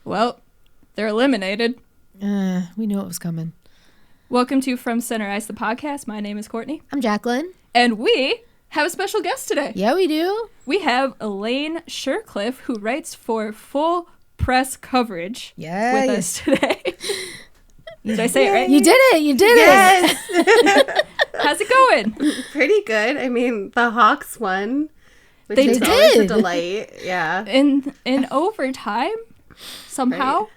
Well, they're eliminated. We knew it was coming. Welcome to From Center Ice, the podcast. My name is Courtney. I'm Jacqueline. And we have a special guest today. Yeah, we do. We have Elaine Shircliff, who writes for Full Press Coverage with us today. Did I say it right? You did it. You did it. How's it going? Pretty good. I mean, the Hawks won. Which They is did. always a delight. Yeah. In overtime, somehow, Right.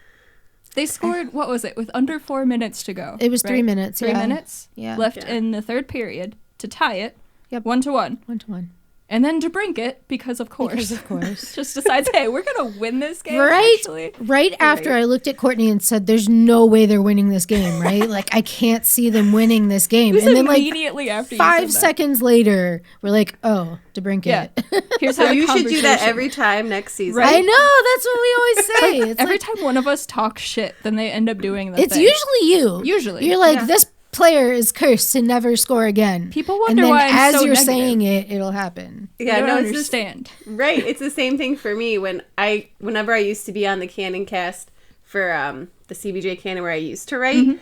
they scored, what was it, with under 4 minutes to go? It was right? 3 minutes. 3 minutes left Yeah. in the third period to tie it. Yep. 1-1. 1-1. And then to brink it, because of course. Because of course. just decides, hey, we're going to win this game, Right? actually. Right after I looked at Courtney and said, there's no way they're winning this game, right? Like, I can't see them winning this game. It was And then, immediately after you said 5 that. seconds later, we're like, oh, DeBrincat. Yeah. Here's So how the you should do that conversation- every time next season. Right. I know. That's what we always say. It's Every like, time one of us talks shit, then they end up doing the it's thing. usually you. Usually. You're like, Yeah. this player is cursed to never score again. People and wonder then why I'm as so you're negative. saying it, it'll happen. You Yeah, don't no, understand. Right. It's the same thing for me whenever I used to be on the Canon cast for the CBJ Canon where I used to write. Mm-hmm.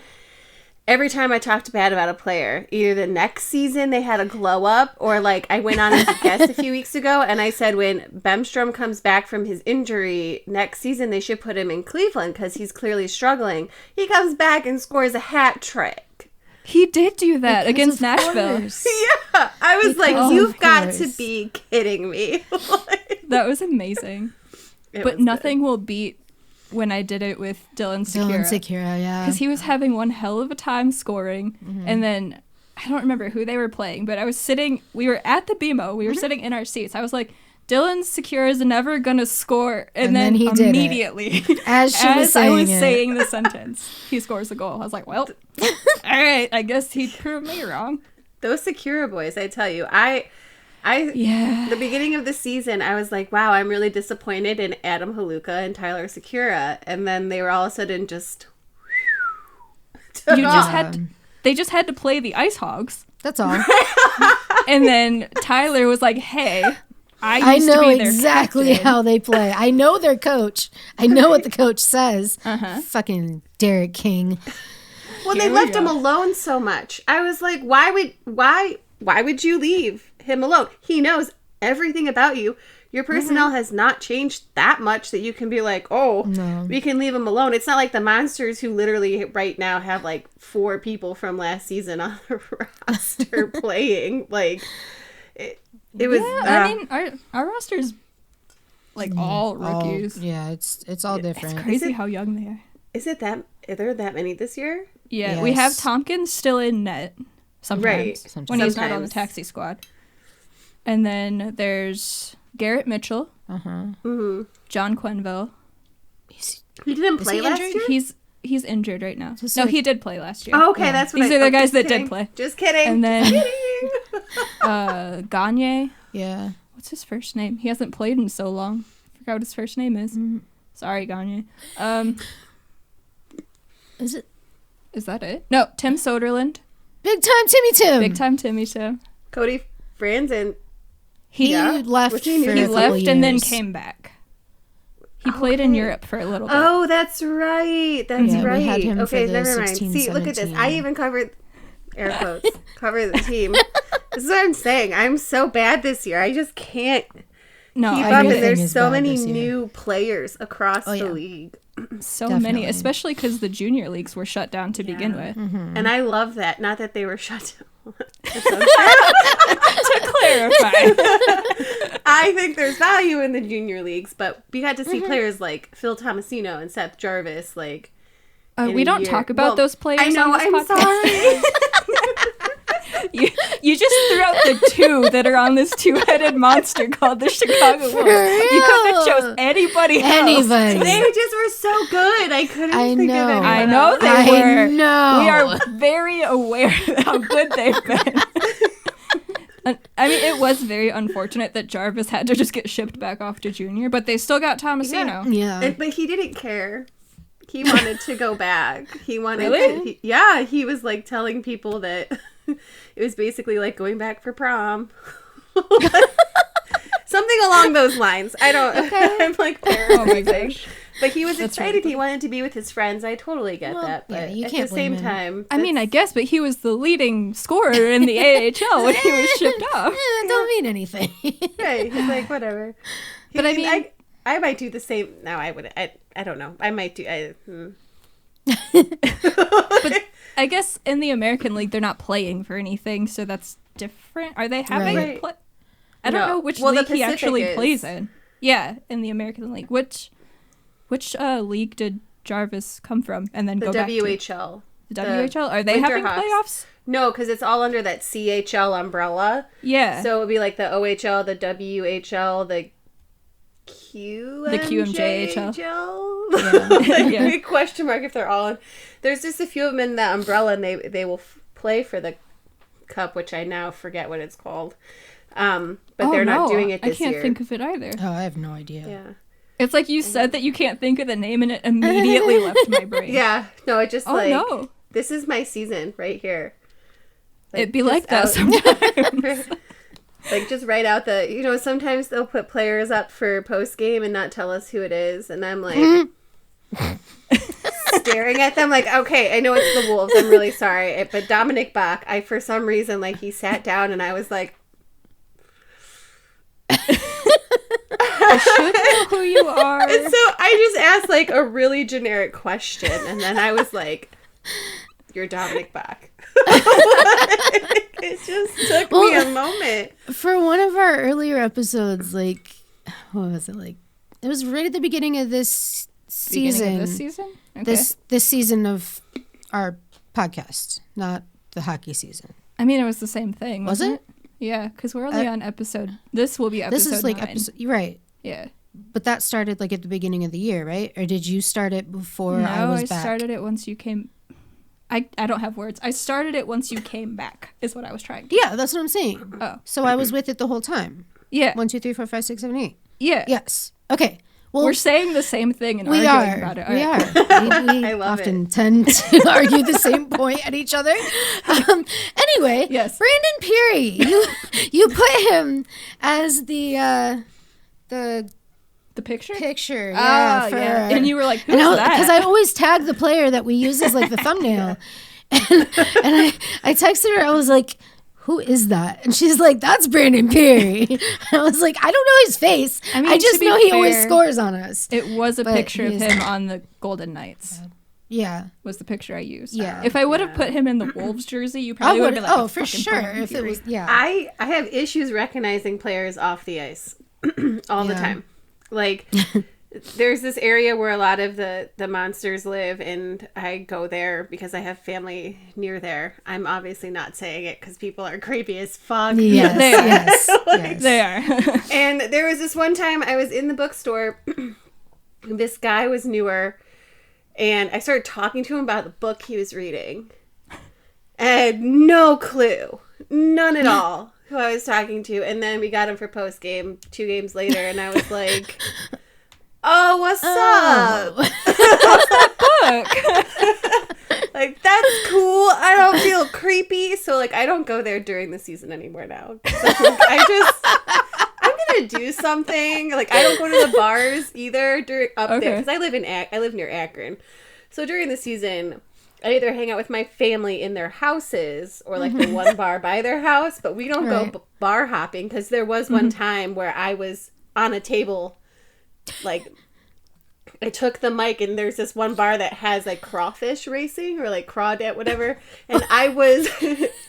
Every time I talked bad about a player, either the next season they had a glow up, or like I went on as a guest a few weeks ago and I said when Bemstrom comes back from his injury next season, they should put him in Cleveland because he's clearly struggling. He comes back and scores a hat trick. He did do that against of Nashville. course. Yeah, I was like, Because you've of got to course. be kidding me. That was amazing. It But was nothing will beat when I did it with Dylan Dylan Sekura. Sekura, yeah. Because he was having one hell of a time scoring. And then, I don't remember who they were playing, but we were at the BMO, we were sitting in our seats. I was like, Dylan Sekura is never going to score. And then he did it. immediately, As she was saying I was it. saying the sentence, he scores a goal. I was like, well, all right, I guess he proved me wrong. Those Sakura boys, I tell you, Yeah. the beginning of the season, I was like, wow, I'm really disappointed in Adam Haluka and Tyler Sakura. And then they were all of a sudden just took You off. just had they just had to play the IceHogs. That's all. And then Tyler was like, hey, I I used to know be their exactly captain. how they play. I know their coach. I know what the coach says. Uh-huh. Fucking Derek King. Well, Here they we left go. him alone so much. I was like, why would you leave him alone? He knows everything about you. Your personnel has not changed that much that you can be like, oh, No. we can leave him alone. It's not like the Monsters who literally right now have like 4 people from last season on the roster playing. Like, it was... Yeah, I mean, our roster's like all rookies. Yeah, it's all different. It's crazy Is it- how young they are. Are there that many this year? Yeah, we have Yes. Tompkins still in net sometimes Right. when he's not on the Sometimes. taxi squad. And then there's Garrett Mitchell, Mm-hmm. John Quenville. He didn't Is play he last injured? year? He's injured right now. Just No, like- he did play last year. Oh, okay, Yeah. that's what These are the guys just that kidding. did play. Just kidding. And then- Just kidding. Gagne. Yeah. What's his first name? He hasn't played in so long. I forgot what his first name is. Sorry, Gagne. Is it Is that it? No, Tim Soderlund. Big Time Timmy Tim? Big time Timmy Tim. Cody Franzen. He Yeah. left Was for he new? a He couple left and then years. came back. He played in Okay. Europe for a little bit. Oh, that's right. That's Yeah, we right. had him for Okay, the never mind. 16, See, look at this. 17. I even covered air quotes. Cover the team. This is what I'm saying. I'm so bad this year. I just can't No, keep I up. get And it. Everything there's is so bad many this year. new players across the yeah. league. So Definitely. many, especially because the junior leagues were shut down to begin with. And I love that. Not that they were shut down. To clarify. I think there's value in the junior leagues, but we got to see players like Phil Tomasino and Seth Jarvis. Like, in We a don't year. talk about Well, those players I know. on this I'm podcast. sorry. You just threw out the two that are on this two-headed monster called the Chicago Wolves. You couldn't have real? chose anybody else. Anybody. They just were so good. I couldn't I think of know. anyone I know else. they I were. know. We are very aware of how good they've been. I mean, it was very unfortunate that Jarvis had to just get shipped back off to junior, but they still got Tomasino. Yeah. But he didn't care. He wanted to go back. He wanted Really? to, he was like telling people that it was basically like going back for prom. Something along those lines. I don't, I'm like Oh my paraphrasing. gosh. But he was That's excited. really He wanted to be with his friends. I totally get that. But you at can't the same blame him. time, I mean, I guess, but he was the leading scorer in the AHL when he was shipped off. That don't mean anything. right. He's like, whatever. But I mean, I might do the same. No, I would. I don't know. I might do. but I guess in the American League, they're not playing for anything, so that's different. Are they having Right. play? I don't know which Well, the league he actually Pacific plays is. in. Yeah, in the American League. Which league did Jarvis come from and then The go back to? WHL. The WHL? Are they Winter having Hawks. playoffs? No, because it's all under that CHL umbrella. Yeah. So it would be like the OHL, the WHL, the QMJHL. Like, Yeah. big question mark if they're all in. There's just a few of them in that umbrella, and they will play for the cup, which I now forget what it's called. But they're not doing it this year. I can't think of it either. Oh, I have no idea. Yeah. It's like you said that you can't think of the name, and it immediately left my brain. Yeah. No, it just no. This is my season right here. It'd be like that out- sometimes. Like, just write out sometimes they'll put players up for post game and not tell us who it is. And I'm like, staring at them like, okay, I know it's the Wolves. I'm really sorry. But Dominic Bach, for some reason, like, he sat down and I was like, I should know who you are. and so I just asked like a really generic question. And then I was like, you're Dominic Bach. It just took me a moment. For one of our earlier episodes, like, what was it like? It was right at the beginning of this season. This season? Okay. This season of our podcast, not the hockey season. I mean, it was the same thing, Was wasn't it? Yeah, because we're only on episode. This will be episode. This is like 9. episode. You're right. Yeah. But that started like at the beginning of the year, right? Or did you start it before I was back? Started it once you came. I don't have words. I started it once you came back, is what I was trying to. Yeah, that's what I'm saying. Oh. So I was with it the whole time. Yeah. 1, 2, 3, 4, 5, 6, 7, 8. Yeah. Yes. Okay. Well, We're saying the same thing and we arguing are. about it. We All right. are. We I love often tend to argue the same point at each other. Anyway, Yes. Brandon Peary, you put him as the The picture? picture. Oh, for, yeah. And you were like, who's and that? Because I always tag the player that we use as like the thumbnail. And I texted her, I was like, who is that? And she's like, that's Brandon Peary. And I was like, I don't know his face. I mean, I just to be know he always fair, scores on us. It was a But picture of he is- him on the Golden Knights. Yeah. Was the picture I used. Yeah. If I would have put him in the Wolves jersey, you I probably would would. have been like, Oh, for sure. If it was, yeah. I have issues recognizing players off the ice all the Yeah. time. Like, there's this area where a lot of the monsters live, and I go there because I have family near there. I'm obviously not saying it because people are creepy as fuck. Yes, They are. yes, yes. They are. And there was this one time I was in the bookstore. This guy was newer, and I started talking to him about the book he was reading. I had no clue. None at all who I was talking to. And then we got him for post game 2 games later, and I was like, oh, what's up? Book. Like, that's cool. I don't feel creepy. So, like, I don't go there during the season anymore now. So, I'm going to do something. Like, I don't go to the bars either there because I live near Akron. So, during the season, I either hang out with my family in their houses or, like, the one bar by their house. But we don't go bar hopping because there was one time where I was on a table, like, I took the mic, and there's this one bar that has like crawfish racing or like crawdad, whatever, and I was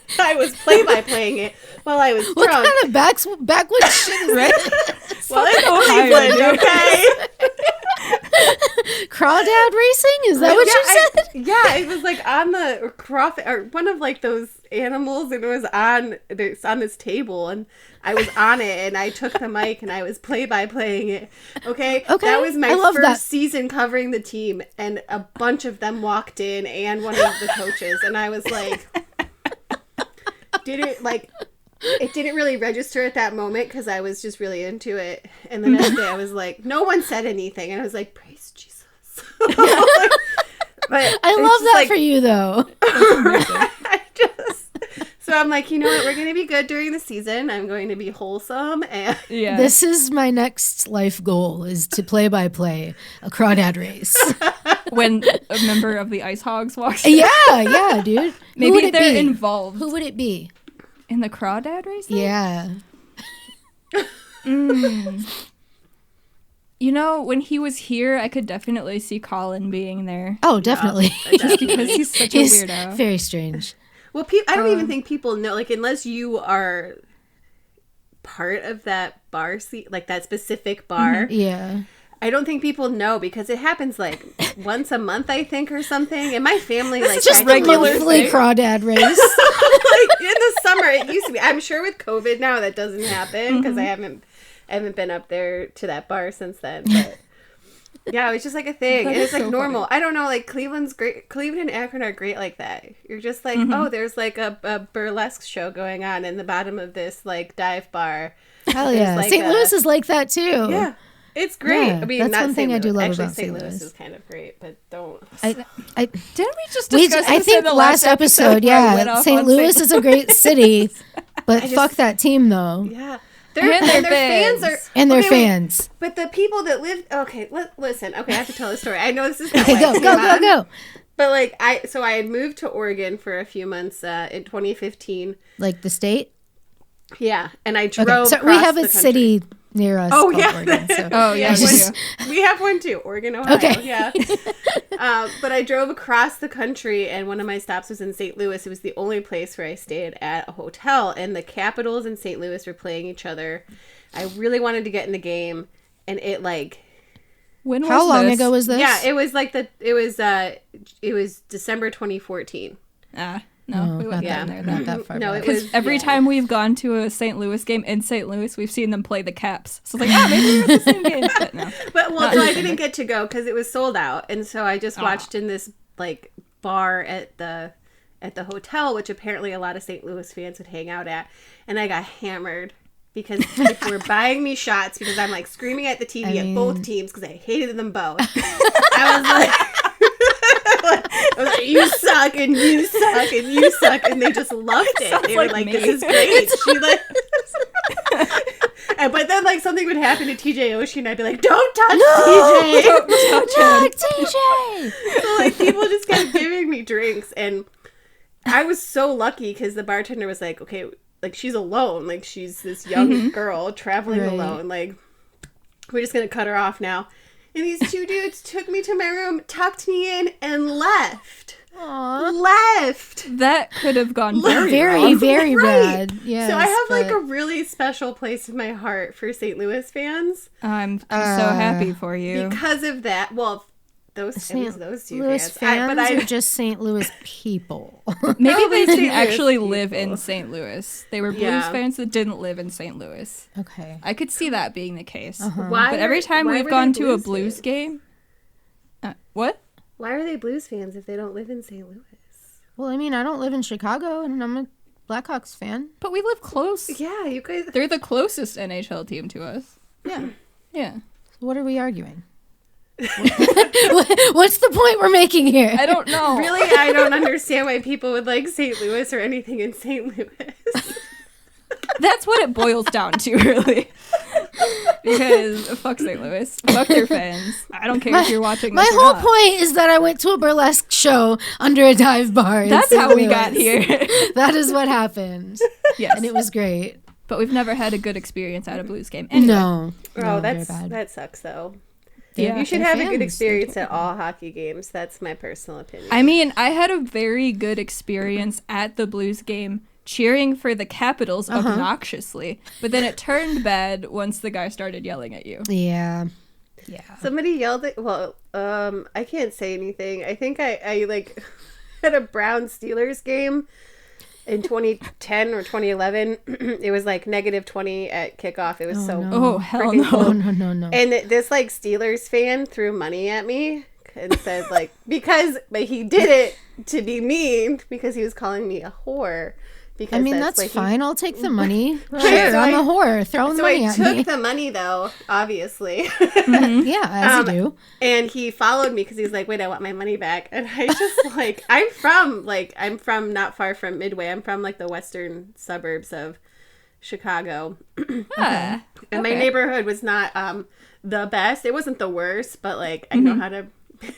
play-by-playing it while I was What drunk. kind of backwoods shit is that? Well, it's Cleveland, okay? Crawdad racing? Is that what you said? Yeah, it was like on the crawfish, or one of like those animals, and it was on this table, and I was on it, and I took the mic, and I was play-by-playing it. Okay? That was my first season covering the team, and a bunch of them walked in, and one of the coaches, and I was like, it didn't really register at that moment because I was just really into it. And the next day I was like, no one said anything. And I was like, praise Jesus. But I love that for you, though. So I'm like, you know what? We're going to be good during the season. I'm going to be wholesome. And Yeah. This is my next life goal, is to play-by-play a crawdad race. When a member of the IceHogs walks in. Yeah, dude. Who would Maybe it they're be? involved. Who would it be? In the crawdad race? Then? Yeah. You know, when he was here, I could definitely see Colin being there. Oh, definitely. Just because he's such a weirdo. Very strange. well, I don't even think people know, like, unless you are part of that bar scene, like that specific bar. Yeah. I don't think people know because it happens like once a month, I think, or something. And my family, like, Just kind of regular knows monthly it. crawdad race. Like in the summer, it used to be. I'm sure with COVID now that doesn't happen because I haven't been up there to that bar since then. But yeah, it was just like a thing. And it's like so normal. funny. I don't know. Like Cleveland's great. Cleveland and Akron are great like that. You're just like, oh, there's like a burlesque show going on in the bottom of this like dive bar. Hell There's yeah. like St. Louis is like that too. Yeah. It's great. Yeah, I mean, that's not one thing St. I do Louis. love Actually, about St. St. Louis Louis. is kind of great, but don't. I Didn't we just discuss I this think in the last episode, where I went yeah, off St. on Louis is a great city, but just- fuck that team though. Yeah. And Their their fans are. fans. And their Okay, wait. fans. But the people that live. Okay, listen. Okay, I have to tell the story. I know this is not Okay, why go, I came go, on, go, go. But like I had moved to Oregon for a few months in 2015. Like the state? Yeah, and I Okay. drove. So we across have the a country. city near us. Oh called yeah. Oregon, so. Oh, yeah, we, just- do. we have one too, Oregon, Ohio. Okay. Yeah. But I drove across the country, and one of my stops was in St. Louis. It was the only place where I stayed at a hotel, and the Capitals and St. Louis were playing each other. I really wanted to get in the game, and it like. When was How long this? ago was this? Yeah, it was like it was December 2014. No, we went yeah. down there. Not that far No, back. it was Because every yeah. time we've gone to a St. Louis game in St. Louis, we've seen them play the Caps. So it's like, maybe it's the same game. But no. But well, Not so I December. didn't get to go because it was sold out, and so I just watched in this like bar at the hotel, which apparently a lot of St. Louis fans would hang out at, and I got hammered because people were buying me shots because I'm like screaming at the TV at both teams because I hated them both. I was like. I was like, you suck and you suck and you suck, and they just loved it. They were like like, me. "This is great." She like, but then like something would happen to TJ Oshie, and I'd be like, "Don't touch TJ!" Don't touch Look, him. TJ! So like people just kept giving me drinks, and I was so lucky because the bartender was like, "Okay, like she's alone, like she's this young girl traveling Right. alone, like we're just gonna cut her off now." And these two dudes took me to my room, tucked me in, and left. Left. That could have gone very, Very, wrong. very Right. bad. Yes, So I have like but- a really special place in my heart for St. Louis fans I'm so happy for you. because of that. Well, it was those two Louis fans. fans or just St. Louis people? Maybe Probably they didn't St. Louis actually people. live in St. Louis. They were Blues Yeah. fans that didn't live in St. Louis. Okay. I could see that being the case. Why But every time why we've were gone they to a Blues fans? game, what? Why are they Blues fans if they don't live in St. Louis? Well, I mean, I don't live in Chicago, and I'm a Blackhawks fan. But we live close. Yeah, you guys. They're the closest NHL team to us. Yeah. Yeah. So what are we arguing? What's the point we're making here? I don't know. Really, I don't understand why people would like St. Louis or anything in St. Louis. That's what it boils down to, really. Because fuck St. Louis. Fuck their fans. I don't care if you're watching My this or whole not. point is that I went to a burlesque show under a dive bar. in That's St. how we Louis. got here. That is what happened. Yes. And it was great. But we've never had a good experience at a Blues game. Anyway. No. Oh, No, that's very bad. that sucks though. Yeah. You should they're have a good fans. experience at all hockey games. That's my personal opinion. I mean, I had a very good experience at the Blues game cheering for the Capitals obnoxiously, but then it turned bad once the guy started yelling at you. Yeah. Yeah. Somebody yelled at. Well, I can't say anything. I think I like had a Brown Steelers game in 2010 or 2011. It was like -20 at kickoff. It was Oh, hell freaking no. No. And this like Steelers fan threw money at me and said like but he did it to be mean because he was calling me a whore Because I mean, that's what fine. I'll take the money. Right, Sure, so I'm a whore. Throw So money I at me. took the money, though, obviously. Yeah, as you do. And he followed me because he's like, wait, I want my money back. And I just, like, I'm from not far from Midway. I'm from, like, the western suburbs of Chicago. Ah, And my okay. neighborhood was not the best. It wasn't the worst, but, like, I know how to...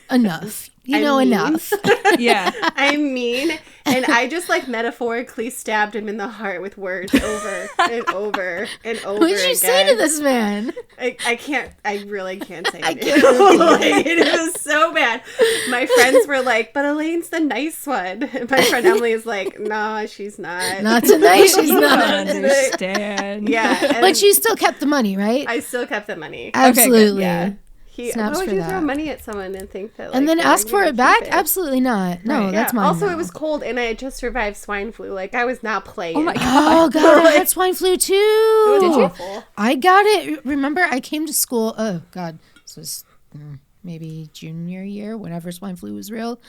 Enough. You I know mean- enough. Yeah. I'm mean, and I just like metaphorically stabbed him in the heart with words over and over and over. What did you say to this man? I can't. I really can't say. I it. can't. Like, it was so bad. My friends were like, "But Elaine's the nice one." And my friend Emily is like, "No, she's not. Not tonight. She's I not. understand. Yeah, and But you still kept the money, right? I still kept the money. Absolutely. Yeah. Why Snaps would for you that. throw money at someone and think that? And like, then they're ask for gonna it back? keep Absolutely not. No, Right. that's Yeah. mine. Also, now. it was cold, and I had just survived swine flu. Like I was not playing. Oh my god. Oh god, I had swine flu too. It was awful. I got it. Remember, I came to school. Oh god, this was maybe junior year, whenever swine flu was real.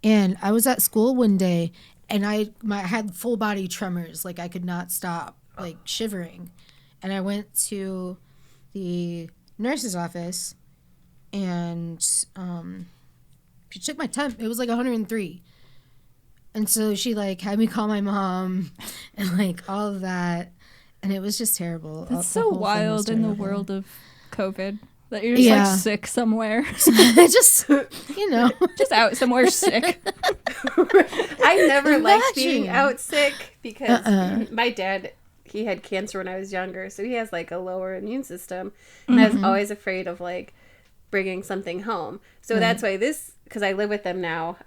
And I was at school one day, and I had full body tremors. Like I could not stop, like shivering. And I went to the nurse's office, and she took my temp. It was like 103. And so she like had me call my mom and like all of that. And it was just terrible. It's The so whole thing was wild in the terrible. world of COVID that you're just Yeah. like sick somewhere. Just, you know. Just out somewhere sick. I never liked being Imagine. out sick because my dad, he had cancer when I was younger, so he has like a lower immune system, and I was always afraid of like bringing something home. So that's why because I live with them now.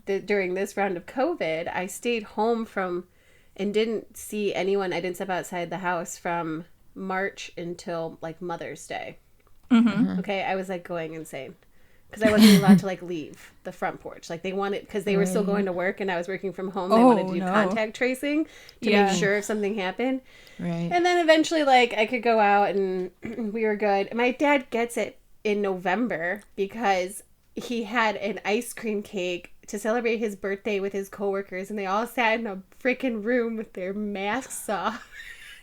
During this round of COVID, I stayed home and didn't see anyone. I didn't step outside the house from March until like Mother's Day. Okay, I was like going insane. Because I wasn't allowed to like leave the front porch. Like they wanted, because they were still going to work and I was working from home. They wanted to do contact tracing to make sure if something happened. Right. And then eventually, like I could go out and we were good. My dad gets it in November because he had an ice cream cake to celebrate his birthday with his coworkers, and they all sat in a freaking room with their masks off.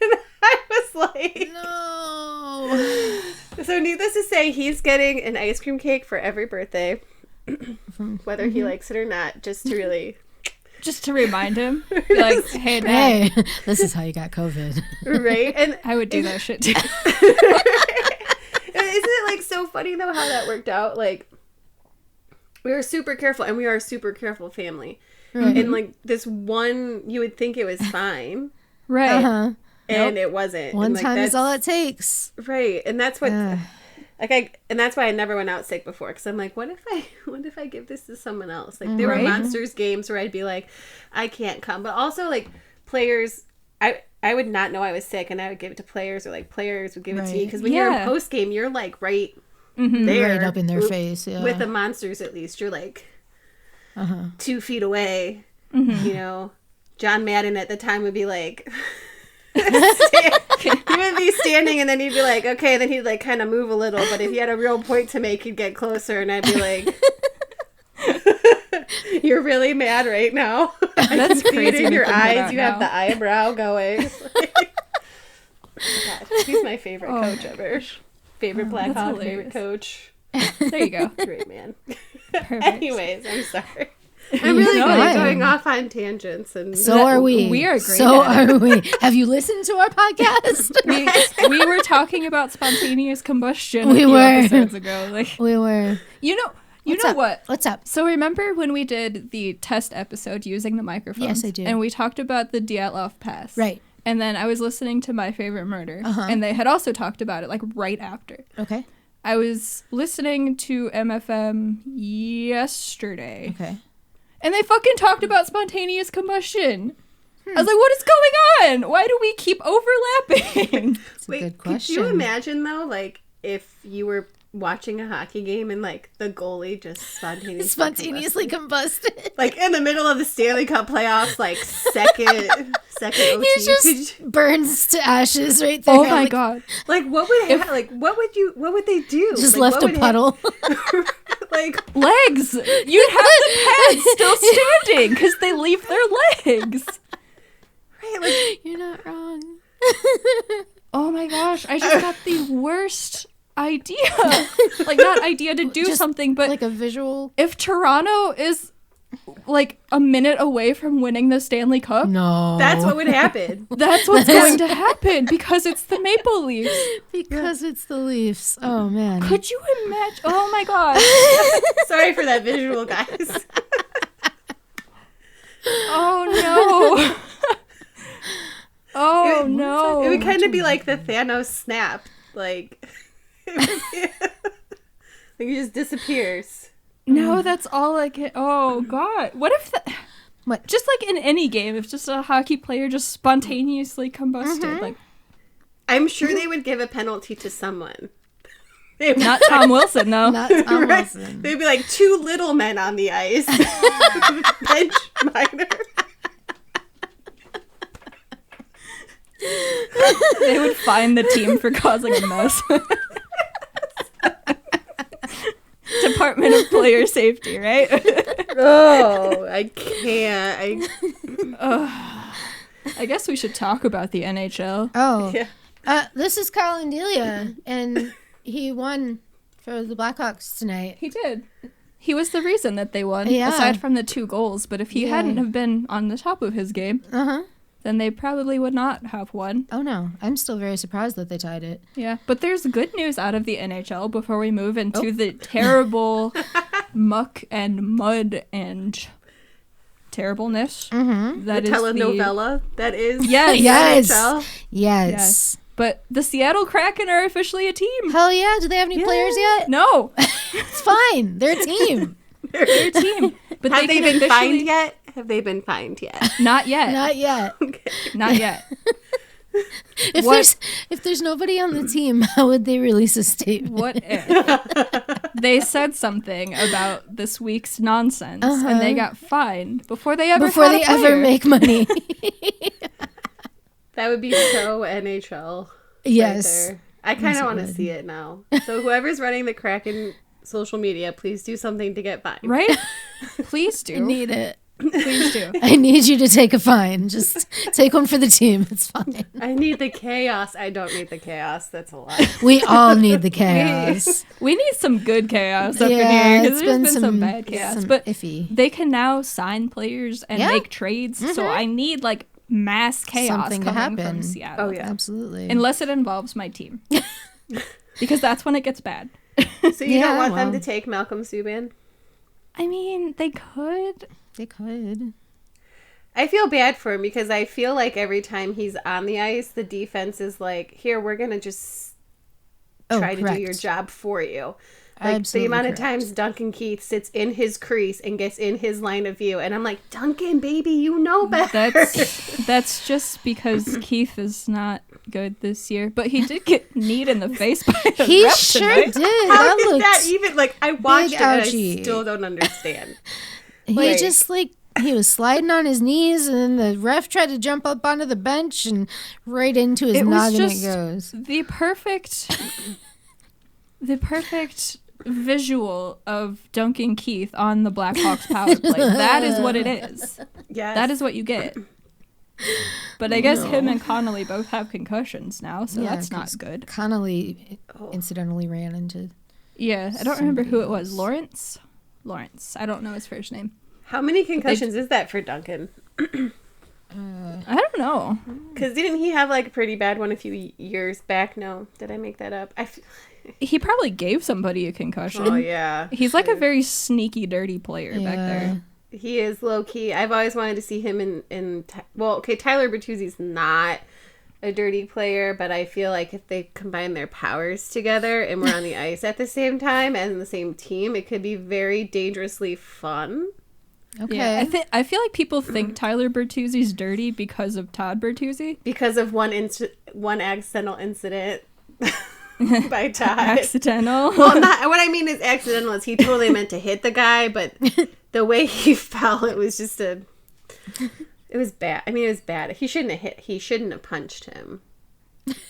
And I was like, No. So needless to say, he's getting an ice cream cake for every birthday, whether he likes it or not, just to really... Just to remind him. Be like, hey, Dad. Hey, this is how you got COVID. Right? And I would do that shit too. isn't it like so funny though how that worked out? Like, we were super careful, and we are a super careful family. Right. And like this one, you would think it was fine, Right. Uh-huh. and it wasn't. One and, like, time is that's- all it takes. Right, and that's what, and that's why I never went out sick before, because I'm like, what if I give this to someone else? Like there were Right. Monsters games where I'd be like, I can't come, but also like players, I would not know I was sick, and I would give it to players, or like players would give it to me, Right. because when you're in Yeah. post game, you're like right there, Right up in their face, yeah. With the Monsters, at least you're like 2 feet away. You know, John Madden at the time would be like. He would be standing, and then he'd be like, okay, then he'd like kind of move a little, but if he had a real point to make, he'd get closer, and I'd be like, you're really mad right now. That's See it crazy in to your think eyes. about You have now. the eyebrow going. Gosh, he's my favorite coach ever. Favorite Blackhawk, favorite hilarious. coach. There you go. Great man. Perfect. Anyways, I'm sorry. I'm really good at fine. going off on tangents, and So are we. We are great So at are we. Have you listened to our podcast? we were talking about spontaneous combustion We a few were. episodes ago. Like, We were. you know What's know up? what? What's up? So remember when we did the test episode using the microphones? Yes, I do. And we talked about the Dyatlov Pass. Right. And then I was listening to My Favorite Murder, and they had also talked about it, like, right after. Okay. I was listening to MFM yesterday, Okay. and they fucking talked about spontaneous combustion. I was like, what is going on? Why do we keep overlapping? That's a Wait, good could question. you imagine though, like if you were watching a hockey game and like the goalie just Spontaneously combusted. like in the middle of the Stanley Cup playoffs, like second OT. He just burns to ashes right there. Oh my Like, god. like what would they do? Just Like, left what a would puddle. like Legs! You'd have the pads still standing because they leave their legs. Right, like, You're not wrong. Oh my gosh, I just got the worst idea. Like, not idea to do Just something, but like a visual. if Toronto is like a minute away from winning the Stanley Cup, No. that's what would happen. that's what's going to happen because it's the Maple Leafs. Because it's the Leafs. Oh, man. Could you imagine? Oh my gosh. Sorry for that visual, guys. Oh no. Oh no. It would kind of be like the Thanos snap. Like, it just disappears. No, that's all I can. Oh god. What if What? just like in any game, if just a hockey player just spontaneously combusted, like I'm sure they would give a penalty to someone. not Tom Wilson though. Not Tom Right? Wilson. They'd be like 2 little men on the ice. Bench minor. They would fine the team for causing a mess. Department of Player Safety, right? Oh, I can't. I guess we should talk about the NHL. Oh. Yeah. This is Colin Delia, and he won for the Blackhawks tonight. He did. He was the reason that they won, Yeah. aside from the 2 goals. But if he hadn't have been on the top of his game, Uh-huh. then they probably would not have won. Oh, no. I'm still very surprised that they tied it. Yeah, but there's good news out of the NHL before we move into the terrible muck and mud and terribleness. Mm-hmm. That The is telenovela that is. Yes. Yes. NHL. Yes. Yes. But the Seattle Kraken are officially a team. Hell yeah. Do they have any players yet? No, It's fine. They're a team. they're a team. But Have they can been officially- fined yet? Have they been fined yet? Not yet. Not yet. Okay. Not yet. If there's nobody on the team, how would they release a statement? What if they said something about this week's nonsense and they got fined before they ever Before had they a player? ever make money. That would be so NHL. Yes. Right there. I kind Yes, of it want to would. see it now. So whoever's running the Kraken social media, please do something to get fined. Right? Please I do. need it. Please do. I need you to take a fine. Just take one for the team. It's fine. I need the chaos. I don't need the chaos. That's a lot. We all need the chaos. We need some good chaos up Yeah, in here it's because there's been been some some- bad chaos. some But iffy. they can now sign players and Yeah. make trades. So I need like mass chaos Something to coming from happen. Seattle. Oh, yeah. Absolutely. Unless it involves my team. Because that's when it gets bad. So you Yeah, don't want them well. to take Malcolm Subban? I mean, they could. They could. I feel bad for him because I feel like every time he's on the ice, the defense is like, here, we're going to just try to do your correct. job for you. Like Absolutely the amount of correct. times Duncan Keith sits in his crease and gets in his line of view. And I'm like, Duncan, baby, you know better. That's just because Keith is not good this year. But he did get kneed in the face by a He ref sure tonight. did. How That did looked, that even, like, I watched it and I ouchie. still don't understand. he Like- just he was sliding on his knees, and then the ref tried to jump up onto the bench, and right into his It was noggin just it goes. the perfect visual of Duncan Keith on the Blackhawks power play. That is what it is. Yes. That is what you get. But I guess him and Connolly both have concussions now, so Yeah, that's not 'cause good. Connolly incidentally ran into. Yeah, I don't remember who it somebody was. else. Lawrence. I don't know his first name. How many concussions is that for Duncan? I don't know. Because didn't he have, like, a pretty bad one a few years back? No. Did I make that up? He probably gave somebody a concussion. Oh, yeah. He's like a very sneaky, dirty player back there. He is low-key. I've always wanted to see him in Tyler Bertuzzi's not a dirty player, but I feel like if they combine their powers together and we're on the ice at the same time and in the same team, it could be very dangerously fun. Okay. Yeah, I feel like people think Tyler Bertuzzi's dirty because of Todd Bertuzzi. Because of one accidental incident by Todd. Accidental. Well, not what I mean is accidental is he totally meant to hit the guy, but the way he fell, it was just it was bad. I mean, it was bad. He shouldn't have punched him.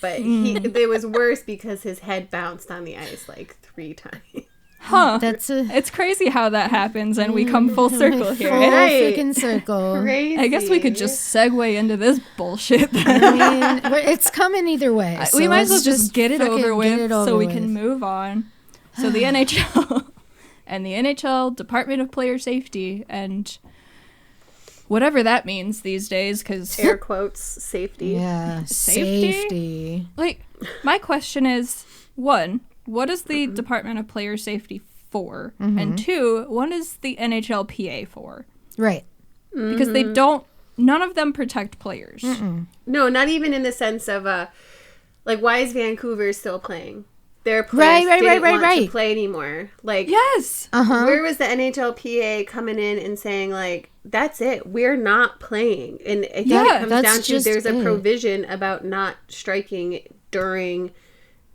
But it was worse because his head bounced on the ice like 3 times. Huh. That's It's crazy how that happens, and we come full circle here. full Right. freaking circle. Crazy. I guess we could just segue into this bullshit then. I mean, but it's coming either way. So We might as well let's just get it fucking over get with it over so we with. can move on. So the NHL and the NHL Department of Player Safety and whatever that means these days, because air quotes safety. Yeah, Safety? safety. like my question is, one, what is the Department of Player Safety for? And two, what is the NHLPA for? Right. Because they don't, none of them protect players. No, not even in the sense of like, why is Vancouver still playing? Their players didn't want to play anymore. Like, Yes. where was the NHLPA coming in and saying, like, that's it, we're not playing? And I think it comes down to there's a provision about not striking during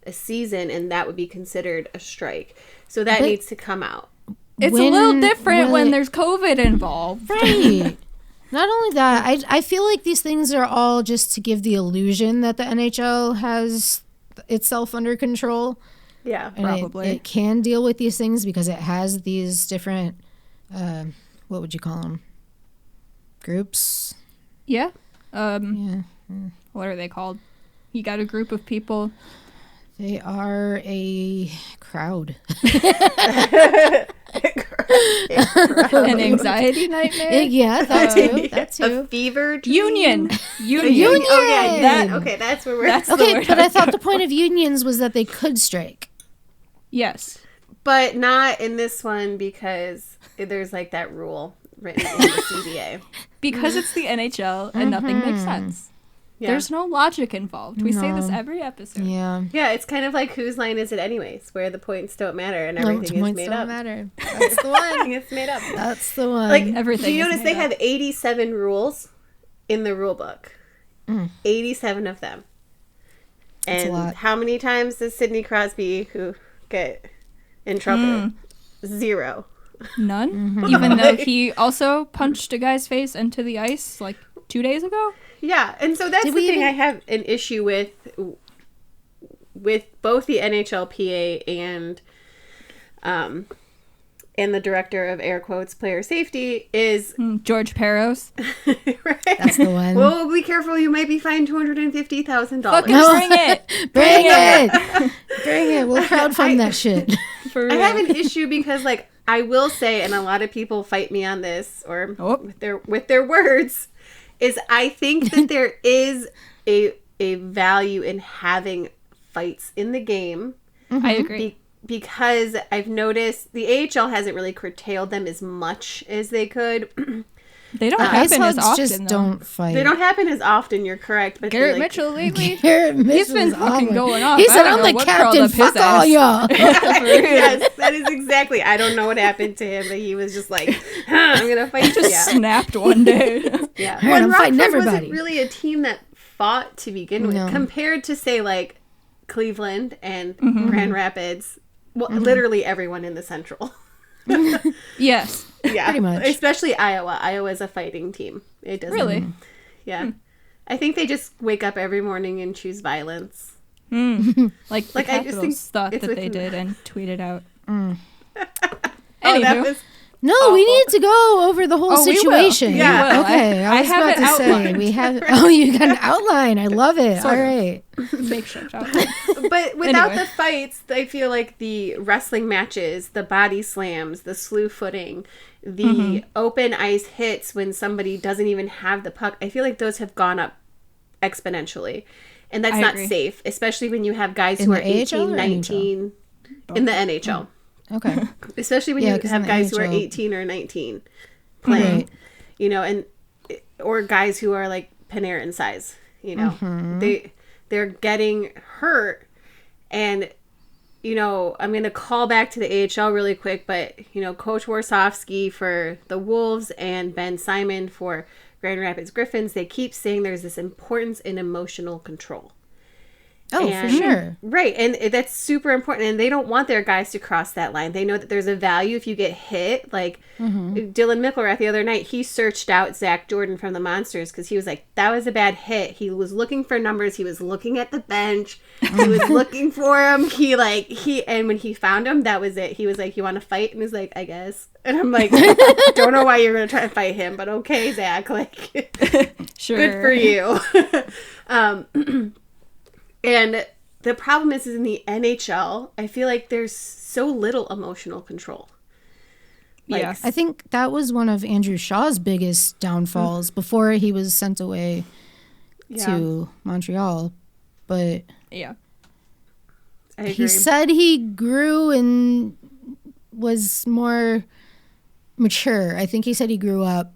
a season, and that would be considered a strike. So that needs to come out. It's a little different when there's COVID involved. Right. Not only that, I feel like these things are all just to give the illusion that the NHL has itself under control. Yeah, And probably. It can deal with these things because it has these different, what would you call them? Groups? Yeah. Yeah. What are they called? You got a group of people. They are a crowd. An anxiety nightmare. Yeah, that too. That too. a fever dream? Union. Union. Oh yeah, that's where we're That's the Okay, word but I I was thought going the point of unions was that they could strike. Yes. but not in this one, because there's like that rule written in the CBA. Because it's the NHL and nothing makes sense. Yeah. There's no logic involved. We say this No. every episode. Yeah. Yeah, it's kind of like whose line is it anyways, where the points don't matter and No, everything is points made don't up. matter. That's the one. Everything is made up. That's the one. Like, Everything do you is notice made they have up. 87 rules in the rule book? 87 of them. That's a And lot. how many times does Sidney Crosby who get in trouble? 0. None. Even though he also punched a guy's face into the ice like 2 days ago. Yeah, and so that's Did the we thing even- I have an issue with both the NHLPA and the director of air quotes player safety is George Peros. right. That's the one. Well, be careful, you might be fined $250,000. Fucking bring it. Bring it. Bring it. We'll crowdfund that shit. For I real. have an issue because, like, I will say, and a lot of people fight me on this, or with their words, is I think that there is a value in having fights in the game. I agree. Because I've noticed the AHL hasn't really curtailed them as much as they could. They don't happen as IceHogs often, just though. don't fight. They don't happen as often, you're correct. But Garrett like, Mitchell lately. Garrett He's Mitchell been is fucking awful. going off. He I said, don't I'm know the what curled captain. up his Fuck all ass." y'all. For real. Yes, that is exactly. I don't know what happened to him, but he was just like, I'm going to fight you. Just snapped one day. Yeah. All right, I'm fighting Rockford everybody. wasn't really a team that fought to begin with, No. compared to, say, like Cleveland and Grand Rapids. Well, literally everyone in the Central. Yes. Yeah, Pretty much. Especially Iowa. Iowa's a fighting team. It doesn't. Really? Yeah. I think they just wake up every morning and choose violence. Like the Like, I just think Capitals thought it's that they with- did and tweeted out. Oh, Anywho. that was No, Awful. we need to go over the whole Oh, we will. situation. Yeah. We will. Okay. I was have about it to say outlined. we have. Oh, you got an outline. I love it. Sort All of. right. Makeshift out. But without Anyway. the fights, I feel like the wrestling matches, the body slams, the slew footing, the open ice hits when somebody doesn't even have the puck, I feel like those have gone up exponentially. And that's I not agree. safe, especially when you have guys In who are the AHL 18, or 19 in the NHL. Okay. Especially when Yeah, you 'cause have in the guys who are AHL 18 or 19 playing, Right. you know, and or guys who are like Panarin size, you know, they're getting hurt. And, you know, I'm going to call back to the AHL really quick, but, you know, Coach Warsofsky for the Wolves and Ben Simon for Grand Rapids Griffins, they keep saying there's this importance in emotional control. Oh, for sure. Right. And that's super important. And they don't want their guys to cross that line. They know that there's a value if you get hit. Like Dylan Mickelrath the other night, he searched out Zach Jordan from the Monsters because he was like, that was a bad hit. He was looking for numbers. He was looking at the bench. He was looking for him. And when he found him, that was it. He was like, you want to fight? And he's like, I guess. And I'm like, don't know why you're going to try to fight him, but okay, Zach. Like, Sure. good for you. And the problem is in the NHL, I feel like there's so little emotional control. Like, Yeah. I think that was one of Andrew Shaw's biggest downfalls before he was sent away to Montreal. But Yeah. I agree. he said he grew and was more mature. I think he said he grew up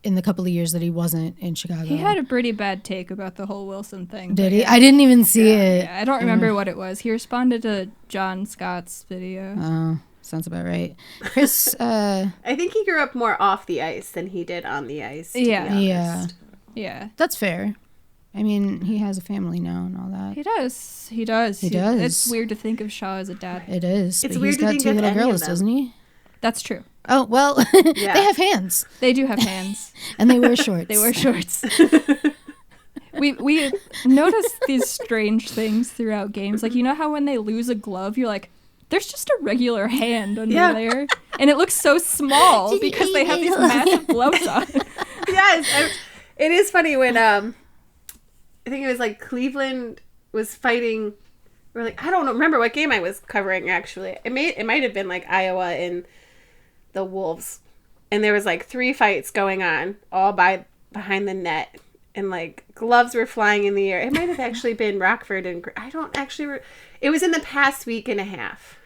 in the couple of years that he wasn't in Chicago. He had a pretty bad take about the whole Wilson thing. Did he? I didn't even see it. Yeah, I don't remember what it was. He responded to John Scott's video. Oh, sounds about right. Chris, I think he grew up more off the ice than he did on the ice. To be honest. Yeah. that's fair. I mean, he has a family now and all that. He does. He does. He does. It's weird to think of Shaw as a dad. It is. It's but weird he's to got think 2 of little any of girls, them. doesn't he? That's true. Oh, well, Yeah. they have hands. They do have hands. And they wear shorts. They wear shorts. We notice these strange things throughout games. Like, you know how when they lose a glove, you're like, there's just a regular hand under there. And it looks so small because they have these massive gloves on. Yes. It is funny when, I think it was like Cleveland was fighting, or like, I don't remember what game I was covering actually. It might have been like Iowa and the Wolves. And there was like 3 fights going on all behind the net. And like gloves were flying in the air. It might have actually been Rockford and I don't actually. It was in the past week and a half.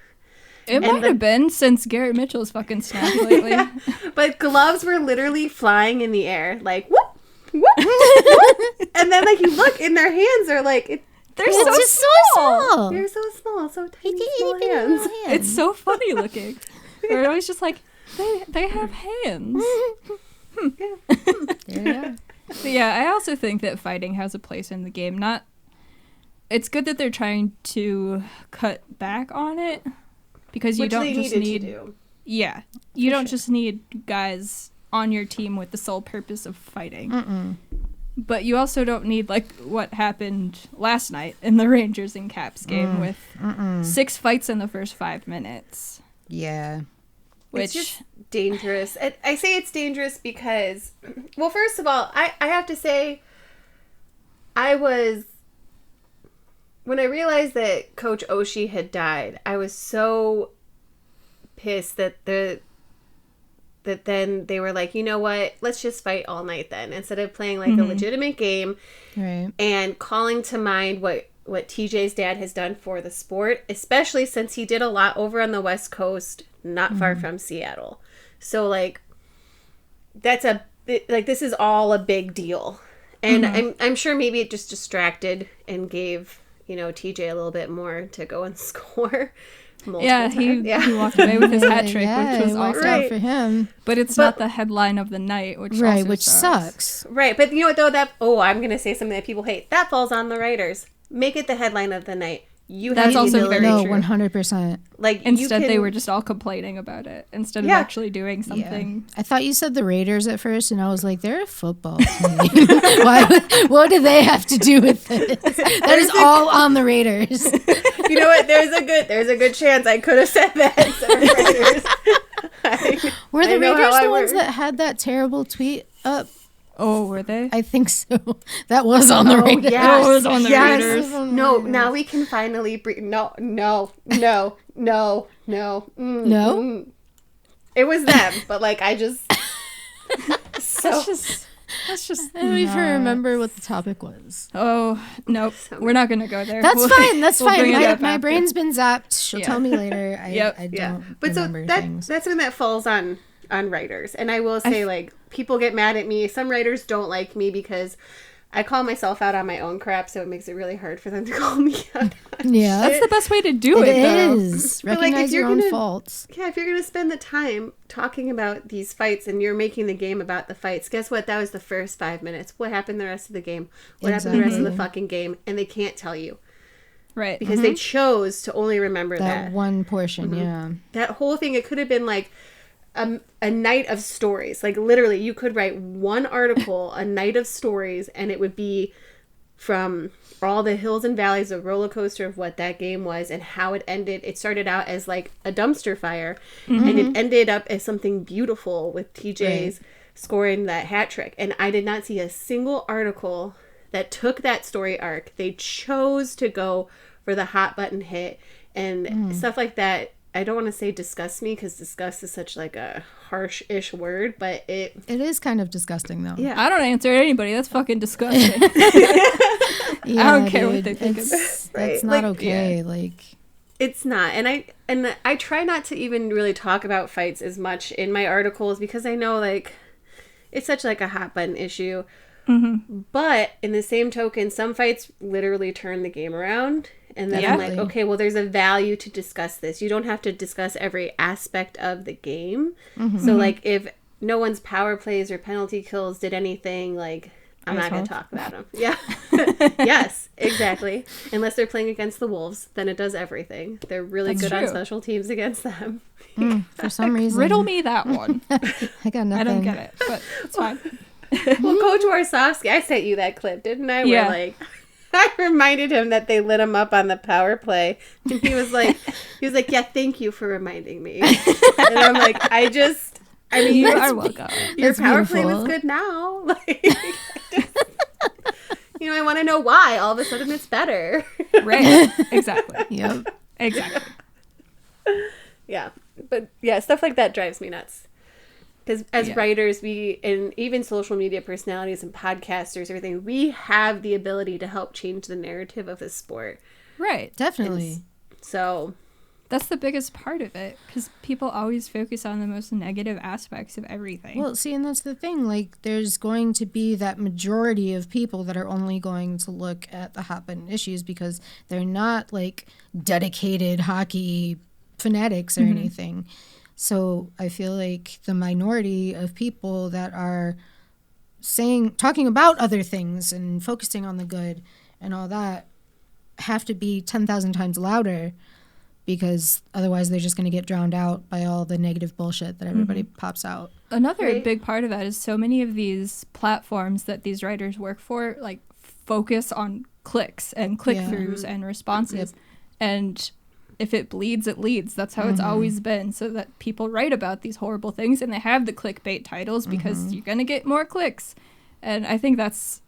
It might have been since Garrett Mitchell's fucking snapped lately. Yeah. But gloves were literally flying in the air, like whoop, whoop, whoop. And then like you look in their hands are like They're It's so just so small. they're so small, so tiny, Itty small bitty hands. little hands. It's so funny looking. We're always just like, they have hands. There they are. But yeah, I also think that fighting has a place in the game. It's good that they're trying to cut back on it because you Which don't they just needed need. to do. Yeah, you don't just need guys on your team with the sole purpose of fighting. But you also don't need like what happened last night in the Rangers and Caps game with 6 fights in the first 5 minutes. Yeah. Which It's just dangerous. I say it's dangerous because, well, first of all, I have to say, when I realized that Coach Oshie had died, I was so pissed that then they were like, you know what, let's just fight all night then, instead of playing like a legitimate game Right. and calling to mind what TJ's dad has done for the sport, especially since he did a lot over on the West Coast, not far from Seattle. So like, this is all a big deal. And I'm sure maybe it just distracted and gave, TJ a little bit more to go and score. yeah, he walked away with his hat trick, which was it worked awesome. out for him. But it's not the headline of the night, which Right, also which sucks. Right, but you know what though? I'm going to say something that people hate. That falls on the writers. Make it the headline of the night. That's have the also very ability. true. 100%. Like Instead, you they can- were just all complaining about it instead of Yeah. actually doing something. I thought you said the Raiders at first, and I was like, they're a football team. What do they have to do with this? That is all on the Raiders. You know what? There's a good chance I could have said that instead of Raiders. Were the I know Raiders how I the ones work. that had that terrible tweet up? Oh, were they? I think so. That was on the Raiders. yes. Oh, it was on the Yes. Raiders. No, now we can finally breathe. No. No? It was them, but like I just. So Let's just. I don't even remember what the topic was. Oh, nope. We're not going to go there. That's fine. That's we'll fine. bring it up My after. brain's been zapped. She'll Yeah. tell me later. I Yep. don't But so remember things. that's when that falls on writers. And I will say, like, people get mad at me. Some writers don't like me because I call myself out on my own crap, so it makes it really hard for them to call me out. Yeah. That's the best way to do It it, though. is. But, like, if Recognize your you're own gonna- faults. Yeah, if you're going to spend the time talking about these fights and you're making the game about the fights, guess what? That was the first 5 minutes. What happened the rest of the game? What happened the rest of the fucking game? And they can't tell you. Right. Because they chose to only remember That one portion, yeah. That whole thing, it could have been like a night of stories. Like literally, you could write one article, a night of stories, and it would be from all the hills and valleys, a roller coaster of what that game was and how it ended. It started out as like a dumpster fire, and it ended up as something beautiful with TJ's scoring that hat trick. And I did not see a single article that took that story arc. They chose to go for the hot button hit and stuff like that. I don't want to say disgust me, because disgust is such like a harsh-ish word, but it is kind of disgusting though. Yeah. I don't answer anybody. That's fucking disgusting. Yeah, I don't care what they think of it. That's Right. not Like, okay. Like, it's not. And I try not to even really talk about fights as much in my articles, because I know like it's such like a hot button issue. But in the same token, some fights literally turn the game around. And then I'm like, okay, well, there's a value to discuss this. You don't have to discuss every aspect of the game. So, like, if no one's power plays or penalty kills did anything, like, I'm not going to talk about them. Yeah. Yes, exactly. Unless they're playing against the Wolves, then it does everything. They're really good on special teams against them. for some reason. Riddle me that one. I got nothing. I don't get it, but it's fine. Well, Coach Warsofsky, I sent you that clip, didn't I? Yeah. Where, like, I reminded him that they lit him up on the power play. And he was like, yeah, thank you for reminding me. And I'm like, I mean, You are welcome. your That's power play was beautiful. good now. Like, I want to know why. All of a sudden it's better. Right. Exactly. Yep. Exactly. Yeah. But yeah, stuff like that drives me nuts. Because as writers, and even social media personalities and podcasters, everything, we have the ability to help change the narrative of the sport. Right. Definitely. So That's the biggest part of it, because people always focus on the most negative aspects of everything. Well, see, and that's the thing. Like, there's going to be that majority of people that are only going to look at the hot button issues because they're not, like, dedicated hockey fanatics or anything. So I feel like the minority of people that are talking about other things and focusing on the good and all that have to be 10,000 times louder, because otherwise they're just going to get drowned out by all the negative bullshit that everybody pops out. Another big part of that is so many of these platforms that these writers work for, like, focus on clicks and click-throughs and responses. And if it bleeds, it leads. That's how it's always been, so that people write about these horrible things and they have the clickbait titles because you're going to get more clicks. And I think that's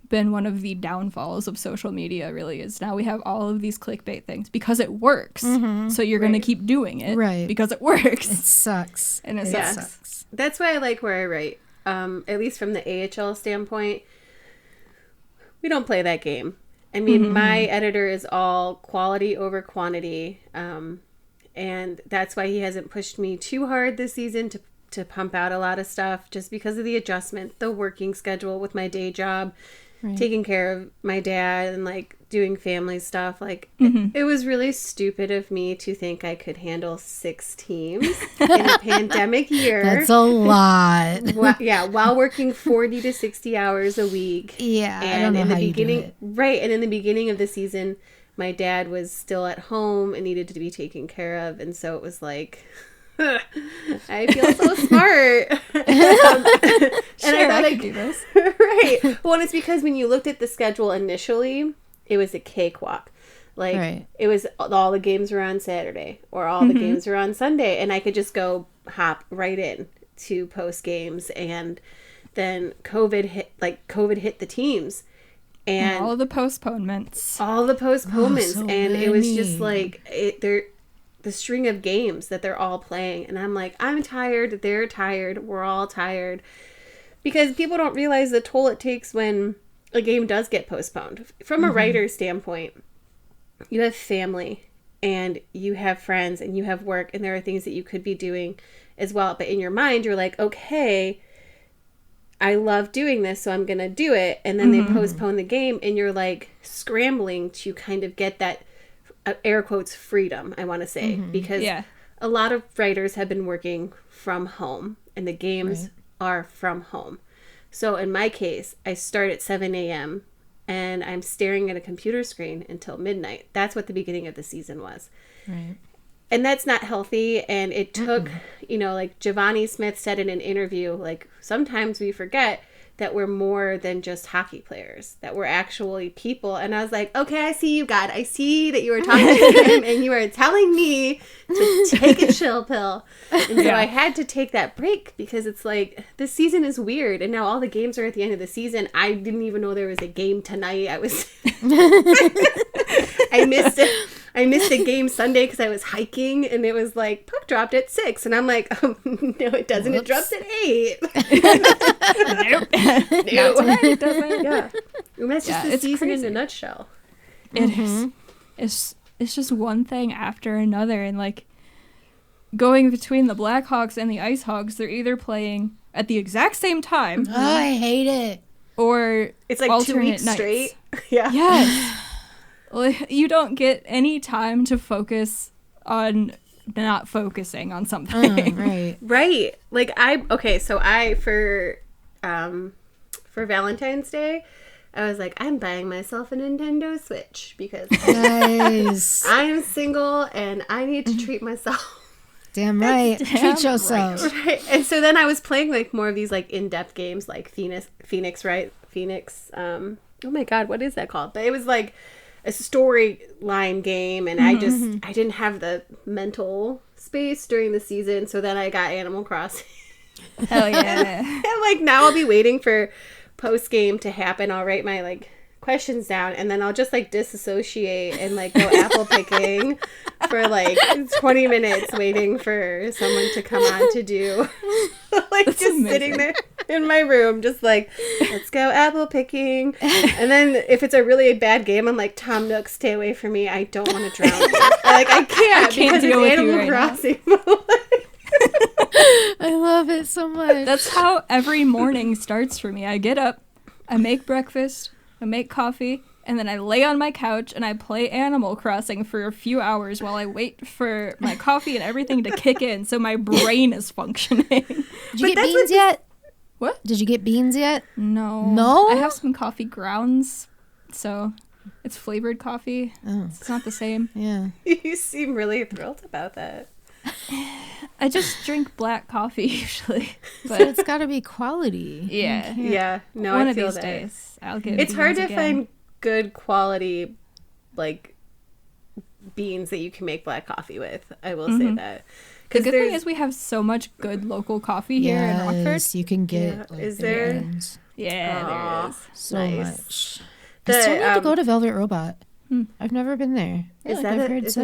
been one of the downfalls of social media, really, is now we have all of these clickbait things because it works. So you're going to keep doing it because it works. It sucks. And it sucks. that's why I like where I write. At least from the AHL standpoint, we don't play that game. I mean, my editor is all quality over quantity, and that's why he hasn't pushed me too hard this season to pump out a lot of stuff, just because of the adjustment, the working schedule with my day job, taking care of my dad and, like, doing family stuff. Like, it was really stupid of me to think I could handle 6 teams in a pandemic year. That's a lot. While working 40 to 60 hours a week. Yeah, And I don't know in how the you do beginning, it. right, and in the beginning of the season, my dad was still at home and needed to be taken care of, and so it was like, I feel so smart. And I could do this. Right. Well, and it's because when you looked at the schedule initially, it was a cakewalk. Like, it was all the games were on Saturday or all the games were on Sunday, and I could just go hop right in to post games. And then COVID hit the teams. And all the postponements. And it was just like, the string of games that they're all playing. And I'm like, I'm tired. They're tired. We're all tired. Because people don't realize the toll it takes when a game does get postponed. From a writer's standpoint, you have family and you have friends and you have work, and there are things that you could be doing as well. But in your mind, you're like, okay, I love doing this, so I'm going to do it. And then they postpone the game, and you're like scrambling to kind of get that, air quotes, freedom, I want to say, because a lot of writers have been working from home, and the games are from home. So in my case, I start at 7 a.m. and I'm staring at a computer screen until midnight. That's what the beginning of the season was. Right. And that's not healthy. And it took, like Giovanni Smith said in an interview, like, sometimes we forget that we're more than just hockey players, that we're actually people. And I was like, okay, I see you, God. I see that you were talking to him and you were telling me to take a chill pill. And so I had to take that break because it's like, this season is weird. And now all the games are at the end of the season. I didn't even know there was a game tonight. I missed it. I missed a game Sunday because I was hiking, and it was like, puck dropped at 6. And I'm like, no, it doesn't. Whoops. It drops at 8. Nope. That's right, it doesn't. Yeah. And that's just the season in a nutshell. It is. It's just one thing after another. And, like, going between the Blackhawks and the IceHogs, they're either playing at the exact same time. Oh, I hate it. Or it's like 2 weeks nights. Straight. Yeah. Yes. You don't get any time to focus on not focusing on something. Right. Like for Valentine's Day, I was like, I'm buying myself a Nintendo Switch because nice. I'm single and I need to treat myself. Damn right. Treat yourself. Right. And so then I was playing like more of these like in-depth games like Phoenix. Oh my God, what is that called? But it was like a storyline game, and I didn't have the mental space during the season, so then I got Animal Crossing. Hell yeah. And like now I'll be waiting for post game to happen. I'll write my like questions down, and then I'll just like disassociate and like go apple picking for like 20 minutes waiting for someone to come on to do like that's just amazing. Sitting there in my room just like, let's go apple picking. And then if it's a really bad game, I'm like, Tom Nook, stay away from me, I don't want to drown you. Like I can't because it's Animal Crossing. I love it so much. That's how every morning starts for me. I get up, I make breakfast, I make coffee, and then I lay on my couch and I play Animal Crossing for a few hours while I wait for my coffee and everything to kick in so my brain is functioning. Did you get beans yet? What? Did you get beans yet? No. No? I have some coffee grounds, so it's flavored coffee. Oh. It's not the same. Yeah. You seem really thrilled about that. I just drink black coffee usually. But it's got to be quality. Yeah. Yeah. No, one I of feel these that. days I'll get It's hard to again. find good quality like beans that you can make black coffie with. I will say that. The good thing is we have so much good local coffee here in Rockford. You can get is there? Beans. Yeah, there is. So much. I still need to go to Velvet Robot. I've never been there. Is that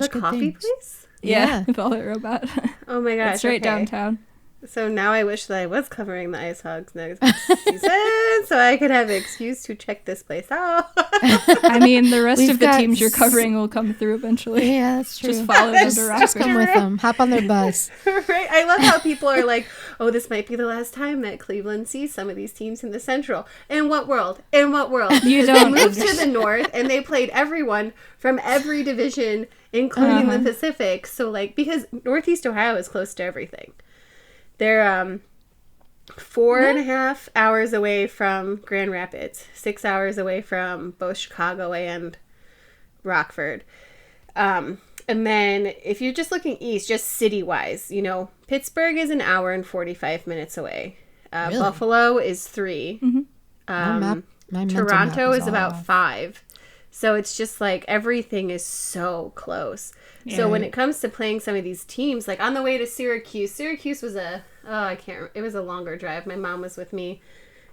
a coffee place? Yeah. Velvet Robot. Oh my gosh. It's right downtown. So now I wish that I was covering the IceHogs next season so I could have an excuse to check this place out. I mean, the rest of the teams you're covering will come through eventually. Yeah, that's true. Just follow them to Rockford. Just come with them. Hop on their bus. Right. I love how people are like, oh, this might be the last time that Cleveland sees some of these teams in the Central. In what world? In what world? You don't They moved to the North, and they played everyone from every division, including the Pacific. So, like, because Northeast Ohio is close to everything. They're 4.5 hours away from Grand Rapids, 6 hours away from both Chicago and Rockford. And then if you're just looking east, just city-wise, Pittsburgh is 1 hour and 45 minutes away. Really? Buffalo is 3. My Toronto is about 5. So it's just like everything is so close. Yeah. So when it comes to playing some of these teams, like on the way to Syracuse was it was a longer drive. My mom was with me.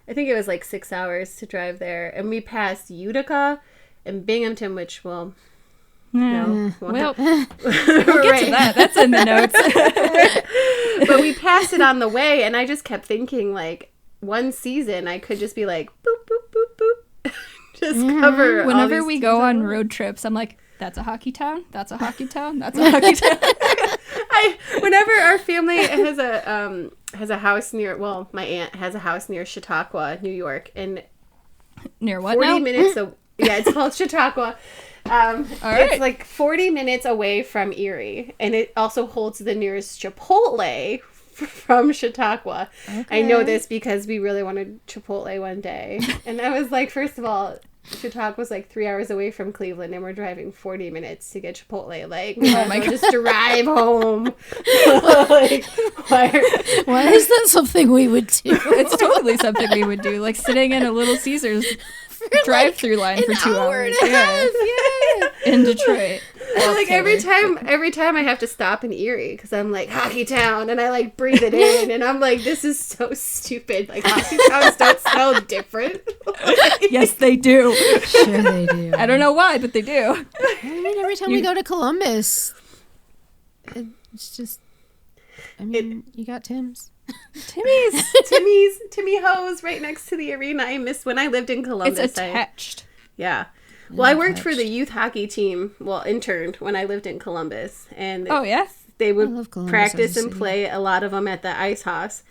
I think it was like 6 hours to drive there. And we passed Utica and Binghamton, which we'll get to that. That's in the notes. But we passed it on the way, and I just kept thinking, like, one season I could just be like, boop, boop, boop, boop. Just cover. Whenever we go on road trips, I'm like, that's a hockey town. That's a hockey town. That's a hockey town. Whenever our family has a house near, well, my aunt has a house near Chautauqua, New York, and near what 40 now? minutes. Yeah, it's called Chautauqua. It's like 40 minutes away from Erie, and it also holds the nearest Chipotle from Chautauqua. Okay. I know this because we really wanted Chipotle one day, and I was like, first of all, Chautauqua was like 3 hours away from Cleveland, and we're driving 40 minutes to get Chipotle. Like, oh my God, just drive home. Like, why is that something we would do? It's totally something we would do, like sitting in a Little Caesars drive-through line for 2 hours. Yeah. In Detroit. Like every time I have to stop in Erie because I'm like Hockey Town, and I like breathe it in, and I'm like, this is so stupid. Like hockey towns don't smell different. Yes, they do. Sure they do. I don't know why, but they do. I mean, every time we go to Columbus, it's just. I mean, you got Tim's. Timmy Ho's right next to the arena. I missed when I lived in Columbus. It's attached. Yeah. Well, I worked for the youth hockey team. Well, interned when I lived in Columbus, and they would practice and play a lot of them at the IceHogs.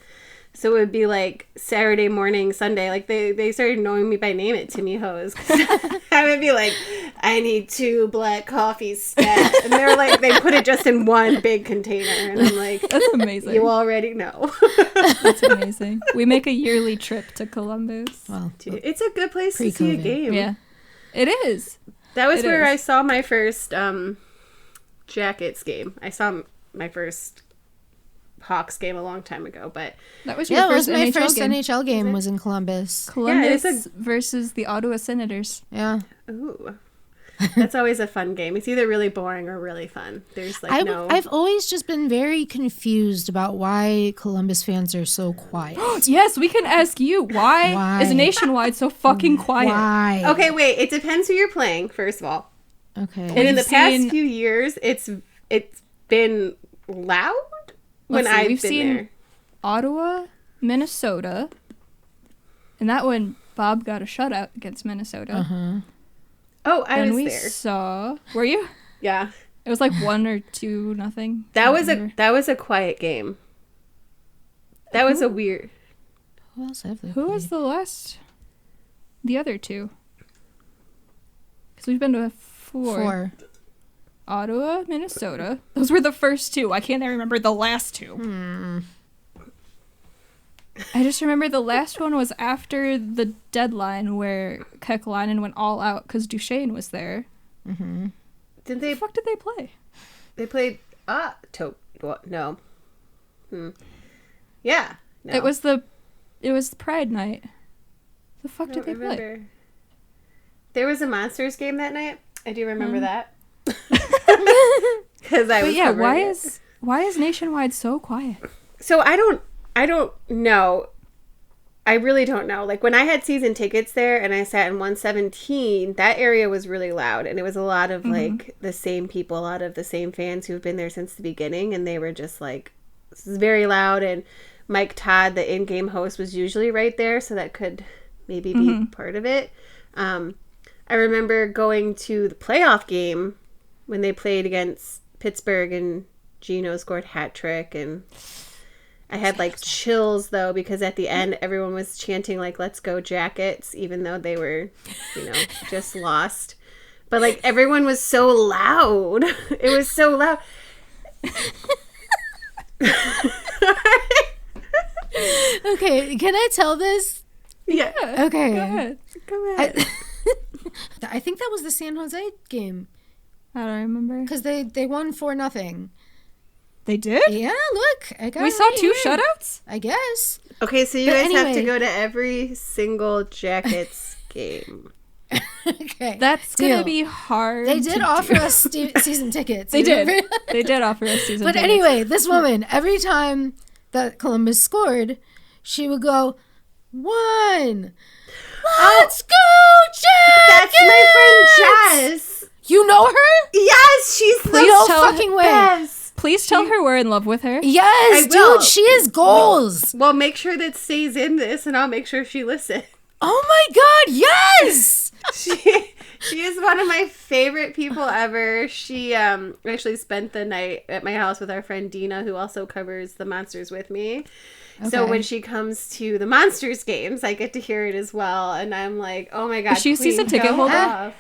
So it would be like Saturday morning, Sunday. Like they started knowing me by name at Timmy Ho's. I would be like, I need 2 black coffees stat, and they're like, they put it just in one big container, and I'm like, that's amazing. You already know. That's amazing. We make a yearly trip to Columbus. Well, dude, it's a good place to see a game. Yeah. It is. That was where I saw my first Jackets game. I saw my first Hawks game a long time ago, but that was your first my NHL first game. NHL game was in Columbus. Columbus versus the Ottawa Senators. Yeah. Ooh. That's always a fun game. It's either really boring or really fun. There's like I've always just been very confused about why Columbus fans are so quiet. Yes, we can ask you. Why is Nationwide so fucking quiet? Why? Okay, wait. It depends who you're playing, first of all. Okay. And in the past few years, it's been loud when I've been there. Ottawa, Minnesota, and that one Bob got a shutout against Minnesota. Uh-huh. Oh, I was we there. Saw. Were you? Yeah. It was like 1 or 2-0. That was a quiet game. That was a weird. Who else have they Who played? was the last? The other 2. Because we've been to 4. Ottawa, Minnesota. Those were the first 2. Why can't I remember the last 2? I just remember the last one was after the deadline where Kekalainen went all out because Duchesne was there. Mm-hmm. Did they? The fuck did they play? They played no. Yeah. No. It was the Pride night. The fuck did they play? Remember. There was a Monsters game that night. I do remember that. Because I was. Yeah, why is Nationwide so quiet? So I don't know. I really don't know. Like when I had season tickets there and I sat in 117, that area was really loud, and it was a lot of like the same people, a lot of the same fans who've been there since the beginning, and they were just like, this is very loud. And Mike Todd, the in-game host, was usually right there, so that could maybe be part of it. I remember going to the playoff game when they played against Pittsburgh and Gino scored hat trick, and I had like chills though because at the end everyone was chanting like "Let's go Jackets," even though they were, just lost. But like everyone was so loud. It was so loud. Okay, can I tell this? Yeah. Okay. Go ahead. Go ahead. I think that was the San Jose game I don't remember. because they won 4-0. They did? Yeah, look, I got. We it saw right 2 here. shutouts? I guess. Okay, so you But guys have to anyway. go to every single Jackets game. Okay, That's deal. going to be hard. They did to offer do. us season tickets. They You did. remember? They did offer us season But tickets. anyway, this woman, every time that Columbus scored, she would go, 1. Let's go, Jackets! That's my friend Jess. You know her? Yes, she's the No tell her- fucking way. best. Please tell her we're in love with her. Yes, I will. dude, she is goals. Well, make sure that stays in this, and I'll make sure she listens. Oh my god, yes! She is one of my favorite people ever. She actually spent the night at my house with our friend Dina, who also covers the Monsters with me. So Okay. when she comes to the Monsters games, I get to hear it as well, and I'm like, oh my god! Is she a queen, season ticket go holder? off.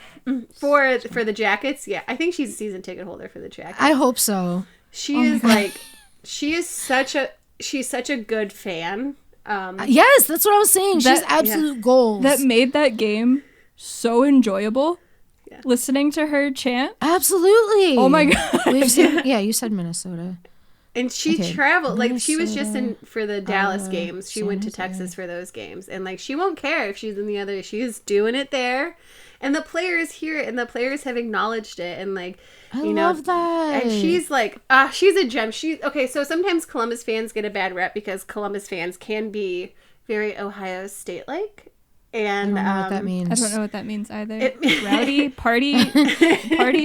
For the Jackets? Yeah, I think she's a season ticket holder for the Jackets. I hope so. She is like, she's such a good fan. Yes, that's what I was saying. She's That- absolute goals. That made that game so enjoyable listening to her chant. Absolutely. Oh my God. We've seen, you said Minnesota. And she traveled, like, she was just Minnesota, for the Dallas games. She went to Texas for those games. And, like, she won't care if she's in the other. She's doing it there. And the players hear it, and the players have acknowledged it. And, like, I love that. And she's, like, she's a gem. Okay, so sometimes Columbus fans get a bad rep because Columbus fans can be very Ohio State-like. And I don't know what that means. I don't know what that means either. Rowdy party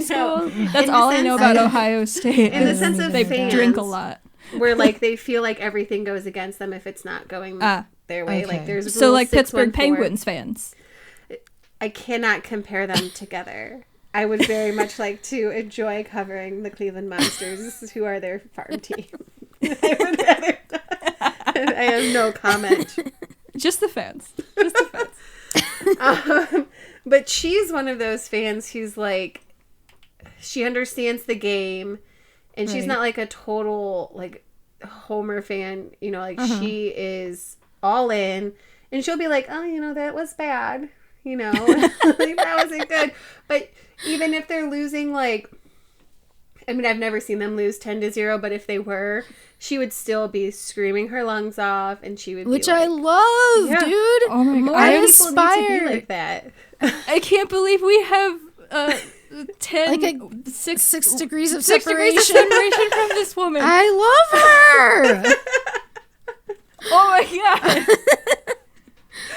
school. That's all I know about Ohio State. In the sense of they fans, drink a lot. Where like they feel like everything goes against them if it's not going their way. Okay. Like there's So Rule like Pittsburgh 614. Penguins fans. I cannot compare them together. I would very much like to enjoy covering the Cleveland Monsters, who are their farm team. I would rather. I have no comment. Just the fans. Just the fans. But she's one of those fans who's like, she understands the game, and she's not like a total like Homer fan. You know, like she is all in, and she'll be like, oh, that was bad. Like, that wasn't good. But even if they're losing, like, I mean, I've never seen them lose 10-0, but if they were, she would still be screaming her lungs off, and she would Which be like, I love, dude. Oh my God. more I people need to aspire. be like that. I can't believe we have 10, Like six degrees of separation. separation from this woman. I love her. Oh my God.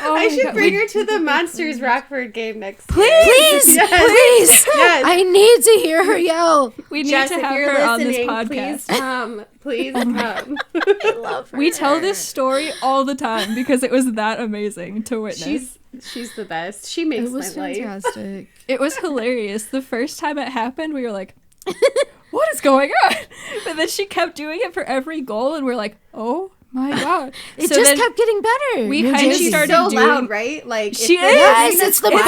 Oh I my should God. bring her to the Monsters Rockford game next year. Please, Yes. please. Yes. I need to hear her yell. We need Jess, to if have you're her on this listening, podcast. please come. Please come. I love her. We tell this story all the time because it was that amazing to witness. She's the best. She makes It was my life. fantastic. It was hilarious. The first time it happened, we were like, what is going on? But then she kept doing it for every goal, and we're like, oh my God. It So just then kept getting better. we New kinda Jersey. She's started so doing- loud, right? Like She if the is. Yes, line it's the quiet,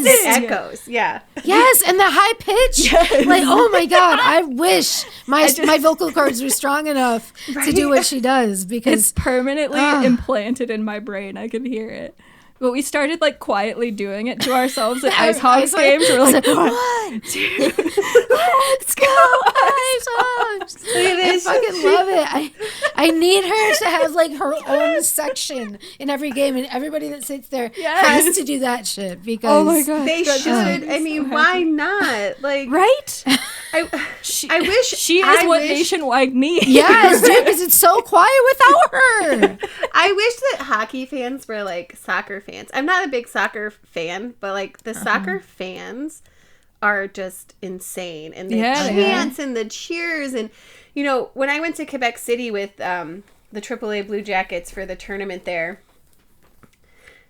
best. It echoes. Yeah. Yes, and the high pitch. Yes. Like, oh my God, I wish my vocal cords were strong enough to do what she does, because It's permanently implanted in my brain. I can hear it. But we started like quietly doing it to ourselves at IceHogs games. We're like, 1, 2, let's go, IceHogs! I fucking love it. I need her to have like her own section in every game, and everybody that sits there has to do that shit, because Oh my God. They That should. makes me I mean, so why happy. not? Like, Right? I wish she is I what wish- Nationwide needs. Yes, dude, because it's so quiet without her. I wish that hockey fans were like soccer fans. I'm not a big soccer fan, but like the soccer fans are just insane, and the chants and the cheers, and when I went to Quebec City with the AAA Blue Jackets for the tournament there,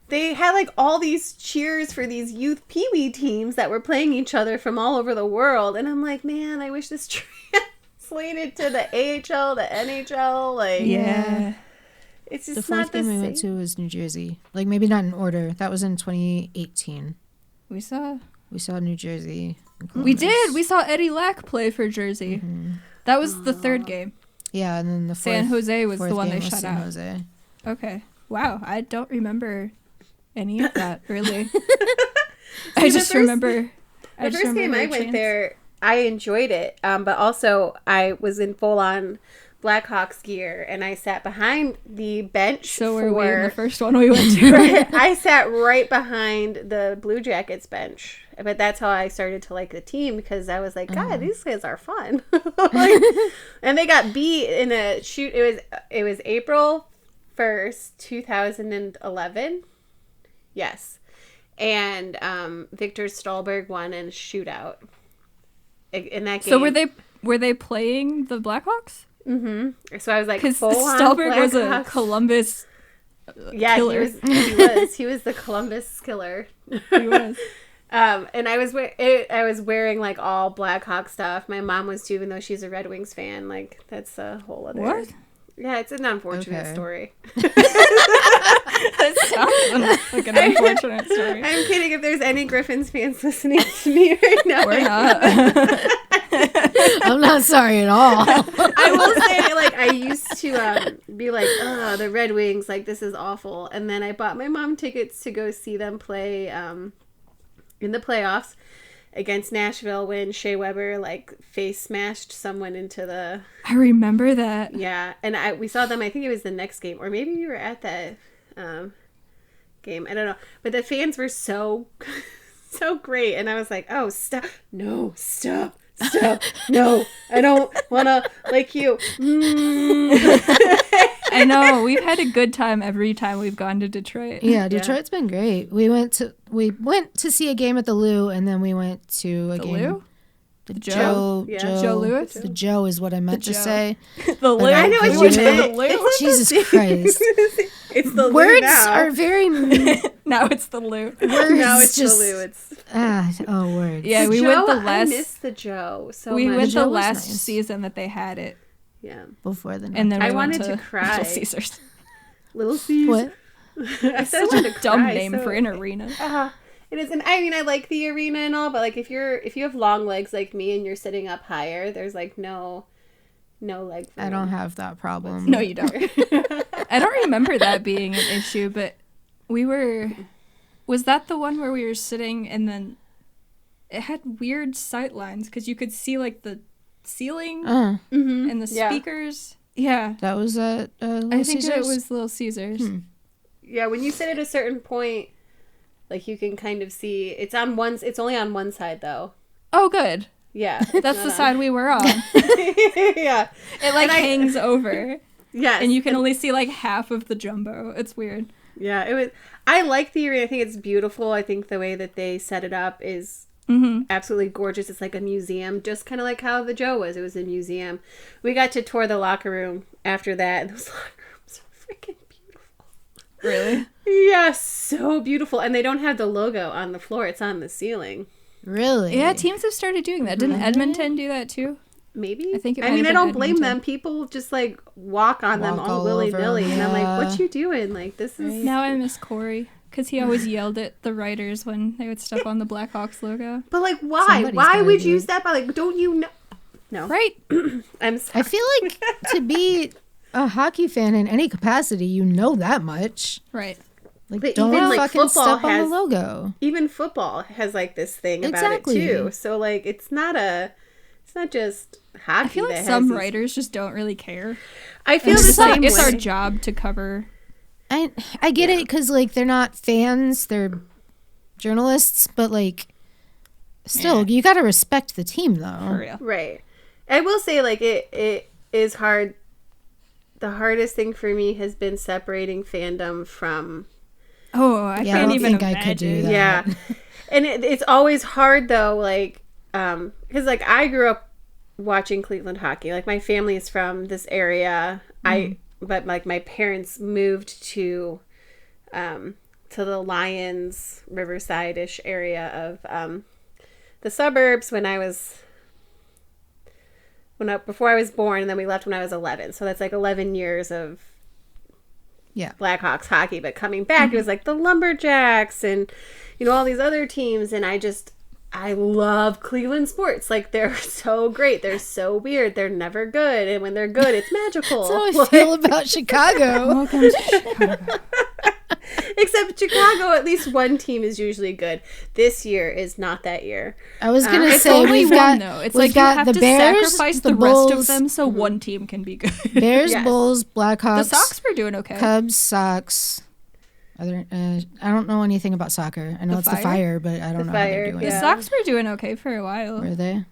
they had like all these cheers for these youth peewee teams that were playing each other from all over the world, and I'm like, man, I wish this translated to the AHL, the NHL, like Yeah. it's The just fourth not the game we same. went to was New Jersey. Like, maybe not in order. That was in 2018. We saw. We saw New Jersey. and We Columbus. did. We saw Eddie Lack play for Jersey. That was the third game. Yeah, and then the San Jose was the fourth one they game was shut San out. Jose. Okay. Wow. I don't remember any of that, really. I the just first- remember. The first game I went there, I enjoyed it, but also I was in full-on Blackhawks gear, and I sat behind the bench. So were we in the first one we went to. I sat right behind the Blue Jackets bench, but that's how I started to like the team, because I was like, God, these guys are fun. Like, and they got beat in a shoot. It was April 1st, 2011. Yes. And Victor Stolberg won in a shootout in that game. So were they playing the Blackhawks? Mm-hmm. So I was like, Because full on Stolberg was a Blackhawks. Columbus killer. killer. He was the Columbus killer. He was. And I was wearing like all Blackhawk stuff. My mom was too, even though she's a Red Wings fan. Like, that's a whole other. What? Yeah, it's an unfortunate story. That sounds like an unfortunate story. I'm kidding. If there's any Griffins fans listening to me right now, We're not. I'm not sorry at all. I will say, like, I used to be like, oh, the Red Wings, like, this is awful. And then I bought my mom tickets to go see them play in the playoffs against Nashville when Shea Weber like face smashed someone into the. I remember that. Yeah, and we saw them. I think it was the next game, or maybe you were at that game. I don't know, but the fans were so great, and I was like, oh, stop, no, stop, no, I don't wanna like you. I know, we've had a good time every time we've gone to Detroit. Yeah, Detroit's been great. We went to see a game at the Lou, and then we went to a game. Lou? The Joe? Joe Louis? The Joe is what I meant to say. The Lou. I know what you meant. Jesus Christ. It's the Words Lou now. are very. Now it's the Lou. Words Now it's just, the Lou. It's words. Yeah, we Joe, went the last. I miss the Joe so we much. went Joe the was last nice. season that they had it, Yeah. Before the and then we I went wanted to to cry. Little Caesars. Little C's. What? I said I Such wanted a to dumb cry, name so- for an arena. It is, and I mean, I like the arena and all, but like if you have long legs like me and you're sitting up higher, there's like no leg. I don't have that problem. No, you don't. I don't remember that being an issue, but was that the one where we were sitting and then it had weird sight lines because you could see like the ceiling and the speakers. Yeah. That was at Little I think that Caesars? was Little Caesars. Yeah, when you sit at a certain point, like you can kind of see it's only on one side though. Oh, good. Yeah, That's the side we were on. Yeah, It like hangs over. yes, And you can only see like half of the jumbo. It's weird. Yeah, it was. I like the arena. I think it's beautiful. I think the way that they set it up is absolutely gorgeous. It's like a museum, just kind of like how the Joe was. It was a museum. We got to tour the locker room after that, and those locker rooms are freaking beautiful. Really? Yeah, so beautiful. And they don't have the logo on the floor. It's on the ceiling. Really? Yeah, teams have started doing that. Didn't Edmonton do that too? Maybe. I think it I might mean, have I been don't blame Edmonton. them. People just like walk on them Walk all all willy-nilly. over 'em, And I'm like, yeah. what you doing? Like, this is... Now I miss Corey because he always yelled at the writers when they would step on the Blackhawks logo. But like, why? Somebody's Why gotta would do you it. step on? Like, don't you know? No. Right? I'm sorry. I feel like to be a hockey fan in any capacity, you know that much. Right. Like, But don't even, like, fucking football step on has- the logo. Even football has like this thing about Exactly. it too. So like, it's not just hockey. I feel like that has some these- writers just don't really care. I feel It's, the same it's our way. job to cover. I get it because like they're not fans, they're journalists, but like still you got to respect the team For though. real. Right. I will say like it is hard. The hardest thing for me has been separating fandom from Oh, I Yeah, I can't don't even think imagine. I could do that. yeah, and it's always hard though. Like because like I grew up watching Cleveland hockey. Like my family is from this area. But like my parents moved to the Lions Riverside-ish area of the suburbs before I was born, and then we left when I was 11. So that's like 11 years of Blackhawks hockey. But coming back, it was like the Lumberjacks and all these other teams, and I love Cleveland sports. Like, they're so great. They're so weird. They're never good. And when they're good, it's magical. That's how I feel about Chicago. Welcome to Chicago. Except Chicago, at least one team is usually good. This year is not that year. I was gonna It's say only we've one, got though. It's we've like you got have the to Bears, sacrifice the the Bulls, rest of them so one team can be good. Bears, Yes. Bulls, The Blackhawks, Sox were doing okay. Cubs, Sox. I don't know anything about soccer. I know The it's the Fire? Fire, but I don't know how Fire, they're doing. The yeah. Sox were doing okay for a while. Were they?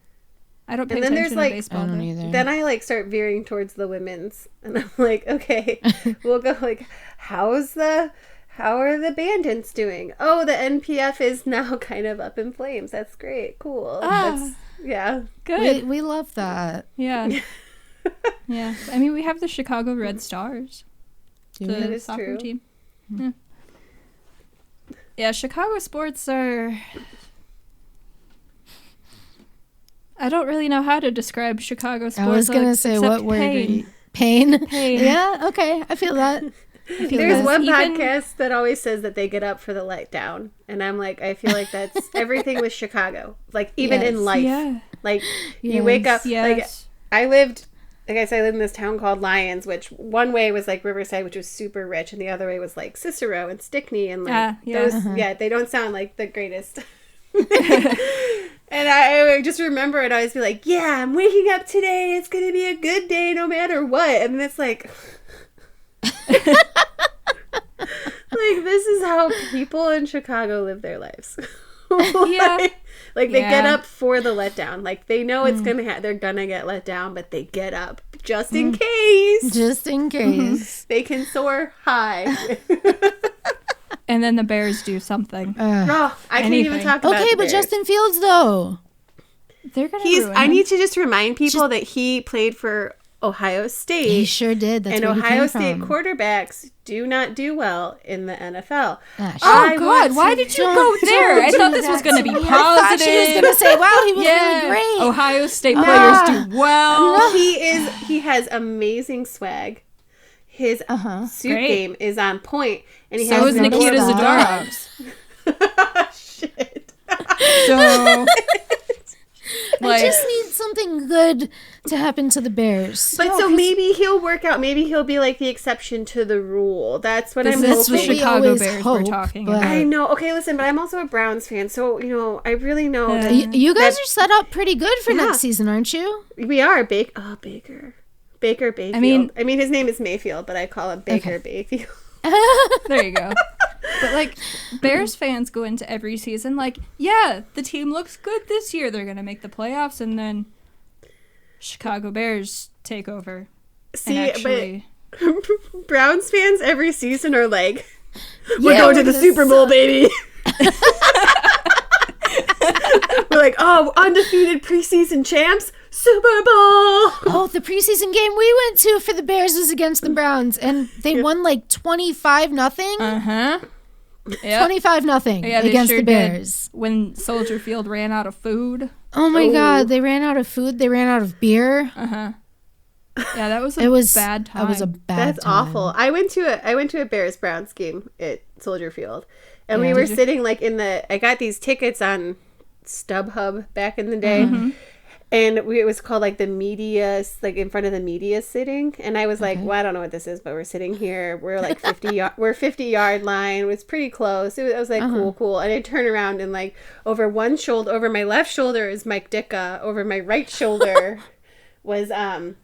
I don't pay And then attention there's, to like- baseball. I don't though. either. Then I like start veering towards the women's, and I'm like, okay, we'll go like, how are the Bandits doing? Oh, the NPF is now kind of up in flames. That's great, cool. Yeah. Good. We love that. Yeah. Yeah. I mean, we have the Chicago Red Stars, Do we? That the is soccer true. team. Yeah. Yeah, Chicago sports are... I don't really know how to describe Chicago sports. I was gonna say except what word? pain. Pain. Pain. Yeah. Okay. I feel that. I feel There's that. one Even- podcast that always says that they get up for the letdown, and I'm like, I feel like that's everything with Chicago. Like even Yes. in life, Yeah. like you wake up. Like Yes. I lived in this town called Lyons, which one way was like Riverside, which was super rich, and the other way was like Cicero and Stickney, and like Yeah. those. Yeah, they don't sound like the greatest And I just remember it always be like, yeah, I'm waking up today. It's going to be a good day no matter what. And it's like, like, this is how people in Chicago live their lives. Yeah. Like they get up for the letdown. Like they know it's going to they're going to get let down, but they get up just in case. Just in case. They can soar high. And then the Bears do something. I can't even talk about Okay, but Justin Fields, though. They're going to I need to just remind people that he played for Ohio State. He sure did. That's and where Ohio he came State from. quarterbacks do not do well in the NFL. Oh, God. Why did you go there? I thought this was going to be positive. I thought she was going to say, wow, he was really great. Ohio State players do well. He has amazing swag. His suit game is on point. And he has is Nikita Zadorov's. Shit. So... I just need something good to happen to the Bears. But so maybe he'll work out. Maybe he'll be like the exception to the rule. That's what I'm hoping. That's the Chicago Bears we're talking about. I know. Okay, listen, but I'm also a Browns fan, so I really know that you guys are set up pretty good for next season, aren't you? We are. Baker Bayfield. I mean, his name is Mayfield, but I call him Baker Bayfield. There you go. But like Bears fans go into every season like, yeah, the team looks good this year. They're going to make the playoffs, and then Chicago Bears take over. But Browns fans every season are like, we're going to the Super Bowl, baby. We're like, oh, undefeated preseason champs, Super Bowl. Oh, the preseason game we went to for the Bears was against the Browns, and they won like 25-0. 25-0 against the Bears. When Soldier Field ran out of food. Oh my God, they ran out of food. They ran out of beer. Yeah, that was a bad time. That was a bad That's time. awful. I went to a Bears Browns game at Soldier Field, and we were sitting like I got these tickets on StubHub back in the day. And it was called like the media, like in front of the media sitting. And I was like, well, I don't know what this is, but we're sitting here. We're like 50-yard line. It was pretty close. I was like, cool. And I turn around and like over my left shoulder is Mike Ditka. Over my right shoulder was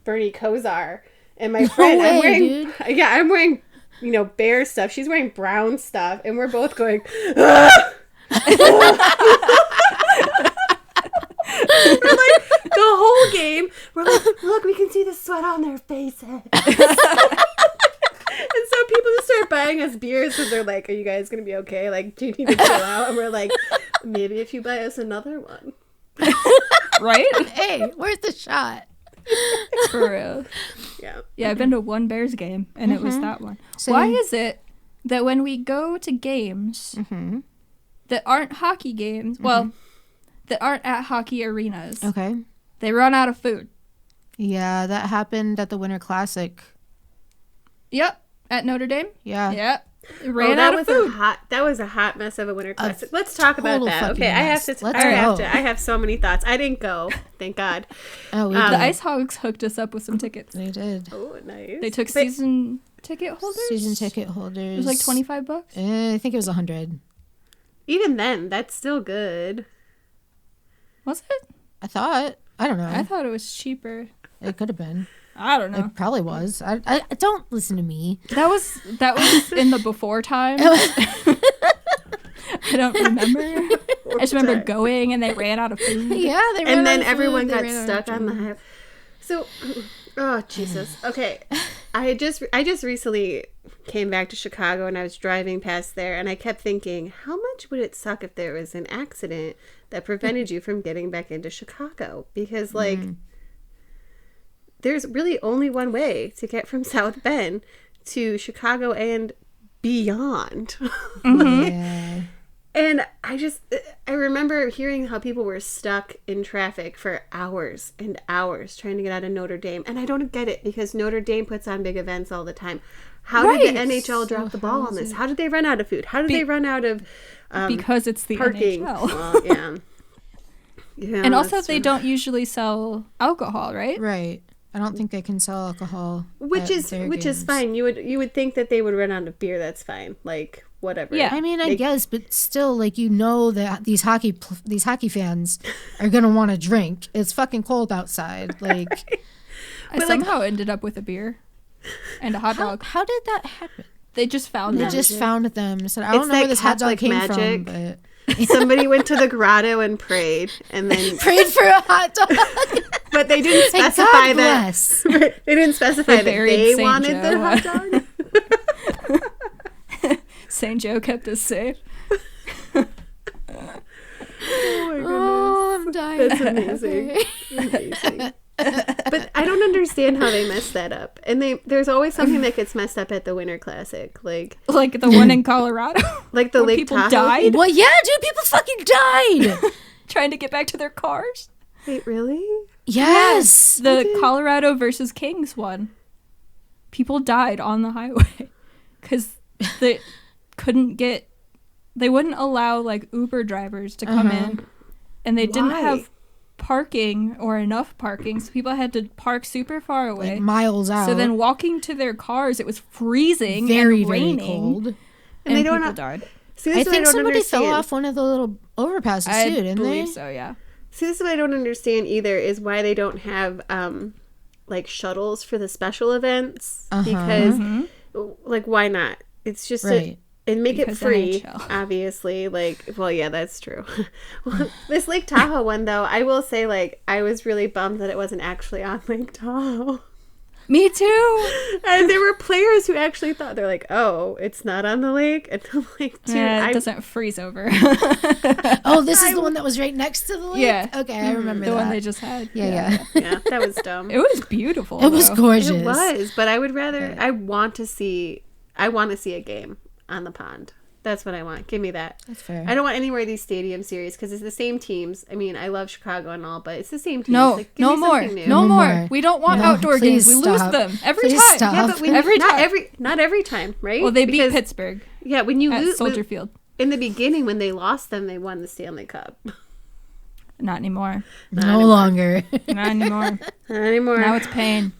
Bernie Kosar. And my friend, I'm wearing, Bear stuff. She's wearing brown stuff. And we're both going, we're like, the whole game, we're like, look, we can see the sweat on their faces. And so people just start buying us beers because they're like, are you guys going to be okay? Like, do you need to chill out? And we're like, maybe if you buy us another one. Right? Hey, where's the shot? For real. Yeah, I've been to one Bears game, and it was that one. So why is it that when we go to games that aren't hockey games, that aren't at hockey arenas, they run out of food? Yeah, that happened at the Winter Classic. Yep, at Notre Dame. Yeah. Yep. It ran out of food. That was a hot mess of a Winter Classic. Let's talk about that. Okay, I have to. I have so many thoughts. I didn't go, thank God. Oh, we the IceHogs hooked us up with some tickets. They did. Oh, nice. They took season ticket holders. It was like $25. I think it was 100. Even then, that's still good. Was it? I thought. I don't know. I thought it was cheaper. It could have been. I don't know. It probably was. I don't listen to me. That was in the before time. I don't remember. I just remember going and they ran out of food. Yeah, they ran out of food. And then everyone got stuck on the hype. So, oh Jesus. Okay, I just recently came back to Chicago and I was driving past there and I kept thinking, how much would it suck if there was an accident that prevented you from getting back into Chicago? Because like. There's really only one way to get from South Bend to Chicago and beyond. Yeah. And I remember hearing how people were stuck in traffic for hours and hours trying to get out of Notre Dame. And I don't get it because Notre Dame puts on big events all the time. How did the NHL drop the ball on this? How did they run out of food? How did they run out of because it's the parking? NHL. Well, yeah. And also they don't usually sell alcohol, right? Right. I don't think they can sell alcohol. Which is games. fine. You would think that they would run out of beer. That's fine. Like whatever. Yeah. I mean, I guess, but still, like, you know that these hockey fans are gonna want to drink. It's fucking cold outside. Like, I somehow ended up with a beer and a hot dog. how did that happen? They just found They them. just found them. So I don't It's know where like this hot dog Catholic came magic. from, but Somebody went to the grotto and prayed, and then prayed for a hot dog. but they didn't Hey, specify God that. bless. They didn't specify that buried they Saint wanted Joe. the hot dog. St. Joe kept us safe. Oh my goodness. Oh, I'm dying. That's amazing. Amazing. But I don't understand how they messed that up. And there's always something that gets messed up at the Winter Classic, like Like the one in Colorado. the where Lake people Tahoe. died Well, yeah, dude, people fucking died. trying to get back to their cars. Wait, really? Yes. The Colorado versus Kings one. People died on the highway because they wouldn't allow like Uber drivers to come in, and they didn't Why? have parking or enough parking, so people had to park super far away. Like miles out. So then walking to their cars, it was freezing very, and very raining, cold. And they people don't died. See, I this is what think don't somebody understand. fell off one of the little overpasses I too, didn't believe they? so, yeah. See, this is what I don't understand either, is why they don't have like shuttles for the special events. Because like, why not? It's just Right. and make Because it free, NHL. obviously. Like, well, yeah, that's true. Well, this Lake Tahoe one, though, I will say, like, I was really bummed that it wasn't actually on Lake Tahoe. Me too. And there were players who actually thought, they're like, oh, it's not on the lake? And I'm like, dude, It doesn't freeze over. Oh, this is the one that was right next to the lake? Yeah. Okay, I remember The that. one they just had. yeah. yeah, that was dumb. It was beautiful. It was though. gorgeous. It was, but I would rather, I want to see a game on the pond. That's what I want. Give me that. That's fair. I don't want any more of these stadium series because it's the same teams. I mean, I love Chicago and all, but it's the same teams. No, Like, give no me more. something new. No No more. more. We don't want No, outdoor games. please We lose stop. them every Please time. stop. Yeah, but Every not time. not every time, right? Well, they beat Because- Pittsburgh Yeah, when you at lose Soldier Field. in the beginning, when they lost them, they won the Stanley Cup. Not anymore. No longer. Not anymore. Not anymore. Now it's pain.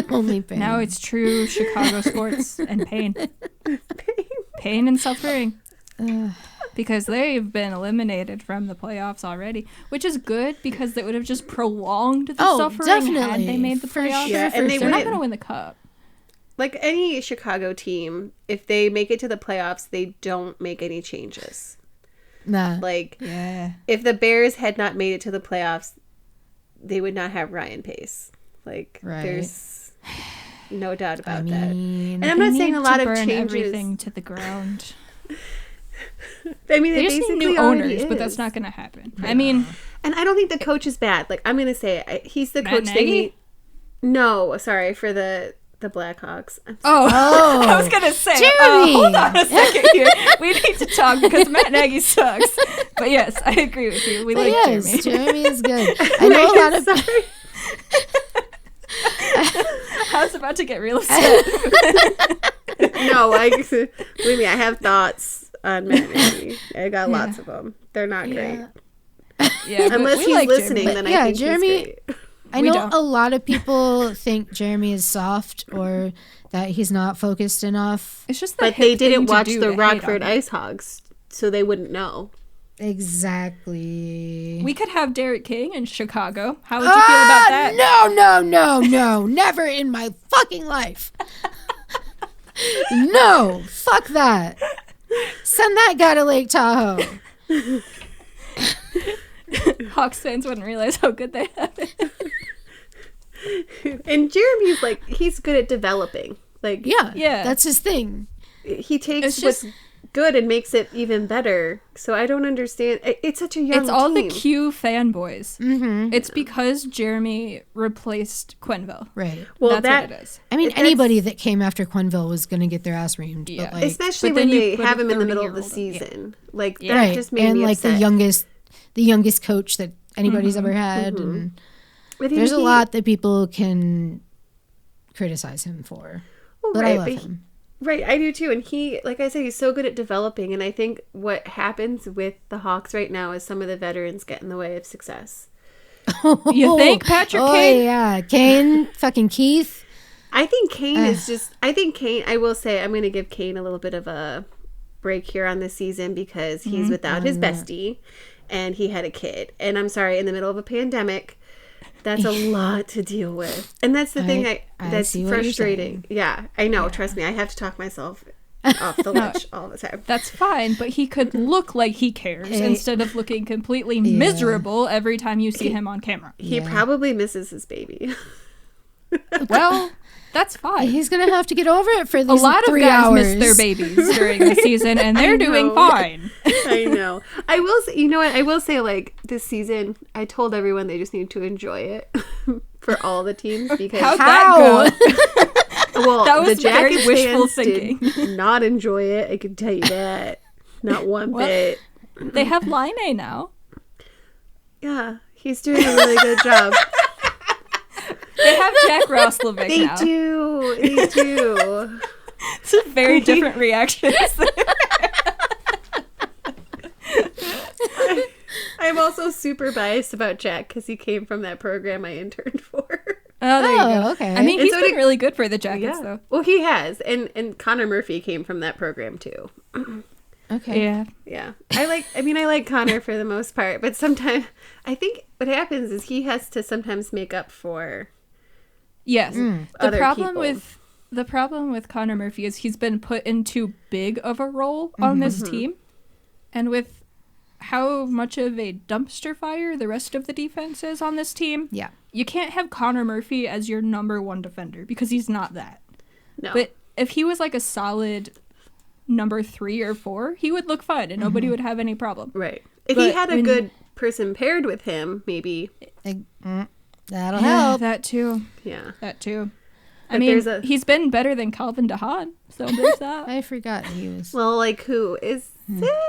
Only pain. Now it's true Chicago sports and pain. Pain and suffering. Because they've been eliminated from the playoffs already, which is good because they would have just prolonged the suffering had definitely. they made the For playoffs. sure, Yeah, for and they They're not wouldn't- going to win the cup. Like any Chicago team, if they make it to the playoffs, they don't make any changes. Nah. Like, Yeah. if the Bears had not made it to the playoffs, they would not have Ryan Pace. Like, Right. there's no doubt about I that. mean, And I'm not saying a lot of burn changes. everything to the ground. I mean, They it just need basically new already owners, but that's is. not going to happen. I mean, And I don't think the coach is bad. Like, I'm gonna say it. He's the Matt coach they Nagy? need. No, sorry for the Blackhawks. I'm oh, I was going to say, Jeremy! hold on a second here. We need to talk because Matt Nagy sucks. But yes, I agree with you. We but like yes, Jeremy. Jeremy is good. I know a lot of. sorry. I was about to get real upset. No, believe me, I have thoughts on Matt Nagy. I got lots of them. They're not great. Yeah, but Unless we he's like listening, Jeremy. then Yeah, I think Jeremy- he's great. I We know don't. a lot of people think Jeremy is soft or that he's not focused enough. It's just the But they hip thing didn't to watch do the to hate Rockford on him. IceHogs, so they wouldn't know. Exactly. We could have Derek King in Chicago. How would you feel about that? No, never in my fucking life. No, fuck that. Send that guy to Lake Tahoe. Hawks fans wouldn't realize how good they have it. And Jeremy's like, he's good at developing. Like, Yeah. That's his thing. he takes It's just- what's good and makes it even better. So I don't understand. It's such a young It's all team. the Q fanboys. Mm-hmm. It's because Jeremy replaced Quenneville. Right. Well, That's what it is. I mean, That's- anybody that came after Quenneville was going to get their ass reamed. Yeah. But like, Especially But then when you they put have a him in the middle of the 30-year-old season. Like, Yeah. that right. just made And me like upset. the youngest coach that anybody's ever had. And But then there's a he- lot that people can criticize him for. Well, But right, I love but him. Right, I do too. And he, like I said, he's so good at developing. And I think what happens with the Hawks right now is some of the veterans get in the way of success. You think, Patrick Oh, Kane? yeah. Kane, fucking Keith. I think Kane is just, I will say, I'm going to give Kane a little bit of a break here on this season because he's without his bestie and he had a kid. And I'm sorry, in the middle of a pandemic, that's a lot to deal with. And that's the thing that's frustrating. Yeah, I know. Yeah. Trust me, I have to talk myself off the ledge all the time. That's fine, but he could look like he cares instead of looking completely miserable every time you see him on camera. He probably misses his baby. Well, that's fine. He's going to have to get over it for these 3 hours. A lot of guys miss their babies during the season, and they're doing fine. I know. I will say, you know what? I will say, like, this season, I told everyone they just need to enjoy it for all the teams. Because How'd that go? Well, that was the Jackets very wishful fans thinking. did not enjoy it. I can tell you that. Not one bit. They have Line now. Yeah, he's doing a really good job. They have Jack Roslovic now. They do. It's a very different reaction. I'm also super biased about Jack because he came from that program I interned for. Oh, there you go. Okay. I mean, he's been really good for the Jackets, though. Well, he has. And Connor Murphy came from that program, too. Okay. Yeah. I like Connor for the most part, but sometimes I think what happens is he has to sometimes make up for other The problem with Connor Murphy is he's been put in too big of a role on this team, and with how much of a dumpster fire the rest of the defense is on this team, you can't have Connor Murphy as your number one defender because he's not that. No. But if he was like a solid number 3 or 4, he would look fine and nobody would have any problem. Right. If he had a good person paired with him, maybe. That'll help. That too. Yeah. That too. But I mean, he's been better than Calvin DeHaan, so there's that. I forgot he was. Well, like who is it?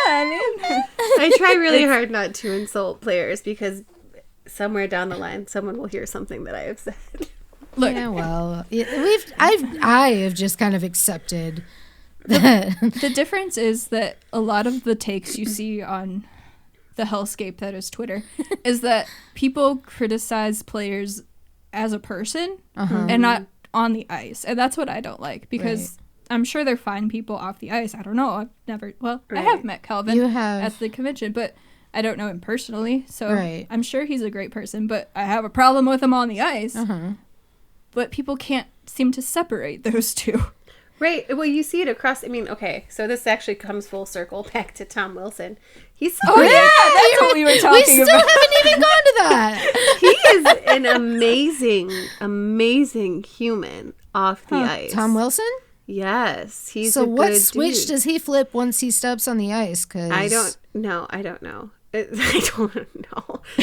I try really hard not to insult players because somewhere down the line someone will hear something that I have said. Look, yeah, well, I have just kind of accepted that. The difference is that a lot of the takes you see on the hellscape that is Twitter is that people criticize players as a person and not on the ice, and that's what I don't like because I'm sure they're fine people off the ice. I don't know. I've never. Well, I have met Calvin at the convention, but I don't know him personally, so I'm sure he's a great person. But I have a problem with him on the ice. But people can't seem to separate those two. Right. Well, you see it across. I mean, okay. So this actually comes full circle back to Tom Wilson. He's that's what we were talking about. We still haven't even gone to that. He is an amazing human off the ice. Tom Wilson? Yes, he's so a good what switch dude. does he flip once he steps on the ice? Cause I don't know. I don't know.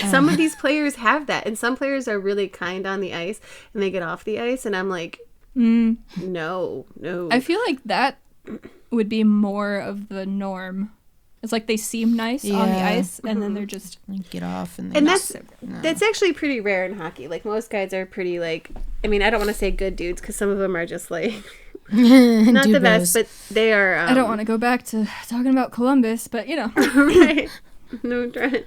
Some of these players have that, and some players are really kind on the ice, and they get off the ice, and I'm like, no. I feel like that would be more of the norm. It's like they seem nice on the ice, and then they're just get off, and that's actually pretty rare in hockey. Like most guys are pretty like. I mean, I don't want to say good dudes because some of them are just like not the best, but they are. I don't want to go back to talking about Columbus, but you know, right? No, don't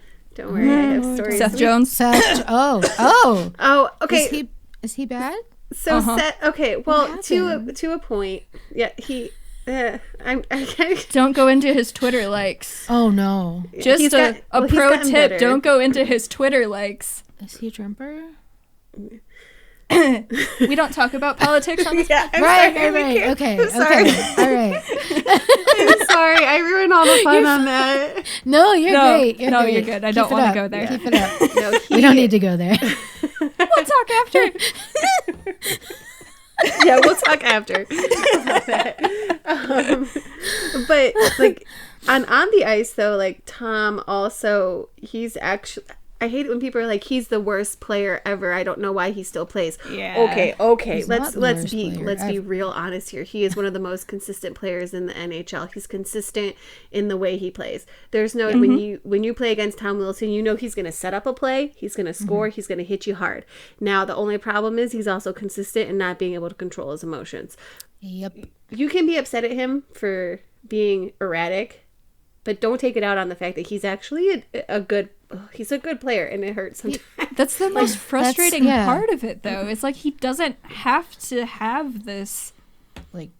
worry. I have stories. Seth Jones. Oh. Okay. Is he bad? So Seth. Okay. Well, to a point. Yeah. He. Don't go into his Twitter likes. Oh no! Just a pro tip: better. Don't go into his Twitter likes. Is he a Trumper? We don't talk about politics on this. Right. Okay. All right. I'm sorry, I ruined all the fun on that. No, you're great. You're good. I don't want to go there. Keep it up. No, we don't need to go there. We'll talk after. Yeah, we'll talk after. But like on the ice though, like Tom also, he's actually, I hate it when people are like, he's the worst player ever. I don't know why he still plays. Yeah. Okay. Let's be real honest here. He is one of the most consistent players in the NHL. He's consistent in the way he plays. There's no when you play against Tom Wilson, you know he's going to set up a play, he's going to score, he's going to hit you hard. Now the only problem is he's also consistent in not being able to control his emotions. Yep. You can be upset at him for being erratic, but don't take it out on the fact that he's actually a good oh, he's a good player, and it hurts sometimes. That's the most frustrating yeah. part of it, though. It's like he doesn't have to have this Like,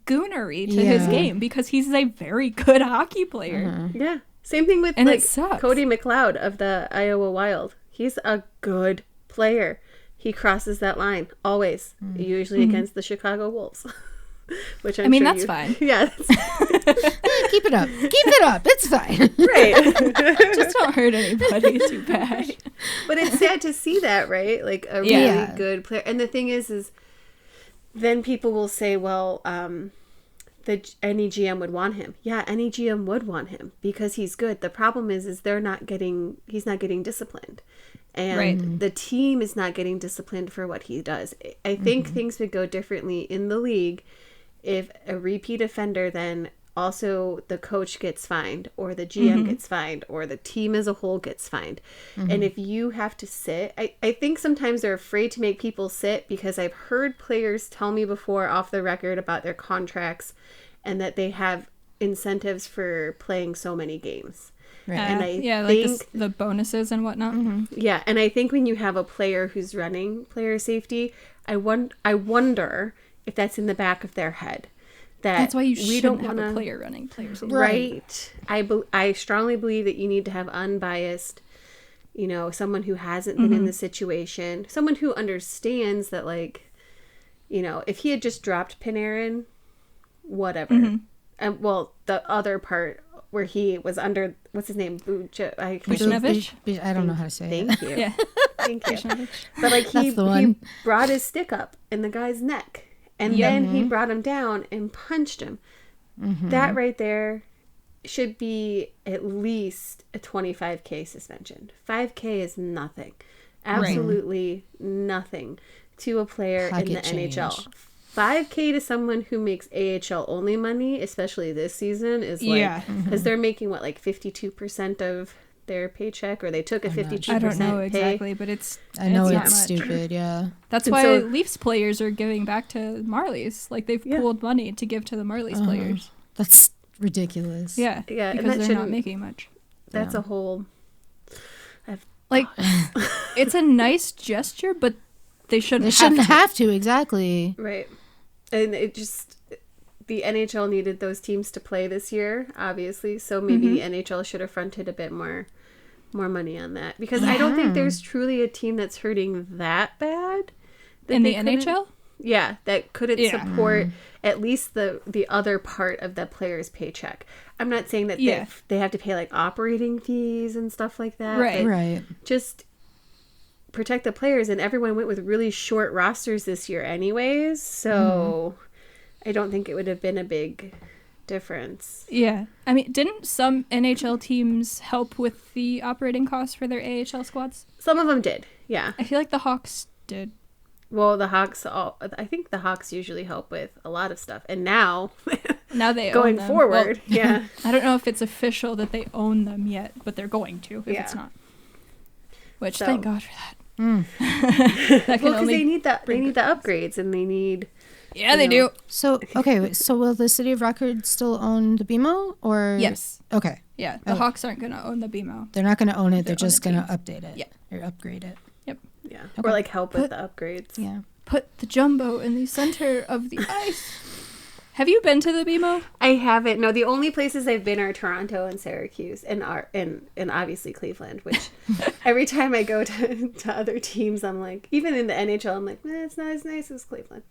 goonery to his Yeah. game because he's a very good hockey player. Yeah. Same thing with And it like sucks. Cody McLeod of the Iowa Wild. He's a good player. He crosses that line always, usually against the Chicago Wolves. Which I'm sure that's fine. Yeah, keep it up. Keep it up. It's fine. right. Just don't hurt anybody too bad. But it's sad to see that, right? Like a Yeah. really good player. And the thing is then people will say, well, any GM would want him. Yeah, any GM would want him because he's good. The problem is he's not getting disciplined. And Right. the team is not getting disciplined for what he does. I think things would go differently in the league if a repeat offender, then also the coach gets fined or the GM gets fined or the team as a whole gets fined. And if you have to sit, I think sometimes they're afraid to make people sit because I've heard players tell me before off the record about their contracts and that they have incentives for playing so many games. And I think the bonuses and whatnot. yeah, and I think when you have a player who's running player safety, I wonder if that's in the back of their head. That's why you we shouldn't don't have a wanna- player running players. Right. I strongly believe that you need to have unbiased, someone who hasn't been in the situation, someone who understands that, like, if he had just dropped Panarin, whatever. Well, the other part where he was under, what's his name? Buchnevich? I don't know how to say it. Thank you. Yeah. Thank you. But like he That's the one. brought his stick up in the guy's neck, and then he brought him down and punched him. That right there should be at least a 25K suspension. 5K is nothing, absolutely nothing to a player in the Pocket change. NHL. 5K to someone who makes AHL only money, especially this season, is like because they're making what, like 52% of their paycheck, or they took a 52% I don't know pay. exactly, but I know not it's much. stupid, yeah. That's And why so- Leafs players are giving back to Marlies. Like they've pooled money to give to the Marlies players. That's ridiculous. Yeah, Yeah, and because that they're not shouldn't- making much. That's a whole. Like, it's a nice gesture, but they shouldn't. They shouldn't have to. have to, exactly. Right. And it just, the NHL needed those teams to play this year, obviously. So maybe the NHL should have fronted a bit more money on that. Because I don't think there's truly a team that's hurting that bad. that In they the couldn't- NHL. Yeah, that couldn't Yeah. support at least the other part of the player's paycheck. I'm not saying that they have to pay like operating fees and stuff like that. Right. but Right. just protect the players, and everyone went with really short rosters this year anyways, so I don't think it would have been a big difference. Yeah, I mean, didn't some NHL teams help with the operating costs for their AHL squads? Some of them did, yeah. I feel like the Hawks did. Well, I think the Hawks usually help with a lot of stuff, and now Now they going own them. forward, Well, yeah. I don't know if it's official that they own them yet, but they're going to if Yeah. it's not. Which, So- thank God for that. That can Well, because only they need the upgrades, and they need. Yeah, they do. So, okay, so will the city of Rockford still own the BMO, or? Yes. Okay. Yeah, the Hawks aren't going to own the BMO. They're not going to own it. They're They'll own just the going to update it. Yeah. Or upgrade it. Yeah, Okay. or like help with the upgrades. Yeah. Put the jumbo in the center of the ice. Have you been to the BMO? I haven't. No, the only places I've been are Toronto and Syracuse, and obviously Cleveland. Which every time I go to other teams, I'm like, even in the NHL, I'm like, it's not as nice as Cleveland.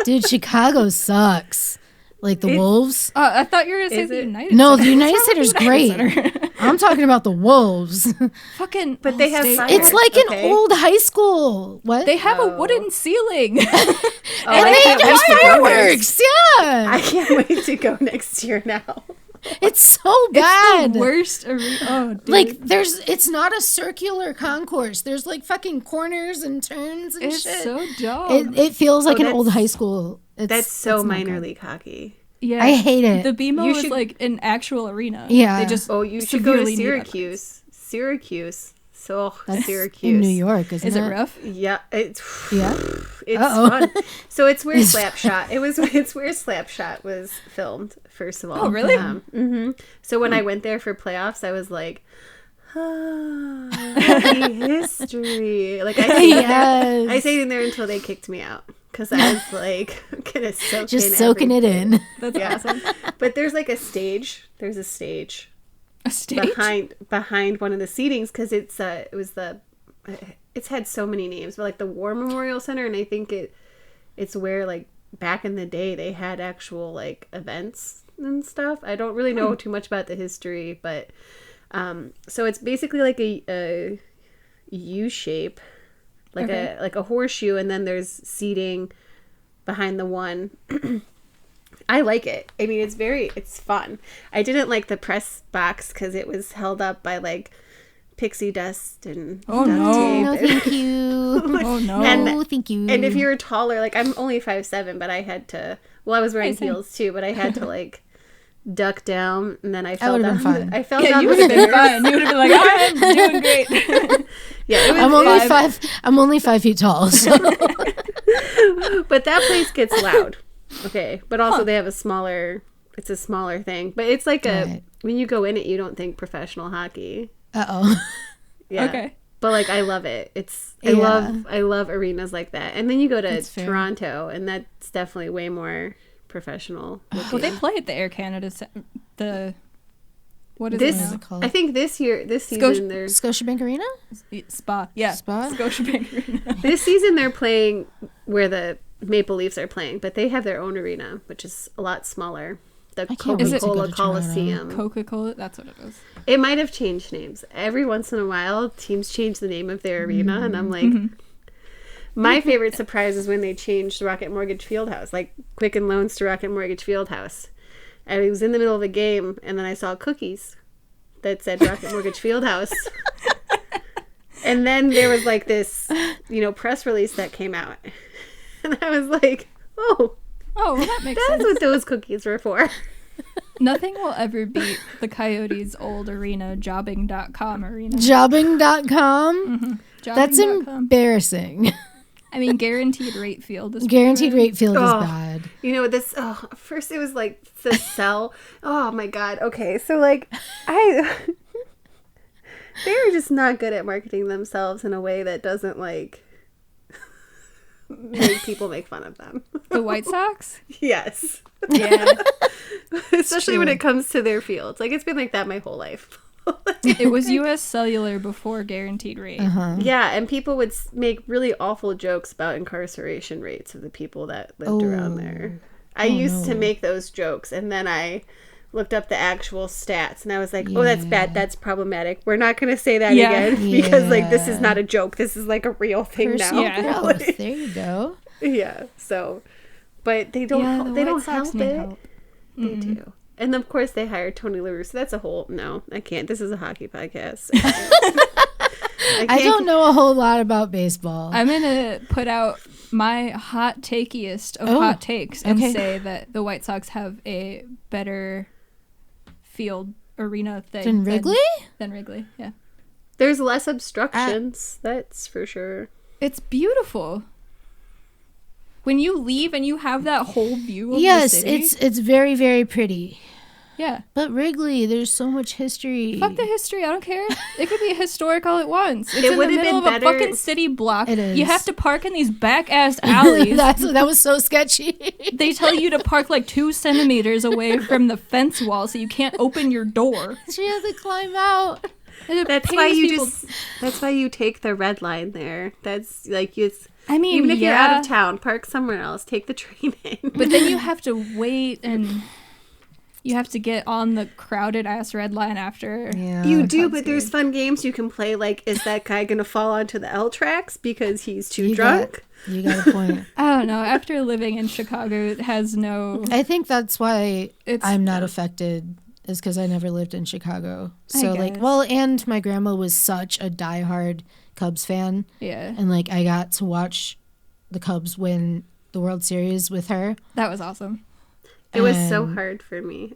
Dude, Chicago sucks. Like the Wolves. I thought you were going to say Is the it? United No, Center. the United Center's great. I'm talking about the Wolves. Fucking But they have State. fire. It's like Okay. an old high school. What? They have a Oh. wooden ceiling. and I they can't do wait to go fireworks. Yeah. I can't wait to go next year now. It's so bad. The worst arena. Oh, dude. Like it's not a circular concourse. There's like fucking corners and turns and it's shit. so dumb. It feels like an that's- old high school. That's so it's not minor good. league hockey. yeah, I hate it. The BMO You is should- like an actual arena. Yeah. They just Oh, you should go to severely need upgrades. Syracuse. Syracuse So That's Syracuse. in New York, isn't it? Is it rough? Yeah, it's Uh-oh. fun. So it's where Slapshot. It's where Slapshot was filmed. First of all. Oh, really? So when I went there for playoffs, I was like, hockey history. Like I stayed in there until they kicked me out because I was like, I'm gonna soaking it in. That's awesome. But there's like a stage. There's a stage. A stage? Behind one of the seatings because it's had so many names, but like the War Memorial Center, and I think it's where like back in the day they had actual like events and stuff. I don't really know too much about the history, but so it's basically like a U shape, like a horseshoe, and then there's seating behind the one. I like it. I mean, it's fun. I didn't like the press box because it was held up by like pixie dust and duct tape. No, thank you. Oh no. No, thank you. And if you're taller, like I'm only 5'7", but I had to. Well, I was wearing heels too, but I had to like duck down, and then I fell down. I fell down. You would have been fine. You would have been like, I'm doing great. Yeah, it was I'm only 5 feet tall. So. But that place gets loud. Okay, but also they have it's a smaller thing, but it's like when you go in it, you don't think professional hockey. Uh-oh. Yeah. Okay. But like I love it. I love arenas like that. And then you go to Toronto, and that's definitely way more professional. Well, they play at the Air Canada what is it called? I think this season they're Scotiabank Arena? Spa. Yeah. Spa? Scotiabank Arena. This season they're playing where the Maple Leafs are playing, but they have their own arena, which is a lot smaller. The Coca-Cola Coliseum. Coca-Cola, that's what it is. It might have changed names. Every once in a while, teams change the name of their arena, and I'm like, my favorite surprise is when they changed Rocket Mortgage Fieldhouse, like Quicken Loans to Rocket Mortgage Fieldhouse. I was in the middle of a game, and then I saw cookies that said Rocket Mortgage Fieldhouse. And then there was like this, press release that came out. And I was like, oh, well, that makes sense. That's what those cookies were for. Nothing will ever beat the Coyotes' old arena, jobbing.com arena. Jobbing.com? Mm-hmm. That's embarrassing. I mean, Guaranteed Rate Field is Guaranteed Rate Field is bad. First it was like the cell. Oh my God. Okay. So like they're just not good at marketing themselves in a way that doesn't like make people make fun of them. The White Sox? Yes. Yeah. Especially when it comes to their fields. Like it's been like that my whole life. It was U.S. Cellular before Guaranteed Rate. Uh-huh. Yeah, and people would make really awful jokes about incarceration rates of the people that lived around there. I used to make those jokes, and then I looked up the actual stats, and I was like, oh, that's bad. That's problematic. We're not going to say that again because, like, this is not a joke. This is, like, a real thing now. Yeah. There you go. Yeah, so, but they don't, they don't help it. They do. And of course they hired Tony LaRue, so that's a whole, no, I can't. This is a hockey podcast. I don't know a whole lot about baseball. I'm going to put out my hot takeiest of hot takes and say that the White Sox have a better field arena thing. Than Wrigley? Than Wrigley, yeah. There's less obstructions, that's for sure. It's beautiful. When you leave and you have that whole view of the city. Yes, it's very, very pretty. Yeah. But Wrigley, there's so much history. Fuck the history. I don't care. It could be historic all at once. It's it in the middle of a fucking city block. It is. You have to park in these back-ass alleys. That was so sketchy. They tell you to park like 2 centimeters away from the fence wall so you can't open your door. So you have to climb out. That's why you take the red line there. That's like even if you're out of town, park somewhere else. Take the train in. But then you have to wait and you have to get on the crowded ass red line after. Yeah, you do, but there's fun games you can play. Like, is that guy gonna fall onto the L tracks because he's too drunk? You got a point. I don't know. After living in Chicago, it has no. I think that's why I'm not affected. Is because I never lived in Chicago. So and my grandma was such a diehard Cubs fan. Yeah. And like I got to watch the Cubs win the World Series with her. That was awesome. It was so hard for me.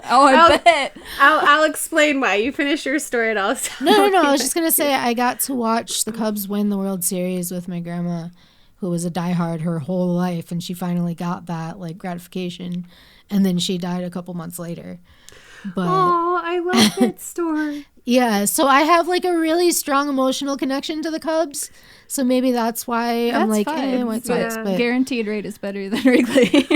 I bet. I'll explain why. You finish your story and I'll No. I was just going to say I got to watch the Cubs win the World Series with my grandma, who was a diehard her whole life, and she finally got that like gratification, and then she died a couple months later. But oh, I love that story. yeah, so I have like a really strong emotional connection to the Cubs, so maybe that's why I'm like, White Sox. Yeah. But Guaranteed rate is better than Wrigley.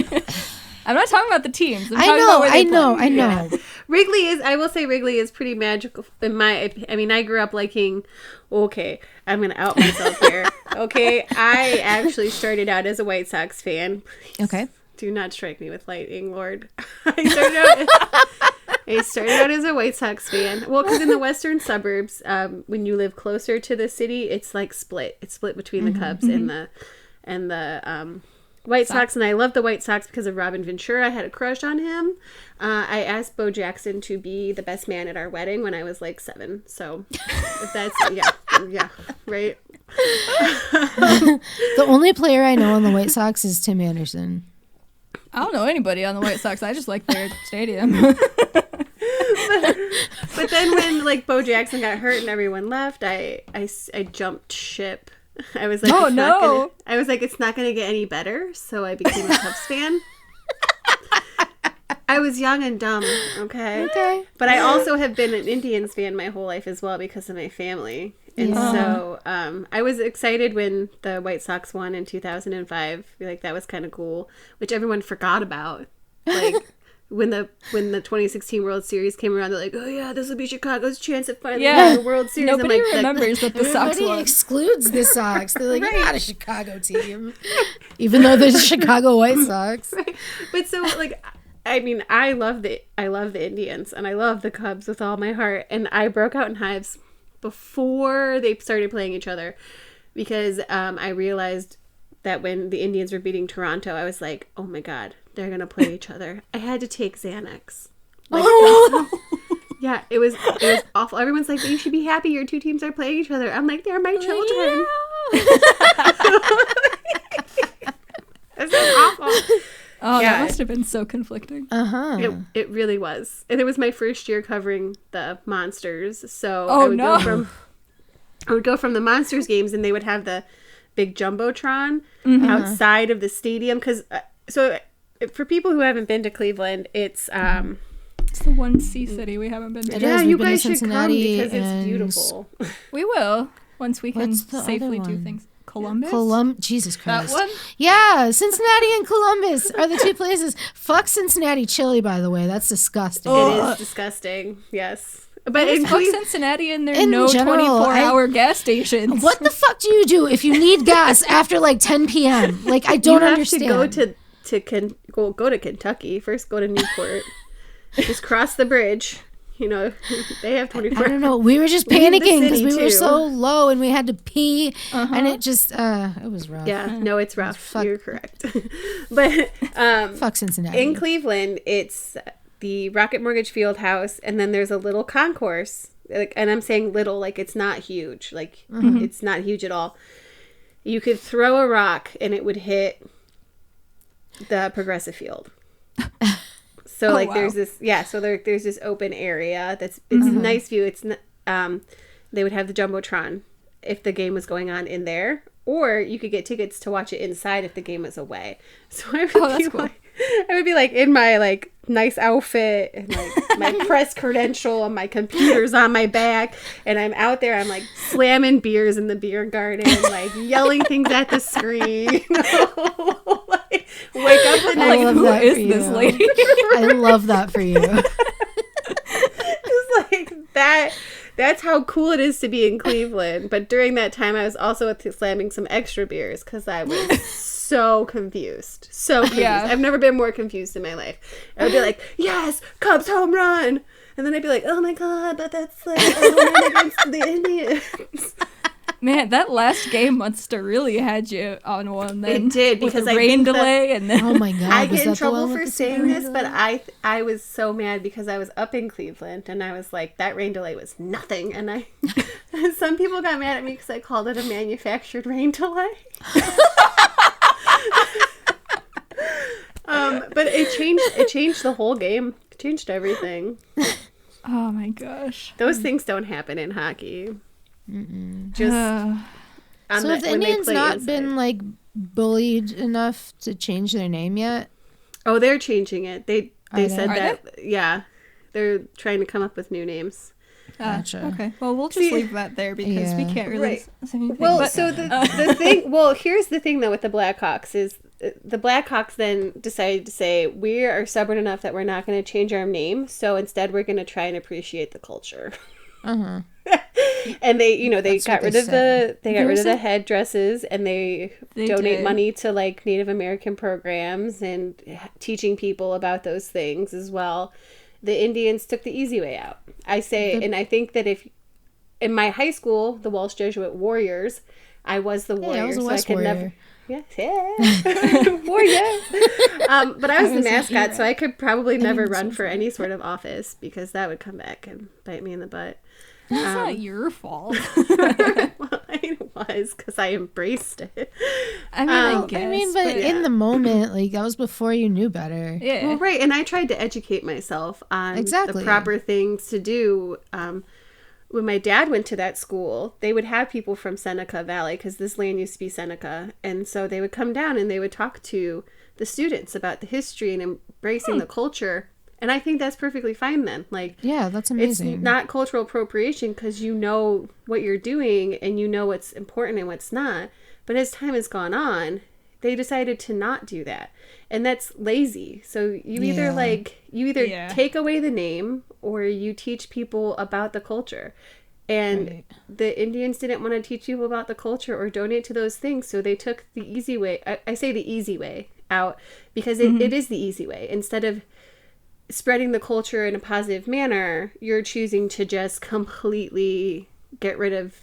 I'm not talking about the teams. I'm I talking about where they know. Yeah. Wrigley is, I will say Wrigley is pretty magical in I mean, I grew up liking, okay, I'm going to out myself here. Okay, I actually started out as a White Sox fan. Please Okay. do not strike me with lightning, Lord. I started out as a White Sox fan. Well, because in the western suburbs, when you live closer to the city, it's like split. It's split between the Cubs and the White Sox, and I love the White Sox because of Robin Ventura. I had a crush on him. I asked Bo Jackson to be the best man at our wedding when I was like 7. So if that's yeah, right. The only player I know on the White Sox is Tim Anderson. I don't know anybody on the White Sox. I just like their stadium. But then when like Bo Jackson got hurt and everyone left, I jumped ship. I was like, it's not gonna get any better. So I became a Cubs fan. I was young and dumb, okay. But I also have been an Indians fan my whole life as well because of my family. And so I was excited when the White Sox won in 2005. Like that was kind of cool, which everyone forgot about. Like when the 2016 World Series came around, they're like, "Oh yeah, this will be Chicago's chance at finally winning the World Series." Nobody remembers that the Sox Everybody won. excludes the Sox. They're like, "You're not a Chicago team," even though they're the Chicago White Sox. Right. But so like, I mean, I love the Indians and I love the Cubs with all my heart, and I broke out in hives before they started playing each other because I realized that when the Indians were beating Toronto, I was like, oh my God, they're going to play each other. I had to take Xanax. Like, yeah, it was awful. Everyone's like, you should be happy your two teams are playing each other. I'm like, they're my children. This is awful. Oh, that must have been so conflicting. It really was. And it was my first year covering the Monsters. So I would go from the Monsters games, and they would have the big Jumbotron outside of the stadium. Because for people who haven't been to Cleveland, it's the one sea city we haven't been to. Yeah, you guys should come because it's beautiful. We will once we can safely do things. Columbus? Jesus Christ. That one? Yeah, Cincinnati and Columbus are the two places. Fuck Cincinnati chili, by the way. That's disgusting. It is disgusting, yes. But in fuck Cincinnati and their in no general, 24-hour gas stations. What the fuck do you do if you need gas after like 10 p.m.? Like, I don't understand. You have to go to Kentucky. First go to Newport. Just cross the bridge. You know, they have 24 I don't know. We were just panicking because we were so low and we had to pee. And it just, it was rough. Yeah, no, it's rough. You're correct. But fuck Cincinnati. In Cleveland, it's the Rocket Mortgage Fieldhouse, and then there's a little concourse. Like, and I'm saying little, like it's not huge. Like, it's not huge at all. You could throw a rock and it would hit the Progressive Field. So there's this, so there's this open area it's a nice view. It's they would have the Jumbotron if the game was going on in there, or you could get tickets to watch it inside if the game was away. So I would be like in my like nice outfit and like my press credential and my computer's on my back, and I'm out there. I'm like slamming beers in the beer garden, like yelling things at the screen. Like, wake up and like, who is this lady? I love that for you. It's like that. That's how cool it is to be in Cleveland. But during that time, I was also slamming some extra beers because I was so confused. So confused. Yeah. I've never been more confused in my life. I would be like, yes, Cubs home run. And then I'd be like, oh my God, but that's like a home run against the Indians. Man, that last game must have really had you on one then. It did, because with the rain delay and then oh my God, I get in trouble for saying this, but I was so mad because I was up in Cleveland and I was like, that rain delay was nothing, and some people got mad at me because I called it a manufactured rain delay. But it changed the whole game Changed everything. Oh my gosh. Those things don't happen in hockey. Just So have the Indians not been like bullied enough to change their name yet? Oh, they're changing it. They said Are that. Yeah, they're trying to come up with new names. Gotcha. Okay. Well, we'll just leave that there because we can't really say anything. Well, but, so the thing. Well, here's the thing though with the Blackhawks is the Blackhawks then decided to say we are stubborn enough that we're not going to change our name, so instead we're going to try and appreciate the culture. Uh-huh. And they That's got what rid they of the rid of the headdresses, and they donate did. money to like Native American programs and teaching people about those things as well. The Indians took the easy way out. I say, and I think that if in my high school, the Walsh Jesuit Warriors, I was the warrior, I was a so West I could Warrior. never. Warrior. But I was the mascot, so I could probably never run for any sort of office because that would come back and bite me in the butt. It's not your fault. Well, it was because I embraced it. I mean, I guess. I mean, but in the moment, like that was before you knew better. Yeah. Well, right, and I tried to educate myself on Exactly. the proper things to do. When my dad went to that school, they would have people from Seneca Valley because this land used to be Seneca, and so they would come down and they would talk to the students about the history and embracing the culture. And I think that's perfectly fine then. Like, Yeah, that's amazing. it's not cultural appropriation because you know what you're doing and you know what's important and what's not. But as time has gone on, they decided to not do that. And that's lazy. So you either take away the name or you teach people about the culture. And the Indians didn't want to teach people about the culture or donate to those things. So they took the easy way. I say the easy way out because it is the easy way. Instead of spreading the culture in a positive manner, you're choosing to just completely get rid of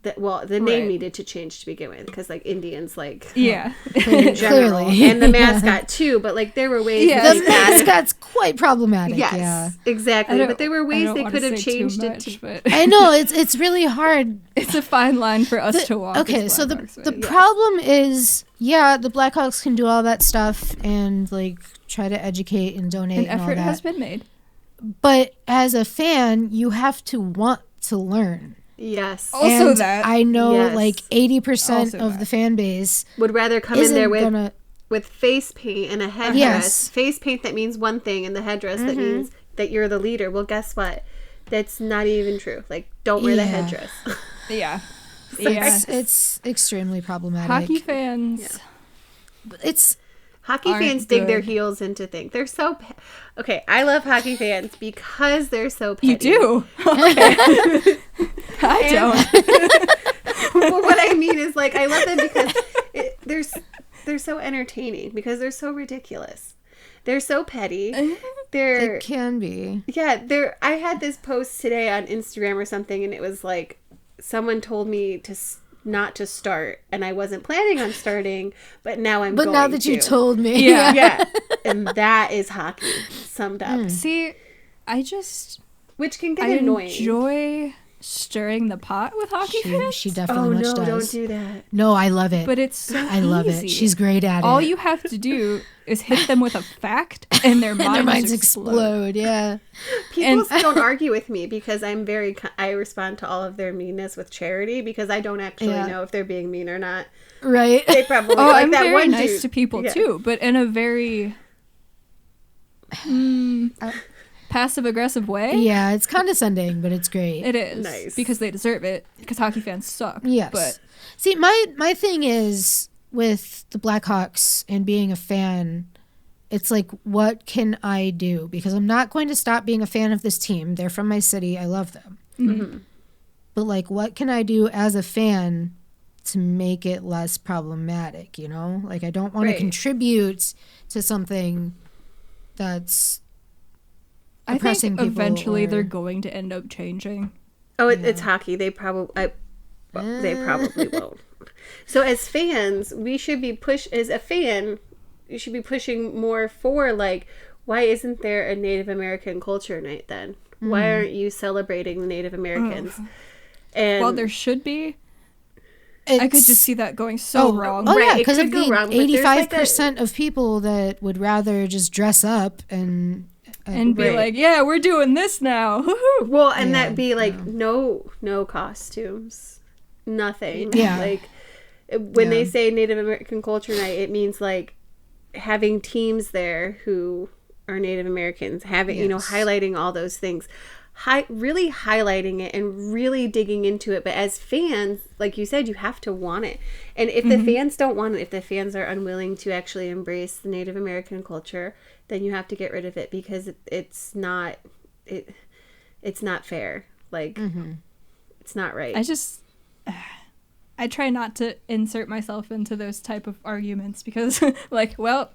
the name needed to change to begin with because like Indians in general Clearly. and the mascot too, but like there were ways The mascot's quite problematic. yes, Yeah. exactly, but there were ways they could have changed it to but I know it's really hard. it's a fine line for us to walk. Okay, as so the Blackhawks, but problem is, the Blackhawks can do all that stuff and like try to educate and donate an and all effort that. has been made. But as a fan, you have to want to learn. yes Also And that. I know Yes. like 80% Also of that. the fan base would rather come in isn't there gonna. with face paint and a headdress. Yes. Face paint that means one thing and the headdress that means that you're the leader. Well, guess what? That's not even true. Like, don't wear the Yeah. headdress. Yeah. It's extremely problematic. Hockey fans. It's Hockey Aren't fans dig their good. heels into things. They're so... Okay, I love hockey fans because they're so petty. You do. Okay. I don't. Well, what I mean is, like, I love them because they're so entertaining because they're so ridiculous. They're so petty. They're... it can be. Yeah, I had this post today on Instagram or something, and it was like someone told me not to start, and I wasn't planning on starting, but now I'm But going now that you to. told me, Yeah. Yeah, and that is hockey summed up, See, which can get I annoying. enjoy stirring the pot with hockey fans. she Oh definitely much no, does. don't do that. No, I love it. But it's so I love easy. it. She's great at All it. you have to do is hit them with a fact, and their minds, Their minds explode. explode. Yeah. People don't argue with me because I respond to all of their meanness with charity because I don't actually know if they're being mean or not. Right. They probably Oh, like I'm that very one nice dude. to people Yeah. too, but in a very passive aggressive way. Yeah, it's condescending, but it's great. It is Nice. because they deserve it. Because hockey fans suck. Yes. But See, my thing is with the Blackhawks and being a fan, it's like, what can I do? Because I'm not going to stop being a fan of this team. They're from my city. I love them. Mm-hmm. But like, what can I do as a fan to make it less problematic? You know, like I don't want to Right. contribute to something that's I oppressing think people. eventually or- they're going to end up changing. Oh, it's hockey. They probably won't. So as fans, we should be as a fan, you should be pushing more for like, why isn't there a Native American culture night then? Why aren't you celebrating the Native Americans? And While there should be, I could just see that going so wrong. Oh Right, yeah, it because could of go the wrong, but there's, like, 85% of people that would rather just dress up and and be like, yeah, we're doing this now. Woohoo. Well, and that'd be like no costumes, nothing. Yeah. Like when they say Native American Culture Night, it means like having teams there who are Native Americans, having highlighting all those things. Really highlighting it and really digging into it. But as fans, like you said, you have to want it. And if the fans don't want it, if the fans are unwilling to actually embrace the Native American culture, then you have to get rid of it, because it's not fair. Like, it's not right. I try not to insert myself into those type of arguments, because like, well,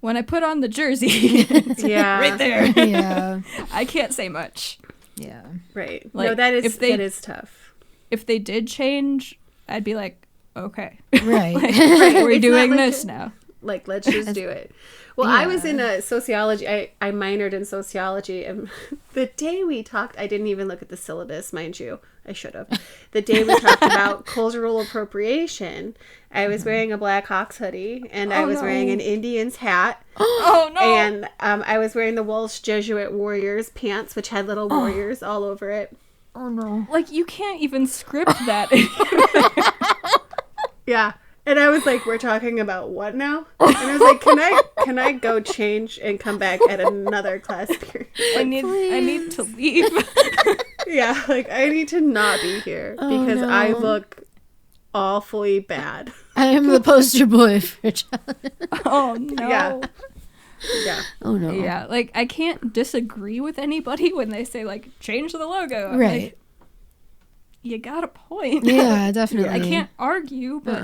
when I put on the jersey, it's right there. Yeah. I can't say much. Yeah. Right. Like, no, that is tough. If they did change, I'd be like, okay. Right. Like, we're It's doing not like this now. Like, let's just do it. Well, I was in sociology. I minored in sociology. And the day we talked, I didn't even look at the syllabus, mind you. I should have. The day we talked about cultural appropriation, I was wearing a Blackhawks hoodie, and I was wearing an Indians hat. Oh, no. And I was wearing the Welsh Jesuit Warriors pants, which had little warriors all over it. Oh, no. Like, you can't even script that. Yeah. And I was like, we're talking about what now? And I was like, can I go change and come back at another class period? I need to leave. Yeah, like, I need to not be here because I look awfully bad. I am the poster boy for John. Oh, no. Yeah. Oh, no. Yeah, like, I can't disagree with anybody when they say, like, change the logo. I'm Right. like, you got a point. Yeah, definitely. I can't argue, but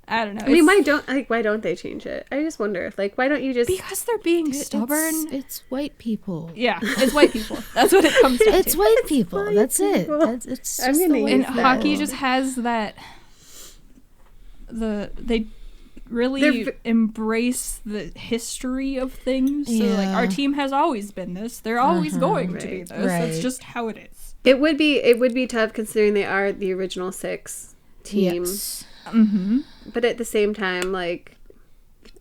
I don't know. I mean, why don't they change it? I just wonder, like, why don't you just... Because they're being stubborn. It's white people. Yeah, it's white people. That's what it comes down to. It's white people. That's it. people. It's I'm just gonna the way And use it that. hockey goes. just has that. They really They're embrace the history of things. So, like, Yeah. our team has always been this. They're always going to be Right. this. That's Right. just how it is. It would be tough considering they are the original 6 team. Yes. Mm-hmm. But at the same time, like,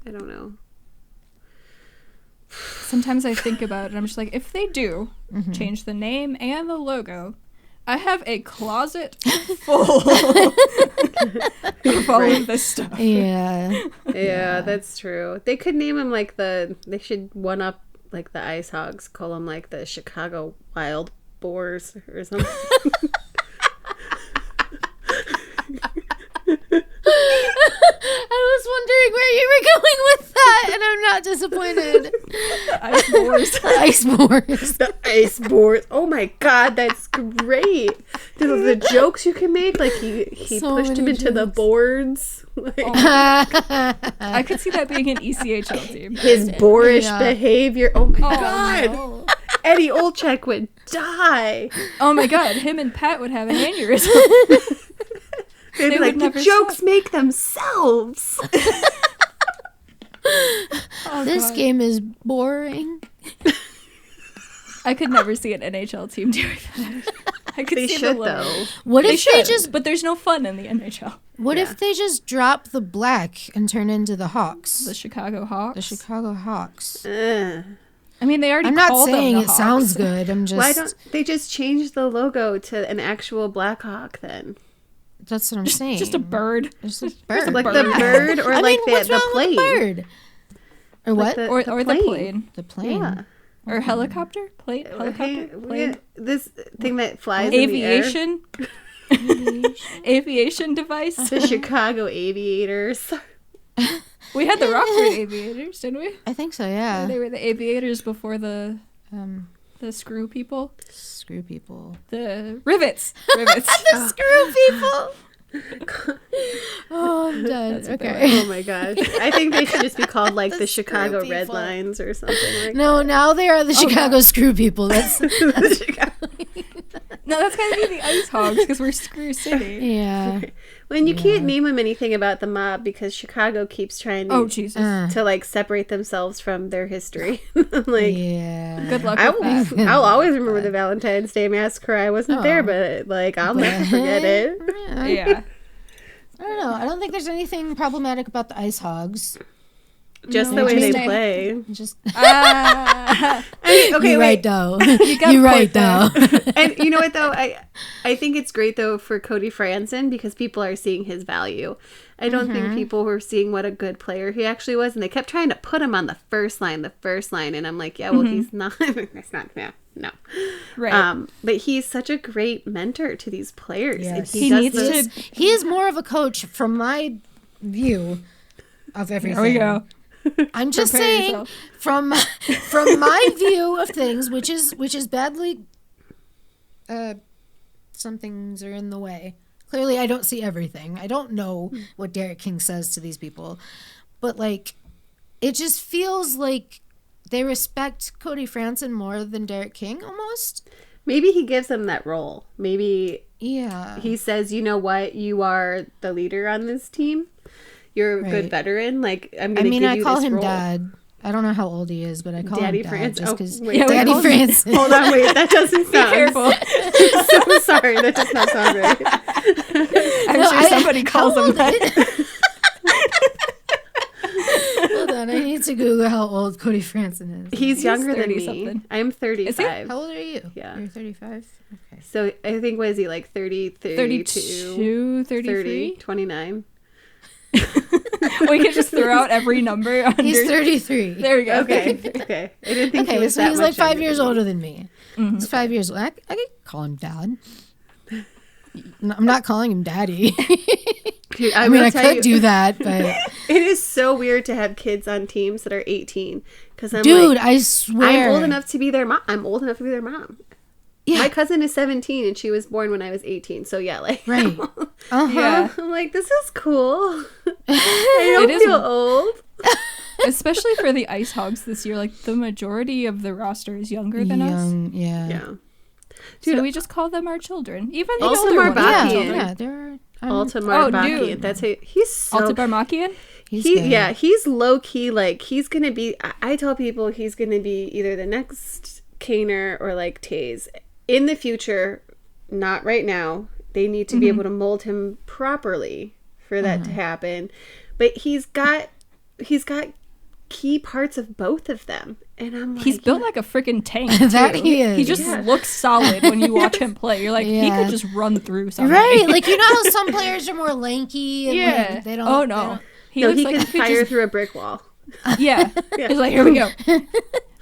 I don't know. Sometimes I think about it. I'm just like, if they do change the name and the logo, I have a closet full of all of this stuff. Yeah. Yeah, that's true. They could name them like they should one up like the IceHogs, call them like the Chicago Wild Boars or something. I was wondering where you were going with that, and I'm not disappointed. Ice boars. Ice boars. The Ice Boars. Oh my god, that's great. The jokes you can make, like he So pushed him many into the jokes. boards. Like, I could see that being an ECHL team. his boorish Yeah. behavior. Oh my Oh, god. no. Eddie Olczyk would die. Oh my god, him and Pat would have an aneurysm. They'd be They like, would the never jokes stop. make themselves. Oh, This God. game is boring. I could never see an NHL team doing that. I could They see should the logo. though. What They if they should, just but there's no fun in the NHL. What Yeah. if they just drop the black and turn into the Hawks? The Chicago Hawks. The Chicago Hawks. Ugh. I mean, they already I'm not called them saying the it Hawks. sounds good. I'm just Why don't they just change the logo to an actual Blackhawk then? That's what I'm saying. Just a bird. Just a bird. Like the bird or I like mean, what's the wrong with plane? bird? Or what? the- Or the plane. The plane. Yeah. Or helicopter? Plane? Helicopter? Plane? This thing that flies in the air. Aviation? Aviation device? The Chicago Aviators. We had the Rockford Aviators, didn't we? I think so, yeah. They were the aviators before the screw people. Screw people. The rivets. Rivets. Screw people! Oh, I'm done. That's what they Okay. Oh my gosh. I think they should just be called like the Chicago screw Red people. Lines or something like No, now they are the Chicago Screw People. That's that. Chicago. No, that's gotta be the IceHogs because we're Screw City. yeah. When you can't name them anything about the mob because Chicago keeps trying Oh, to, Jesus. to like separate themselves from their history. Like Yeah. Good luck I with will, that. I'll always remember the Valentine's Day massacre. I wasn't there, but like I'll never forget it. Yeah. I don't know. I don't think there's anything problematic about the IceHogs. Just No, the way they interesting. play. Just Okay, you're wait. right though. got You're a right point there. though. And you know what though, I think it's great though for Cody Franson because people are seeing his value. I don't think people were seeing what a good player he actually was, and they kept trying to put him on the first line, and I'm like, yeah, well, he's not. That's not. Yeah, no. Right. But he's such a great mentor to these players. Yes. And He does needs this- to. He is more of a coach from my view of everything. There we go. I'm just Prepare saying yourself. from my view of things, which is badly. Some things are in the way. Clearly, I don't see everything. I don't know what Derek King says to these people, but like, it just feels like they respect Cody Franson more than Derek King almost. Maybe he gives them that role. Maybe Yeah. he says, you know what, you are the leader on this team. You're a good Right. veteran. Like, I'm I going to mean, give I you call this him role. Dad. I don't know how old he is, but I call Daddy him Dad France. just Oh, because wait. Yeah, we Daddy call him- Franson. Hold on, wait. That doesn't sound. Careful. So sorry. That does not sound right. I'm No, sure somebody calls how him old- that. Hold on, I need to Google how old Cody Franson is. He's younger than 30 me. something. I'm 35. How old are you? Yeah. You're 35? Okay. So I think, what is he, like 30, 32, 32, 30, 33. 29? We could just throw out every number under. He's 33. There we go. Okay. Okay. I didn't think he Okay, was so that he's much like 5 younger years than me. older than me. He's 5 years old. I could call him Dad. No, I'm not calling him Daddy. Dude, I mean, will I tell could you, do that, but It is so weird to have kids on teams that are 18. Because I'm dude, like, I swear, I'm old enough to be their mom. I'm old enough to be their mom. Yeah, My cousin is 17 and she was born when I was 18. So yeah, like, right. Uh huh. Yeah. I'm like, this is cool. I don't It is- feel old. Especially for the IceHogs this year, like the majority of the roster is younger than us. Young, yeah. Yeah. So we just call them our children. Even the Also older ones are Marbaki. our Yeah, children. yeah, they're Altamar Oh, Baki. dude. That's who, he's so Alta Barmakian? he's good. Yeah, he's low key. Like, he's gonna be. I tell people he's gonna be either the next Kaner or like Taze in the future. Not right now. They need to be able to mold him properly for that to happen. But he's got key parts of both of them, and I'm like, He's built like a freaking tank. That too. he is. He just Yeah. looks solid when you watch him play. You're like, he Yeah. could just run through something. Right, like you know how some players are more lanky. And Yeah. like, they don't. Oh they no. don't- He no, looks he like can he could fire just, through a brick wall. yeah. It's like, here we go.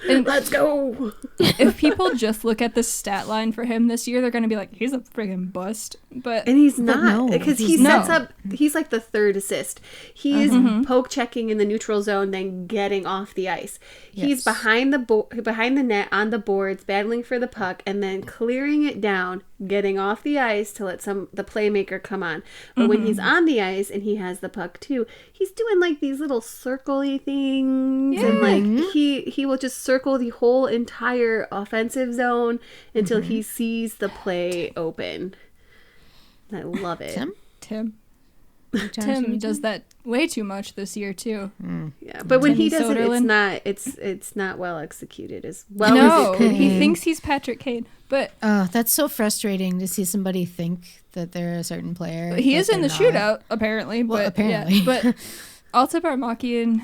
And Let's go. if people just look at the stat line for him this year, they're gonna be like, he's a friggin' bust. But And he's no, not, because he he's sets not. up. He's like the third assist. He is poke checking in the neutral zone, then getting off the ice. He's Yes. behind the net on the boards, battling for the puck, and then clearing it down, getting off the ice to let the playmaker come on. But when he's on the ice and he has the puck too, he's doing like these little circle-y things, and like he will just circle the whole entire offensive zone until he sees the play open. I love it. Tim? Tim does that way too much this year too. Yeah, but when he Timmy does Soderlund. it's not well executed as well No, as it could he be. thinks he's Patrick Kane, but Oh, that's so frustrating to see somebody think that they're a certain player. he but is in the they're not. shootout apparently. Well, But apparently. yeah, but Alta Barmakian,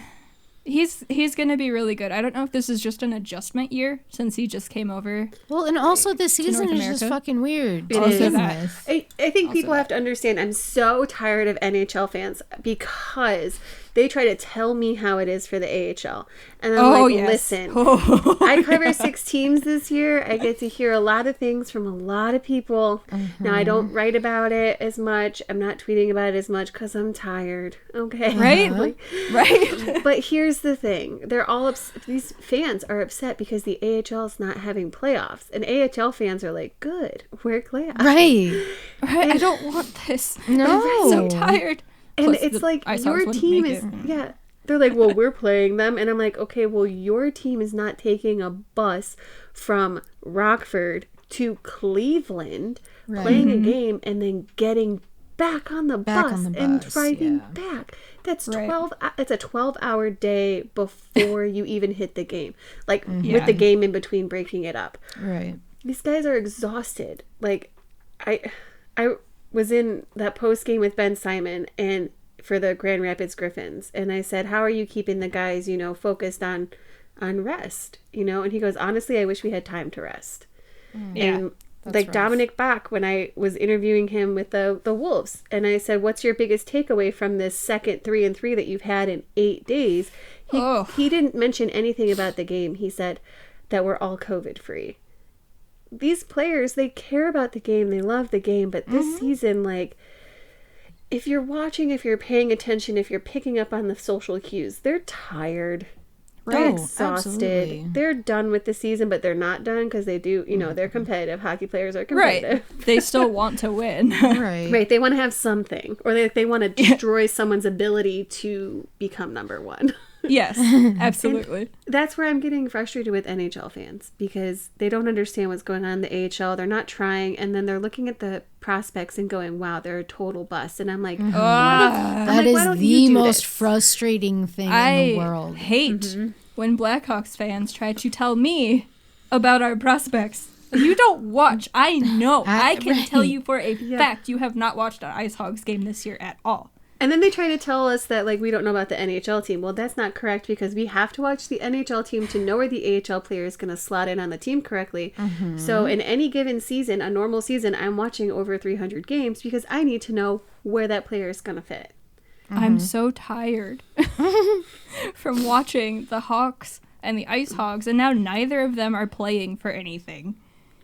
he's gonna be really good. I don't know if this is just an adjustment year since he just came over. Well, and also this season North is just America. fucking weird. It to is. begin that. with. I think people that. have to understand I'm so tired of NHL fans because they try to tell me how it is for the AHL. And I'm like, listen, I cover 6 teams this year. I get to hear a lot of things from a lot of people. Now, I don't write about it as much. I'm not tweeting about it as much because I'm tired. Okay. Right? Like, Right? but here's the thing. They're all these fans are upset because the AHL is not having playoffs. And AHL fans are like, good, we're glad. Right. Right? I don't want this. No. I'm so tired. And Plus, it's the like IceHogs your wouldn't team make is, it. yeah. They're like, well, we're playing them. And I'm like, okay, well, your team is not taking a bus from Rockford to Cleveland, Right. playing a game, and then getting back on the bus on the and bus, driving yeah. back. That's Right. 12. It's a 12-hour day before you even hit the game. Like Yeah. with the game in between, breaking it up. Right. These guys are exhausted. Like I was in that post game with Ben Simon, and for the Grand Rapids Griffins. And I said, how are you keeping the guys, focused on rest, And he goes, honestly, I wish we had time to rest. And like rough. Dominic Bach, when I was interviewing him with the Wolves, and I said, what's your biggest takeaway from this second 3-3 that you've had in 8 days? He didn't mention anything about the game. He said that we're all COVID free. These players, they care about the game. They love the game. But this season, like, if you're watching, if you're paying attention, if you're picking up on the social cues, they're tired. They're exhausted. Absolutely. They're done with the season, but they're not done because they do, they're competitive. Hockey players are competitive. Right. They still want to win. Right. They want to have something, or they want to destroy someone's ability to become number one. Yes, absolutely. And that's where I'm getting frustrated with NHL fans, because they don't understand what's going on in the AHL. They're not trying, and then they're looking at the prospects and going, wow, they're a total bust. And I'm like, that is the most frustrating thing in the world. I hate when Blackhawks fans try to tell me about our prospects. You don't watch. I know. I can tell you for a fact you have not watched an IceHogs game this year at all. And then they try to tell us that, like, we don't know about the NHL team. Well, that's not correct, because we have to watch the NHL team to know where the AHL player is going to slot in on the team correctly. So in any given season, a normal season, I'm watching over 300 games because I need to know where that player is going to fit. I'm so tired from watching the Hawks and the IceHogs, and now neither of them are playing for anything.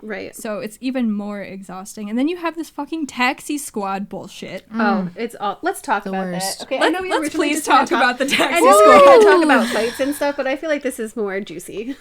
Right. So it's even more exhausting. And then you have this fucking taxi squad bullshit. Oh, it's all. Let's talk about that. Okay, let's please talk about the taxi squad. I know squad. we're going to talk about fights and stuff, but I feel like this is more juicy.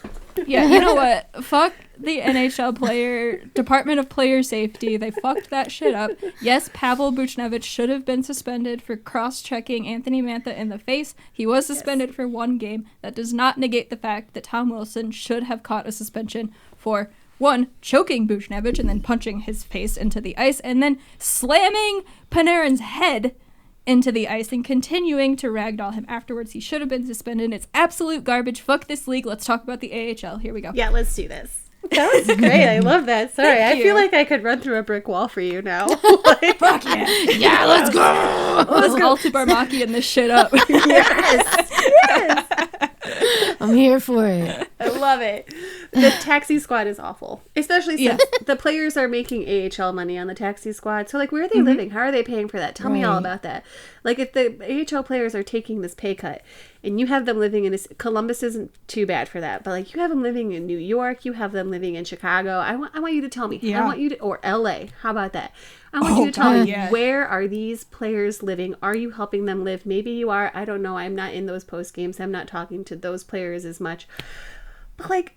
Yeah, you know what? Fuck the NHL Department of Player Safety. They fucked that shit up. Yes, Pavel Buchnevich should have been suspended for cross-checking Anthony Mantha in the face. He was suspended for 1 game. That does not negate the fact that Tom Wilson should have caught a suspension for 1, choking Buchnevich and then punching his face into the ice, and then slamming Panarin's head into the ice and continuing to ragdoll him afterwards. He should have been suspended. It's absolute garbage. Fuck this league. Let's talk about the AHL. Here we go. Yeah, let's do this. That was great. I love that. Sorry, I feel like I could run through a brick wall for you now. Fuck yeah. Yeah, let's go. Let's go to Barmaki and this shit up. Yes. I'm here for it. I love it. The taxi squad is awful, especially since the players are making AHL money on the taxi squad. So, like, where are they living? How are they paying for that? Tell me all about that. Like, if the AHL players are taking this pay cut and you have them living in Columbus isn't too bad for that, but like you have them living in New York, you have them living in Chicago. I want you to tell me. I want you to, or LA. How about that? I want you to tell me, where are these players living? Are you helping them live? Maybe you are. I don't know. I'm not in those post games. I'm not talking to those players as much. But like,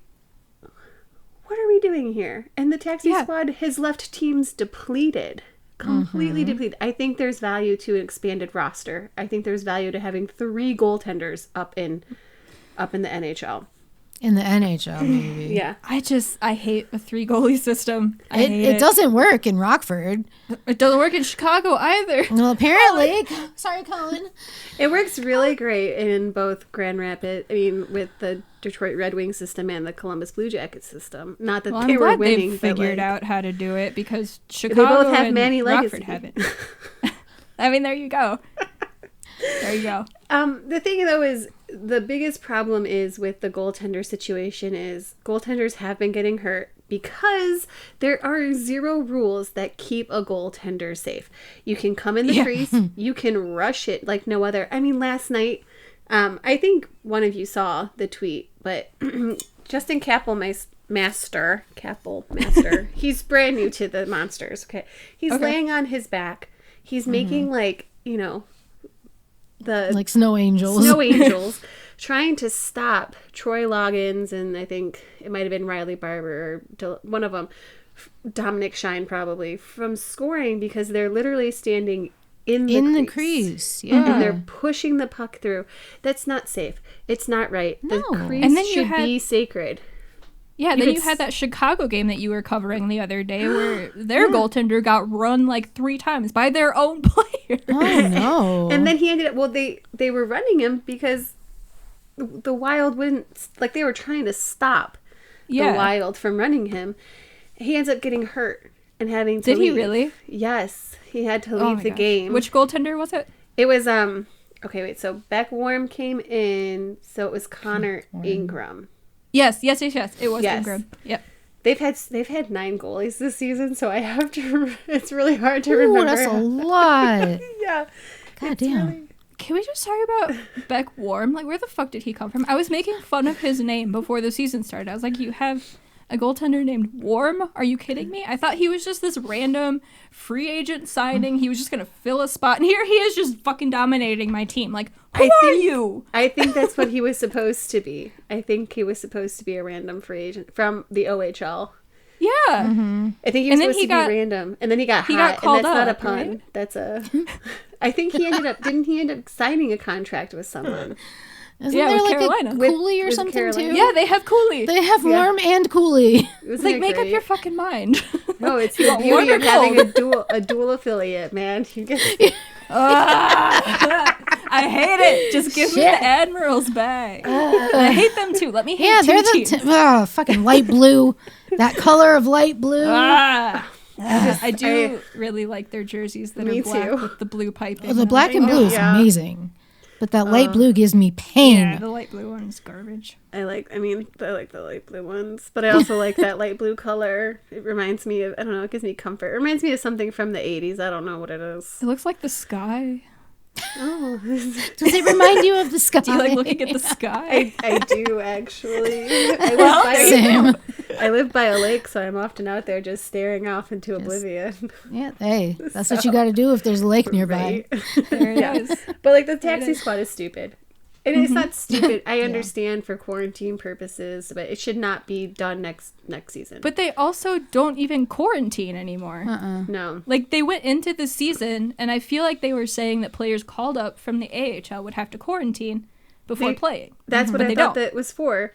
what are we doing here? And the taxi squad has left teams depleted. Completely depleted. I think there's value to an expanded roster. I think there's value to having 3 goaltenders up in the NHL. In the NHL, maybe. Yeah. I hate a 3 goalie system. It doesn't work in Rockford. It doesn't work in Chicago either. Well, apparently. Sorry, Colin. It works really great in both Grand Rapids, with the Detroit Red Wings system and the Columbus Blue Jackets system. Not that they were winning, they've figured out how to do it, because Chicago they both have and Manny Rockford Legacy. have it. I mean, there you go. There you go. The thing, though, is the biggest problem is with the goaltender situation is goaltenders have been getting hurt because there are 0 rules that keep a goaltender safe. You can come in the crease, you can rush it like no other. I mean, last night, I think one of you saw the tweet, but Justin Kappelmaster, he's brand new to the Monsters, okay? He's laying on his back. He's making, like, the like snow angels trying to stop Troy Loggins, and I think it might have been Riley Barber or one of them, Dominic Shine probably, from scoring because they're literally standing in the crease. And they're pushing the puck through. That's not safe. It's not right. The crease should be sacred. Yeah, then you had that Chicago game that you were covering the other day where their goaltender got run like 3 times by their own player. Oh, no. And then he ended up, they were running him because the Wild wouldn't, like, they were trying to stop the Wild from running him. He ends up getting hurt and having to leave. Did he really? Yes. He had to leave the game. Which goaltender was it? It was okay, wait. So Beck Warm came in. So it was Connor Ingram. Yes. It was Yes. Ingram. Yep. They've had 9 goalies this season, so I have to. It's really hard to remember. That's a lot. Yeah. God damn. Can we just talk about Beck Warm? Like, where the fuck did he come from? I was making fun of his name before the season started. I was like, you have a goaltender named Warm? Are you kidding me? I thought he was just this random free agent signing. He was just going to fill a spot. And here he is just fucking dominating my team. Like, who are you? I think that's what he was supposed to be. I think he was supposed to be a random free agent from the OHL. Yeah. Mm-hmm. I think he was supposed to be random. And then he got hot. Got called and that's not a up, pun. right? That's a... I think he didn't he end up signing a contract with someone? Isn't Yeah, there with like Carolina. a Cooley or With something Carolina. too? Yeah, they have Cooley. They have Warm and Cooley. Wasn't Like, it make up great? your fucking mind. No, it's the want warm beauty or of having cold? a dual affiliate, man. You get... I hate it. Just give me the Admirals back. I hate them too. Let me hate Yeah, they're two the teams. fucking light blue. That color of light blue. I do really like their jerseys that Me are black too. with the blue piping. Oh, the black and blue is Yeah. amazing. But that light blue gives me pain. Yeah, the light blue one is garbage. I like the light blue ones, but I also like that light blue color. It reminds me of, I don't know, it gives me comfort. It reminds me of something from the 80s. I don't know what it is. It looks like the sky. Oh, Does it remind you of the sky? Do you like looking at the sky? I do actually. Same. I live by a lake, so I'm often out there just staring off into oblivion. Yeah, hey, that's what you got to do if there's a lake nearby. Right? There it is. But like the taxi squad is stupid. And it's not stupid. I Yeah. understand for quarantine purposes, but it should not be done next season. But they also don't even quarantine anymore. No. Like, they went into the season, and I feel like they were saying that players called up from the AHL would have to quarantine before playing. That's what But I they thought don't. that was for.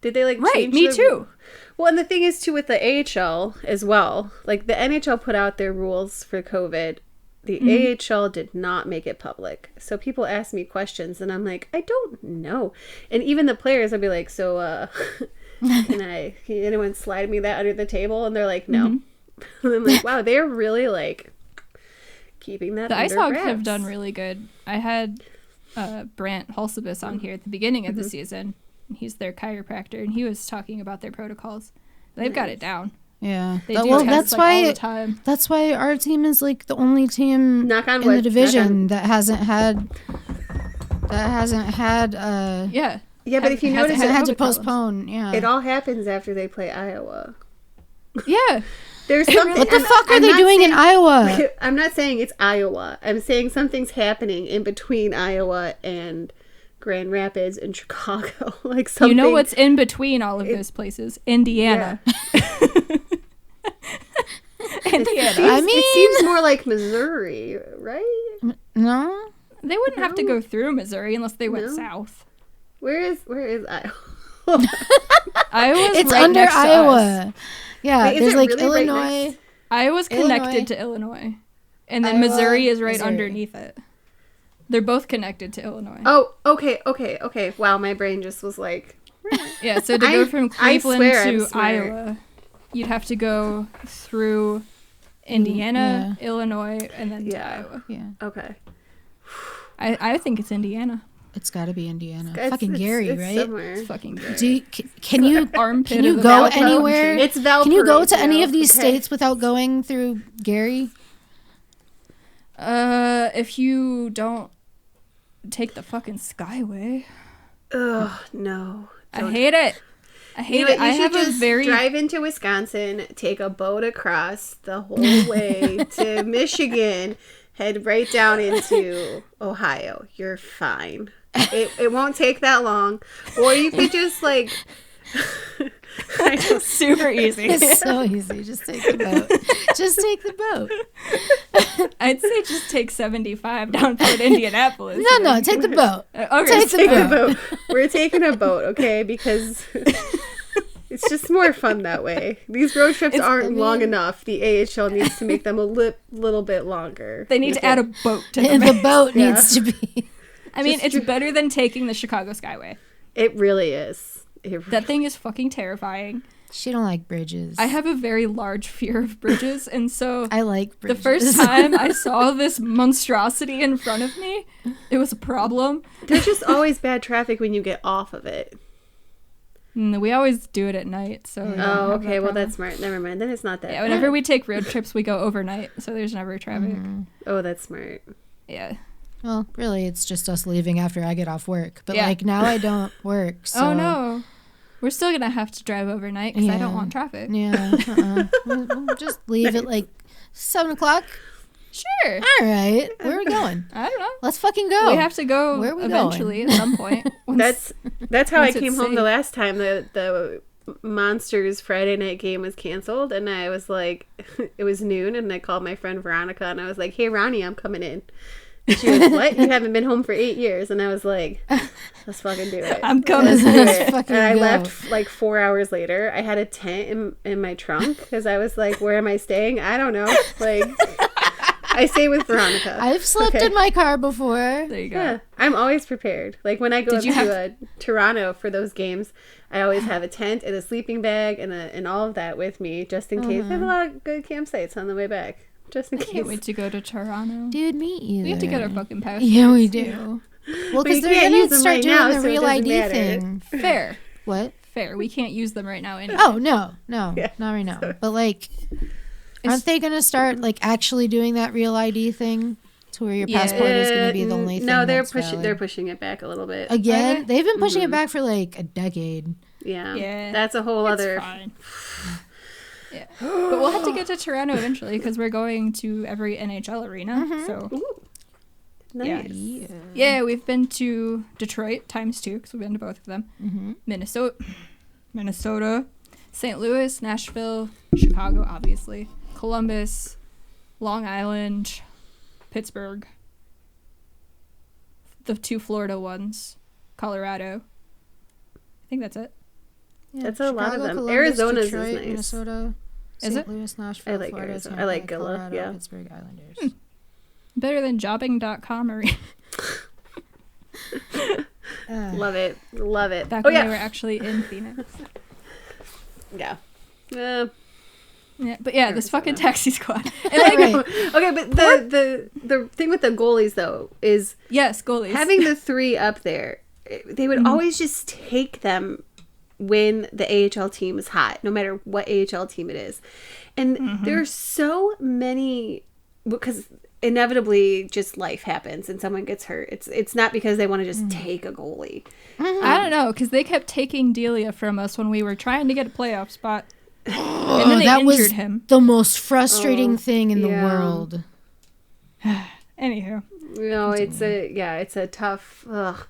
Did they like Right, change me the- too. Well, and the thing is too with the AHL as well. Like the NHL put out their rules for COVID. The AHL did not make it public. So people ask me questions and I'm like, I don't know. And even the players will be like, so can anyone slide me that under the table? And they're like, no. And I'm like, wow, they're really like keeping that The under IceHogs wraps. have done really good. I had Brant Hulsebus on here at the beginning of the season. He's their chiropractor, and he was talking about their protocols. They've got it down. Yeah. They do Well, tests, that's like, all why. the time. That's why our team is like the only team Knock on in wood, the division knock that hasn't had. Yeah. Yeah, but if you Hasn't notice had it, Had to COVID problems. postpone. Yeah. it all happens after they play Iowa. Yeah. There's something. What the I'm- fuck are I'm they not doing in saying- Iowa? I'm not saying it's Iowa. I'm saying something's happening in between Iowa and Grand Rapids and Chicago. Like something. You know what's in between all of those places? Indiana. Indiana. I mean- it seems more like Missouri, right? No. They wouldn't have to go through Missouri unless they went No. south. Where is Iowa? Iowa's It's right under next to us. Iowa. Yeah, Wait, is there's it like really right Illinois. next- Iowa's connected Illinois. to Illinois. And then Iowa, Missouri is right Missouri. underneath it. They're both connected to Illinois. Oh, okay. Wow, my brain just was like, Yeah, so to go from I Cleveland swear I'm to smart. Iowa, you'd have to go through Indiana, Illinois, and then to Yeah. Iowa. Yeah, okay. I think it's Indiana. it's got to be Indiana. It's- Fucking Gary, it's right? Somewhere. It's fucking good. Do you, can you Armpit can you of the go Valparaiso anywhere? It's Valparaiso. Can you go to any of these Okay. states without going through Gary? If you don't take the fucking Skyway. Ugh, no. I hate it. I hate You know it. what, I you have should a just very drive into Wisconsin, take a boat across the whole way to Michigan, head right down into Ohio. You're fine. It won't take that long. Or you could just like super easy. It's so easy. Just take the boat. Just take the boat. I'd say just take 75 down toward Indianapolis. No, take the boat. Okay, Take the take the boat. boat. We're taking a boat, okay? Because it's just more fun that way. These road trips aren't long enough. The AHL needs to make them a little bit longer. They need to add a boat to And the the boat Yeah. needs to be. I mean, it's better than taking the Chicago Skyway. It really is. That thing is fucking terrifying. She don't like bridges. I have a very large fear of bridges, and so I like bridges. the first time I saw this monstrosity in front of me, it was a problem. There's just always bad traffic when you get off of it. We always do it at night, so we don't Oh, have that okay. Well, problem. that's smart. Never mind. Then it's not that. Yeah, whenever we take road trips, we go overnight, so there's never traffic. Oh, that's smart. Yeah. Well, really, it's just us leaving after I get off work. But Yeah. like now I don't work. So. Oh no, we're still gonna have to drive overnight because I don't want traffic. Yeah. We'll just leave at like 7:00. Sure. All right. Where are we going? I don't know. Let's fucking go. We have to go Where are we eventually at some point. That's how I once it's came home safe. the last time the Monsters Friday night game was canceled, and I was like, it was noon, and I called my friend Veronica, and I was like, "Hey, Ronnie, I'm coming in." And she was, "What? You haven't been home for 8 years?" And I was like, "Let's fucking do it. I'm coming. Let's do it." fucking And I go. left like 4 hours later. I had a tent in my trunk because I was like, "Where am I staying? I don't know." Like, I stay with Veronica. I've slept Okay. in my car before. There you go. Yeah, I'm always prepared. Like when I go Did you to Toronto for those games, I always have a tent and a sleeping bag and all of that with me just in case. I have a lot of good campsites on the way back, just in I case. can't wait to go to Toronto. Dude, me either. We have to get our fucking passports. Yeah, we do. Well, But you because they're can't going use to them start right doing now, the so it real doesn't ID matter. thing. Fair. What? Fair. We can't use them right now anyway. Oh, no, Yeah. not right now. But like, aren't they going to start like actually doing that real ID thing to where your Yeah. passport is going to be the only thing? No, they're that's pushing. valid? They're pushing it back a little bit. Again, Are they? they've been pushing it back for like a decade. Yeah, Yeah. that's a whole It's other. fine. Yeah. But we'll have to get to Toronto eventually because we're going to every NHL arena. So, Ooh, nice. yeah, we've been to Detroit times 2 because we've been to both of them. Minnesota, St. Louis, Nashville, Chicago, obviously, Columbus, Long Island, Pittsburgh, the 2 Florida ones, Colorado. I think that's it. Yeah, That's a lot of Chicago, them. Columbus, Arizona's is Detroit, nice. Minnesota, Is St. it? Louis, Nashville, I like Florida, Arizona. Tampa, I like Gila, Colorado, yeah. Pittsburgh Islanders. Better than jobbing.com or Love it. Love it. back Oh when they yeah. were actually in Phoenix. Yeah. Yeah, but yeah, this fucking taxi squad. And Right. Okay, but the thing with the goalies though is yes, goalies. having the 3 up there, they would always just take them when the AHL team is hot, no matter what AHL team it is. And there are so many, because inevitably just life happens and someone gets hurt. It's not because they want to just take a goalie. I don't know, because they kept taking Delia from us when we were trying to get a playoff spot. And then they that injured was him. the most frustrating thing in the yeah. world. Anywho. No, it's a tough. Ugh.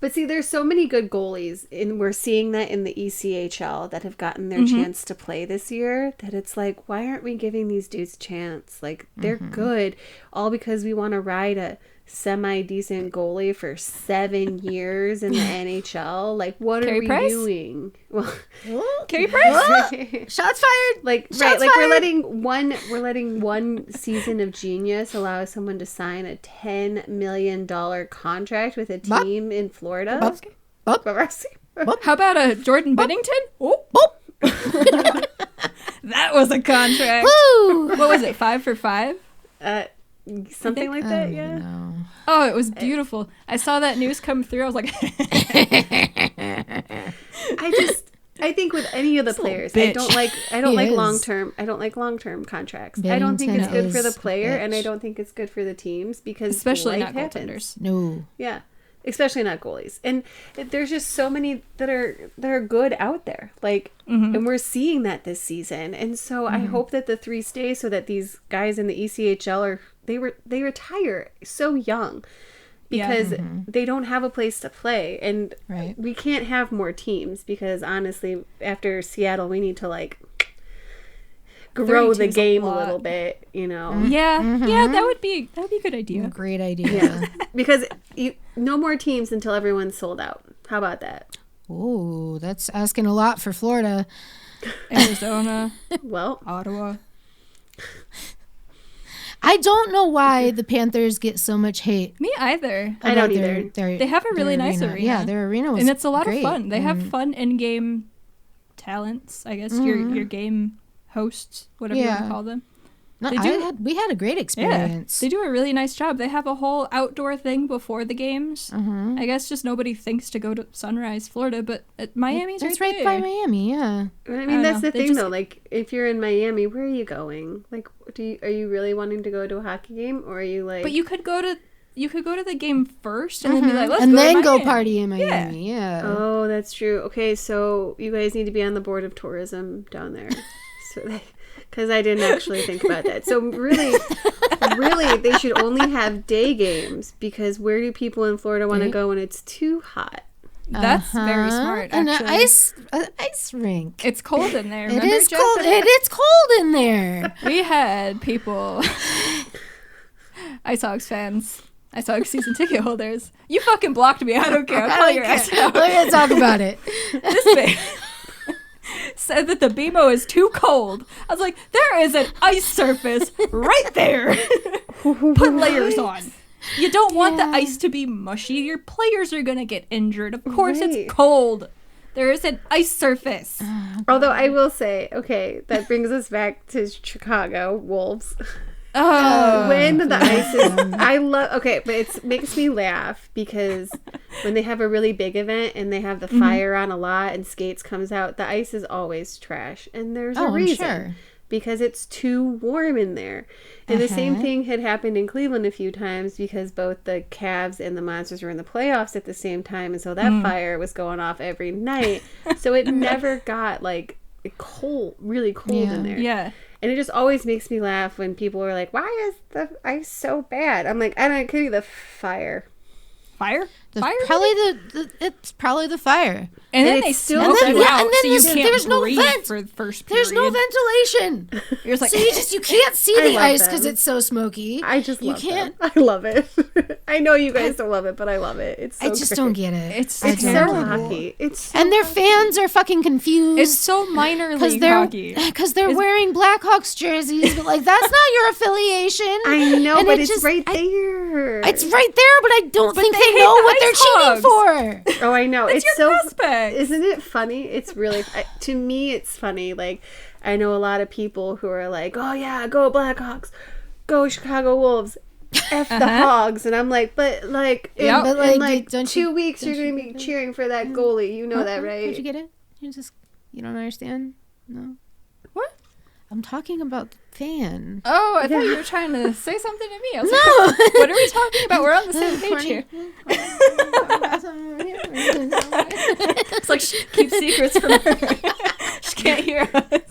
But see, there's so many good goalies, and we're seeing that in the ECHL that have gotten their chance to play this year. That it's like, why aren't we giving these dudes a chance? Like, they're good, all because we want to ride a semi-decent goalie for 7 years in the NHL. Like, what Carey are we Price? doing? Well, Carey Price? Shots fired. like Shots right, like fired. we're letting one season of genius allow someone to sign a $10 million contract with a Bop. team in Florida. Bop. Bop. Bop. How about a Jordan Bennington? Oh. That was a contract. Woo! What was it, 5 for 5? Something like that, yeah. No. Oh, it was beautiful. I saw that news come through. I was like, I think with any of the little players, bitch. I don't He like is. long term contracts. I don't think it's Bennington good for the is a player, and I bitch. don't think it's good for the teams because especially life not happens. goaltenders. No. Yeah, especially not goalies. And there's just so many that are good out there. Like, and we're seeing that this season. And so I hope that the 3 stay so that these guys in the ECHL they retire so young because they don't have a place to play. And Right. we can't have more teams because honestly, after Seattle, we need to like grow 30 the teams a game a lot. little bit, you know. Yeah, yeah, that would be a good idea. Great idea. Yeah. Because no more teams until everyone's sold out. How about that? Ooh, that's asking a lot for Florida. Arizona, Well, Ottawa. I don't know why the Panthers get so much hate. Me either. I don't about either. their They have a really their nice arena. Yeah, their arena was And it's a lot great. of fun. They have fun in-game talents, I guess, your game hosts, whatever you want to call them. No, we had a great experience. Yeah, they do a really nice job. They have a whole outdoor thing before the games. I guess just nobody thinks to go to Sunrise, Florida, but Miami's It's right right by Miami, yeah. I mean, that's the thing, though. Like, if you're in Miami, where are you going? Like, are you really wanting to go to a hockey game, or are you like? But you could go to the game first and then be like, let's and go then to go Miami. party in Miami. Yeah. Oh, that's true. Okay, so you guys need to be on the board of tourism down there, because I didn't actually think about that. So really, they should only have day games, because where do people in Florida want to go when it's too hot? That's very smart, And actually. an ice rink. It's cold in there. It Remember, is Jeff? cold. It's cold in there. We had people, IceHogs fans, IceHogs season ticket holders. You fucking blocked me. I don't care. I'll call your ass out. We're gonna talk about it. This man said that the BMO is too cold. I was like, there is an ice surface right there. Put layers on. You don't want the ice to be mushy. Your players are gonna get injured. Of course, Right. it's cold. There is an ice surface. Although I will say, okay, that brings us back to Chicago Wolves. Oh, When the ice is, but it makes me laugh, because when they have a really big event and they have the fire on a lot and skates comes out, the ice is always trash, and there's a reason. I'm sure. Because it's too warm in there. And the same thing had happened in Cleveland a few times, because both the Cavs and the Monsters were in the playoffs at the same time, and so that fire was going off every night. So it never got like really cold in there. yeah. And it just always makes me laugh when people are like, why is the ice so bad? I'm like, I don't know, it could be the fire. Fire? Fire? It's probably the fire. And then it's they still- smoke and you then- out, and then so you there's- can't there's no breathe vent. for the first period. There's no ventilation. You're just like, So you can't see I the love ice them. because it's so smoky. I just You love can't- them. I love it. I know you guys don't love it, but I love it. It's so I just great. don't get it. It's I It's so don't. hockey. It's so And their fans are fucking confused. it's so minor league they're hockey. because they're wearing Blackhawks jerseys, but like that's not your affiliation. I know, And but it it's just- right there. It's right there, but I don't think they they hate know the what they're cheating for. Oh, I know. It's your so prospect. Isn't it funny? It's really to me. It's funny. Like, I know a lot of people who are like, "Oh yeah, go Blackhawks, go Chicago Wolves, f the Hogs," and I'm like, "But like, in, Yep. But, in like, like don't 2 you- weeks, don't you're you gonna be get it? cheering for that goalie. You know that, right?" Did you get it? You don't understand? No. What? I'm talking about the fan. Oh, I thought you were trying to say something to me. I was No. like, what are we talking about? We're on the same page here. It's like, keep secrets from her. She can't hear us.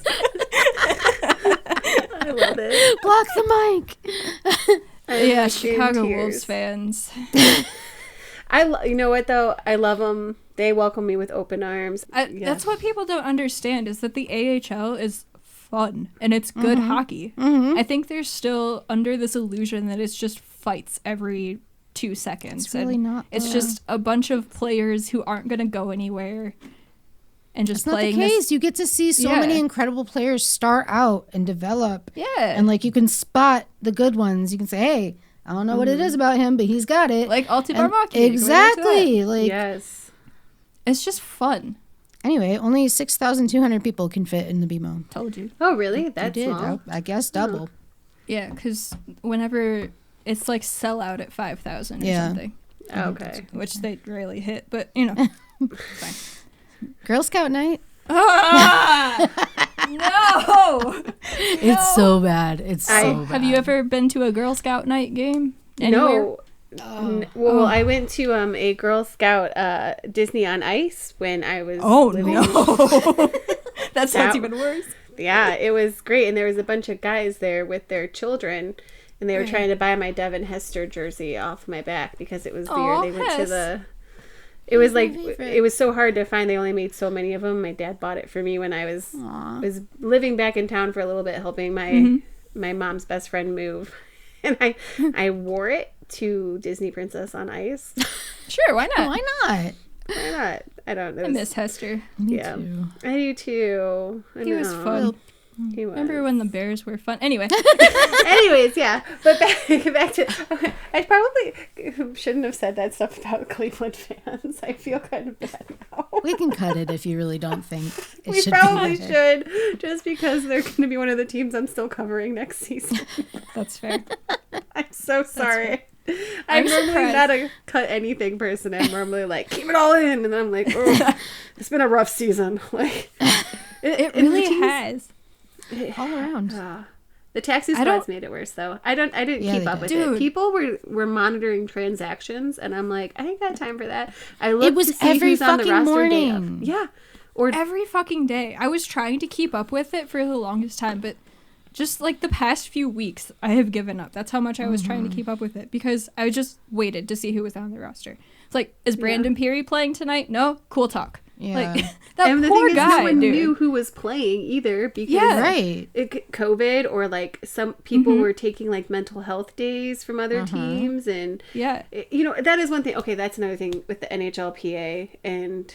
I love it. Block the mic. Yeah, in Chicago tears. Wolves fans. You know what though? I love them. They welcome me with open arms. That's what people don't understand, is that the AHL is fun and it's good hockey. I think they're still under this illusion that it's just fights every 2 seconds. It's really and not, It's though. just a bunch of players who aren't going to go anywhere and just It's not the playing case. You get to see so Yeah. many incredible players start out and develop. Yeah. And like you can spot the good ones. You can say, hey, I don't know what it is about him, but he's got it. like Alti And- Barmaki. Exactly. Like Yes. It's just fun. anyway, only 6,200 people can fit in the BMO. Told you. Oh, really? You That's did. small. I guess double. Yeah, because whenever it's like sell out at 5,000 or Yeah. something, Okay. which they rarely hit, but you know, it's fine. Girl Scout night. Ah! No! It's so bad. It's so bad. Have you ever been to a Girl Scout night game? Anywhere? No. Well, I went to a Girl Scout Disney on Ice when I was living. no. That sounds That- even worse. Yeah, it was great, and there was a bunch of guys there with their children, and they were trying to buy my Devin Hester jersey off my back because it was the year Aw, they went to Hess. the. It was my like favorite. it was so hard to find. They only made so many of them. My dad bought it for me when I was living back in town for a little bit, helping my mom's best friend move, and I wore it to Disney Princess on Ice. Sure, why not? Why not? Why not? I don't know. I miss Hester. Me Yeah. too. I do too. I He was know. fun. He was. Remember when the Bears were fun? Anyway. Anyways, yeah. But back to... I probably shouldn't have said that stuff about Cleveland fans. I feel kind of bad now. We can cut it if you really don't think it We should probably be there. should, just because they're going to be one of the teams I'm still covering next season. That's fair. I'm so sorry. I'm normally surprised. not a cut anything person. I'm normally like, keep it all in. And then I'm like, oh, it's been a rough season. Like, It really has. All around. The taxi squads made it worse, though. I didn't Yeah, keep they up with did. it. Dude. People were monitoring transactions, and I'm like, I ain't got time for that. I looked was to see every who's on the fucking roster day of. morning. Yeah. Or Every fucking day. I was trying to keep up with it for the longest time, but just like the past few weeks, I have given up. That's how much I was trying to keep up with it because I just waited to see who was on the roster. It's like, is Brandon Peary playing tonight? No? Cool talk. Yeah. Like, that and the poor thing is, guy, no one dude. knew who was playing either because Yeah. Right. COVID or like some people were taking like mental health days from other teams and Yeah. you know, that is one thing. Okay, that's another thing with the NHLPA and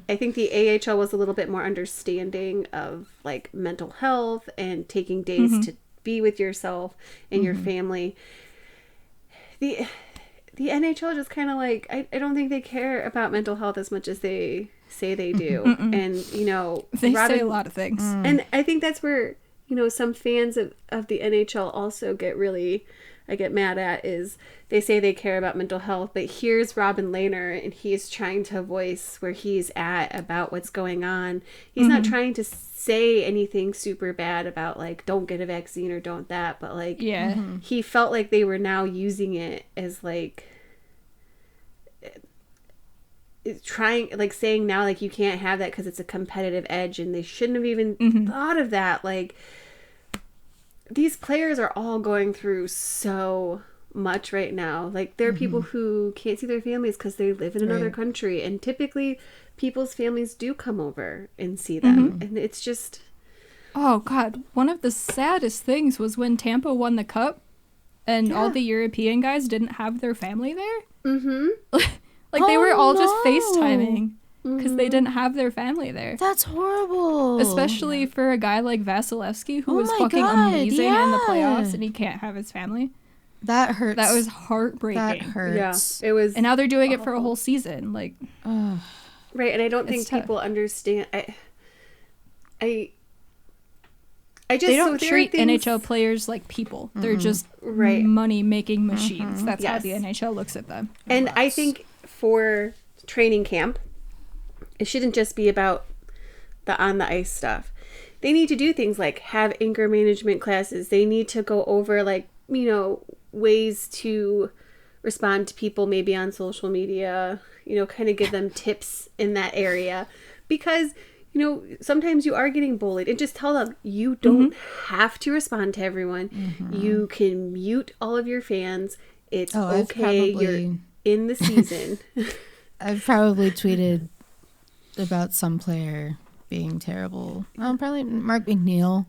I think the AHL was a little bit more understanding of like mental health and taking days to be with yourself and your family. The NHL just kind of like I don't think they care about mental health as much as they say they do. And you know, They say a lot of things. and I think that's where, you know, some fans of the NHL also I get mad at is they say they care about mental health, but here's Robin Lehner and he's trying to voice where he's at about what's going on. He's not trying to say anything super bad about like, don't get a vaccine or don't that, but like, Yeah. he felt like they were now using it as like, trying like saying now like you can't have that because it's a competitive edge and they shouldn't have even thought of that. Like these players are all going through so much right now. Like there are people who can't see their families because they live in another country and typically people's families do come over and see them and it's just Oh, God. One of the saddest things was when Tampa won the cup and all the European guys didn't have their family there. Like, they were all just FaceTiming because they didn't have their family there. That's horrible. Especially for a guy like Vasilevsky, who Oh was my fucking God, amazing in the yeah. playoffs, and he can't have his family. That hurts. That was heartbreaking. That hurts. it was And now they're doing it for a whole season. Like, Ugh. right. And I don't think It's tough. people understand. I just they don't so there are treat things- NHL players like people. They're just Right. money-making machines. That's how Yes. the NHL looks at them. And I think for training camp, it shouldn't just be about the on the ice stuff. They need to do things like have anger management classes. They need to go over like, you know, ways to respond to people maybe on social media, you know, kind of give them tips in that area because, you know, sometimes you are getting bullied and just tell them you don't have to respond to everyone. You can mute all of your fans. It's okay. You're in the season. I've probably tweeted about some player being terrible. Probably Mark McNeil.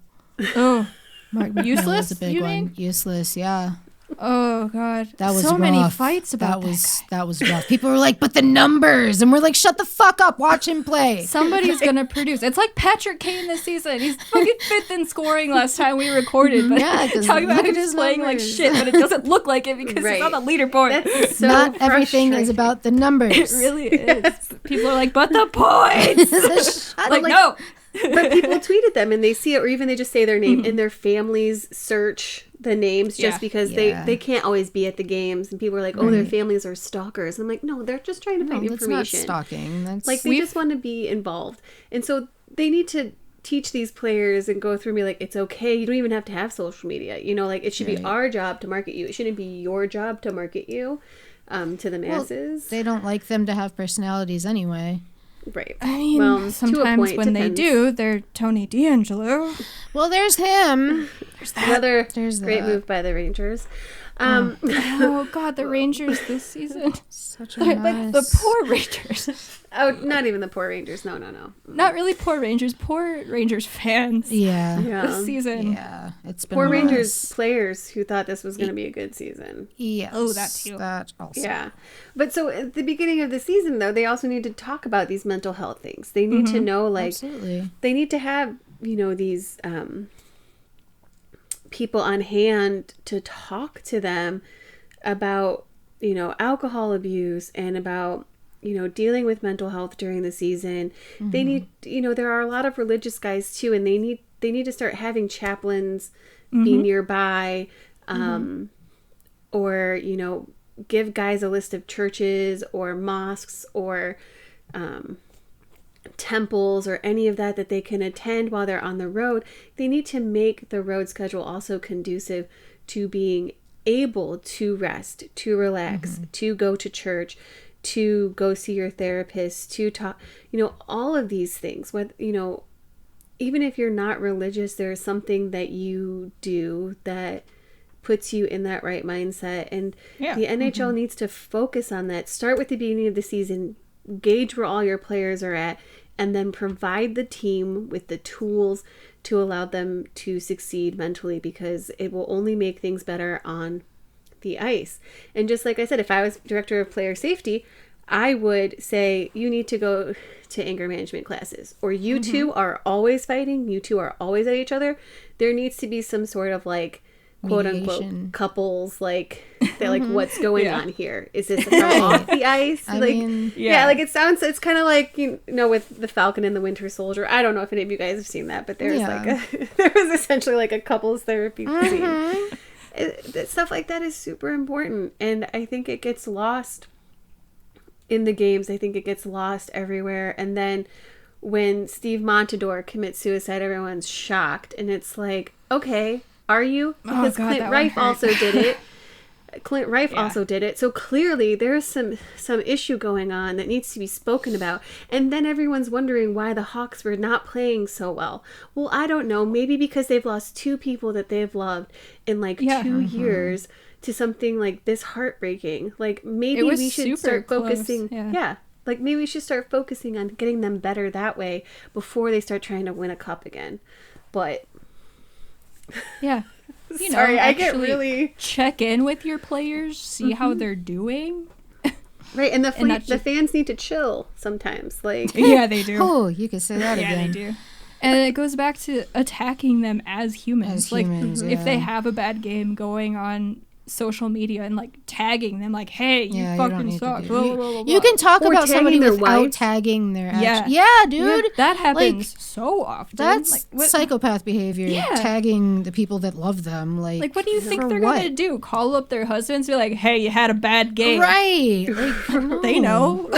Oh, Mark McNeil Useless, was a big you one. mean? Useless, yeah. oh God. That was so rough. many fights about that was rough. People were like, but the numbers, and we're like, shut the fuck up, watch him play. Somebody's gonna produce. It's like Patrick Kane this season. He's fucking 5th in scoring last time we recorded. But Yeah, 'cause talking about look him at his playing like numbers. shit, but it doesn't look like it because Right. he's on the leaderboard. That's so Not everything is frustrating. about the numbers. It really is. People are like, but the points. like, no. But people tweeted them and they see it, or even they just say their name and their families search the names just Yeah. because Yeah. they can't always be at the games. And people are like, oh, their families are stalkers. And I'm like, no, they're just trying to No, find that's information. not stalking. That's Like they just want to be involved. And so they need to teach these players and go through and be like, it's okay. You don't even have to have social media. You know, like it should be our job to market you. It shouldn't be your job to market you to the masses. they don't like them to have personalities anyway. Right. I mean, Well, to a sometimes point, when they depends. do, they're Tony D'Angelo. Well, there's him. Another There's great that. move by the Rangers. Oh God, the Rangers this season. Such a But mess. the poor Rangers. Oh, not even the poor Rangers. No. Not really poor Rangers. Poor Rangers fans. Yeah. Yeah. This season. Yeah. It's been Poor a Rangers mess. players who thought this was going to be a good season. Yes. Oh, that too. That also. Yeah. But so at the beginning of the season, though, they also need to talk about these mental health things. They need to know, like, Absolutely. they need to have these people on hand to talk to them about, alcohol abuse and about, dealing with mental health during the season. They need, there are a lot of religious guys too, and they need to start having chaplains be nearby, or, give guys a list of churches or mosques or temples or any of that they can attend while they're on the road. They need to make the road schedule also conducive to being able to rest, to relax, to go to church, to go see your therapist, to talk, all of these things. Even if you're not religious, there's something that you do that puts you in that right mindset. And the NHL needs to focus on that. Start with the beginning of the season, gauge where all your players are at, and then provide the team with the tools to allow them to succeed mentally, because it will only make things better on the ice. And just like I said, if I was director of player safety, I would say you need to go to anger management classes, or you two are always fighting, you two are always at each other. There needs to be some sort of quote unquote couples they're what's going on here? Is this off the ice? It sounds, it's kind of like with the Falcon and the Winter Soldier. I don't know if any of you guys have seen that, but there's there was essentially a couples therapy scene. Stuff like that is super important, and I think it gets lost in the games. I think it gets lost everywhere. And then when Steve Montador commits suicide, everyone's shocked, and it's like, okay, are you? Because Clint Rife also did it. Clint Rife also did it. So clearly there's some issue going on that needs to be spoken about. And then everyone's wondering why the Hawks were not playing so well. Well, I don't know. Maybe because they've lost two people that they've loved in 2 years to something like this heartbreaking. Maybe we should start focusing. Maybe we should start focusing on getting them better that way before they start trying to win a cup again. But sorry, I get really check in with your players, see how they're doing. Right, and the fans need to chill sometimes. Yeah, they do. Oh, you could say that again. Yeah, they do. And it goes back to attacking them as humans. If they have a bad game, going on social media and tagging them hey, you fucking suck. Blah, blah, blah, blah. You can talk or about somebody without wife. tagging their action. Dude. Yeah, that happens so often. That's psychopath behavior. Tagging the people that love them. What do you think they're gonna do? Call up their husbands, be like, hey, you had a bad game. Right. They know.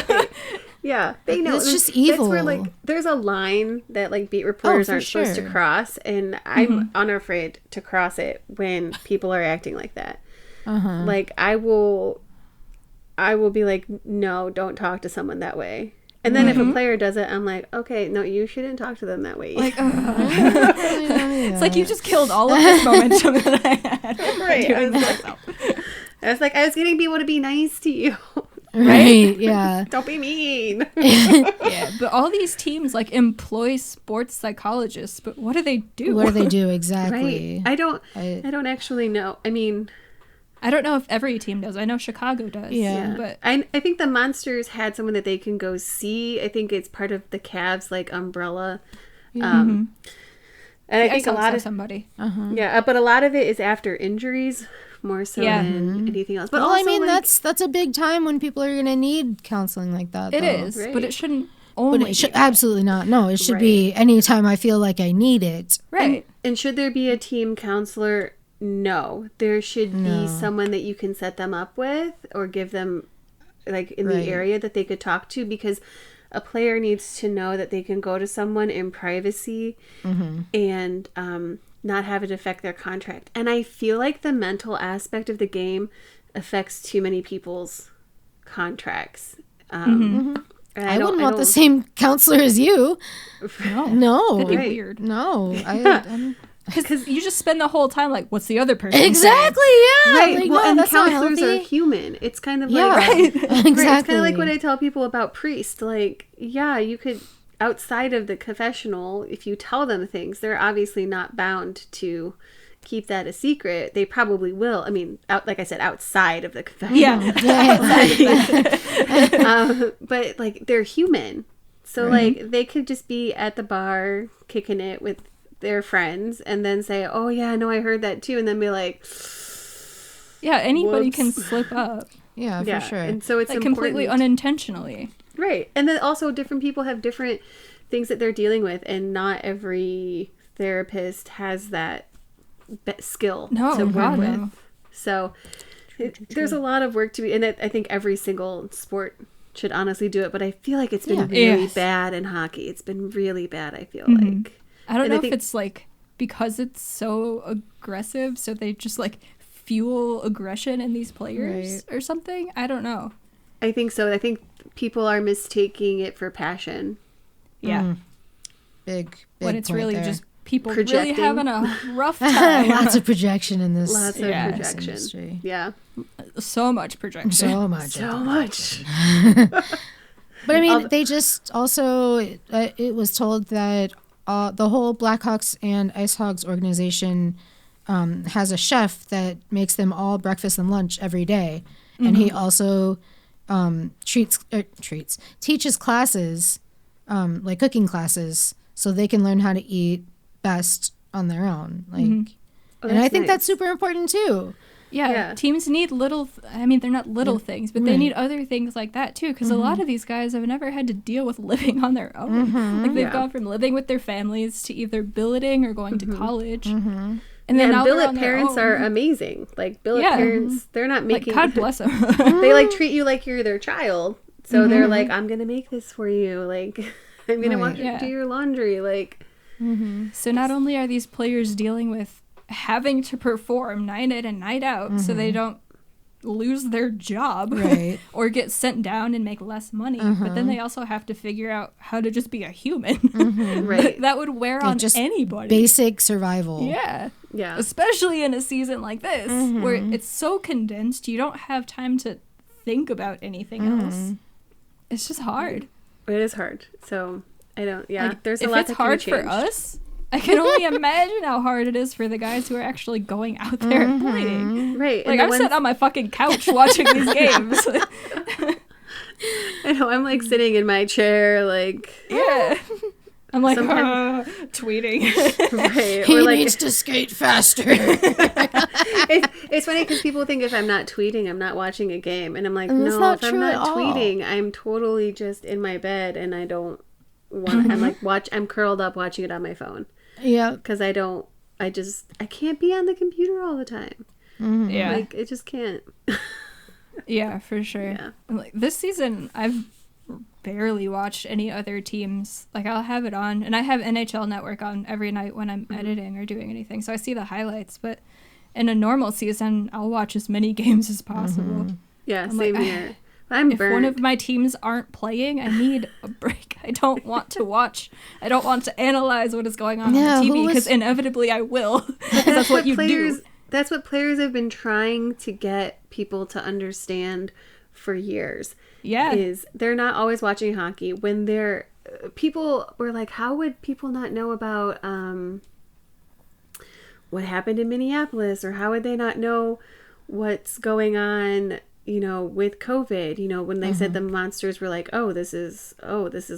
Yeah, they know. It's just evil. That's where there's a line that beat reporters aren't supposed to cross, and I'm unafraid to cross it when people are acting like that. I will be like, no, don't talk to someone that way. And then if a player does it, I'm like, okay, no, you shouldn't talk to them that way. It's you just killed all of this momentum that I had. Right. I was I was getting people to be nice to you. Right? Yeah. Don't be mean. Yeah, but all these teams employ sports psychologists, but what do they do? What do they do exactly? Right. I don't actually know. I mean, I don't know if every team does. I know Chicago does. Yeah. But I think the Monsters had someone that they can go see. I think it's part of the Cavs umbrella. And I think a lot of somebody. Yeah, but a lot of it is after injuries more so than anything else. But also, that's a big time when people are going to need counseling like that. It is, right. But it shouldn't only. But it should absolutely not. No, it should be anytime I feel like I need it. Right. And should there be a team counselor? No, there should be someone that you can set them up with or give them in the area that they could talk to, because a player needs to know that they can go to someone in privacy and not have it affect their contract. And I feel like the mental aspect of the game affects too many people's contracts. I wouldn't want the same counselor as you. No. That'd be weird. No. Because you just spend the whole time what's the other person exactly saying? Yeah, right. Well, and counselors are human. It's kind of exactly. It's kind of like what I tell people about priests. You could, outside of the confessional, if you tell them things, they're obviously not bound to keep that a secret. They probably will. I mean, like I said, outside of the confessional. Yeah. But they're human. So, like, they could just be at the bar kicking it with their friends and then say, oh, yeah, no, I heard that too. And then be like, yeah, anybody whoops. can slip up. Yeah, for sure. And so it's like important. completely unintentionally. Right. And then also different people have different things that they're dealing with. And not every therapist has that skill to work with. So there's a lot of work to be, and I think every single sport should honestly do it, but I feel like it's been really bad in hockey. It's been really bad, I feel like. I don't know if it's like because it's so aggressive, so they just like fuel aggression in these players or something. I don't know. I think so. I think people are mistaking it for passion. Yeah. Big when it's really there. just people Projecting. really having a rough time. Lots of projection in this. Lots of projection. Industry. Yeah. So much projection. So much. So much. But I mean, they just also, it was told that the whole Blackhawks and IceHogs organization has a chef that makes them all breakfast and lunch every day. And he also teaches classes, like cooking classes, so they can learn how to eat best on their own. Like, and I think that's super important too. Yeah, teams need I mean, they're not little things, but they need other things like that too, because a lot of these guys have never had to deal with living on their own. Like, they've gone from living with their families to either billeting or going to college. And then now billet parents are amazing. Like, billet parents, they're not making... Like, God bless them. They, like, treat you like you're their child. So they're like, I'm going to make this for you. Like, I'm going to want you to do your laundry. Like... So not only are these players dealing with having to perform night in and night out so they don't lose their job or get sent down and make less money, but then they also have to figure out how to just be a human. That would wear on just anybody. Basic survival. Yeah, especially in a season like this where it's so condensed, you don't have time to think about anything else. It's just hard. It is hard. So I don't like, there's a if lot it's that hard can be for us, I can only imagine how hard it is for the guys who are actually going out there and playing. Right. Like, I'm sitting on my fucking couch watching these games. I know, I'm like sitting in my chair, like... Yeah. I'm like, tweeting. He needs to skate faster. It's funny because people think if I'm not tweeting, I'm not watching a game. And I'm like, no, if I'm not tweeting, I'm totally just in my bed and I don't want... I'm like, I'm curled up watching it on my phone. Yeah. Because I can't be on the computer all the time. Yeah. Like, it just can't. Yeah, for sure. Yeah. Like, this season, I've barely watched any other teams. Like, I'll have it on, and I have NHL Network on every night when I'm editing or doing anything, so I see the highlights. But in a normal season, I'll watch as many games as possible. Yeah, same here. I'm burnt. If one of my teams aren't playing, I need a break. I don't want to watch. I don't want to analyze what is going on the TV, because inevitably I will. That's what you do. That's what players have been trying to get people to understand for years. Yeah. Is they're not always watching hockey. When people were like, how would people not know about what happened in Minneapolis? Or how would they not know what's going on, with COVID, when they said the monsters were like, this is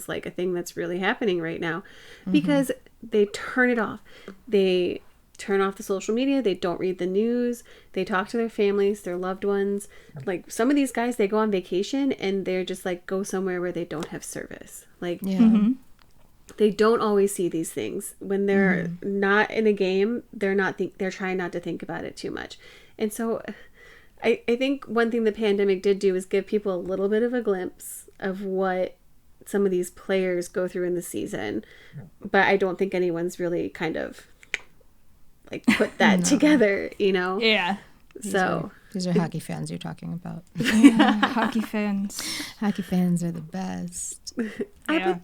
like a thing that's really happening right now, because they turn it off. They turn off the social media. They don't read the news. They talk to their families, their loved ones. Like, some of these guys, they go on vacation and they're just like, go somewhere where they don't have service. Like, they don't always see these things. When they're not in a game, they're trying not to think about it too much. And so I think one thing the pandemic did do is give people a little bit of a glimpse of what some of these players go through in the season. But I don't think anyone's really kind of like put that together, Yeah. These are hockey fans you're talking about. Yeah, hockey fans. Hockey fans are the best. Yeah.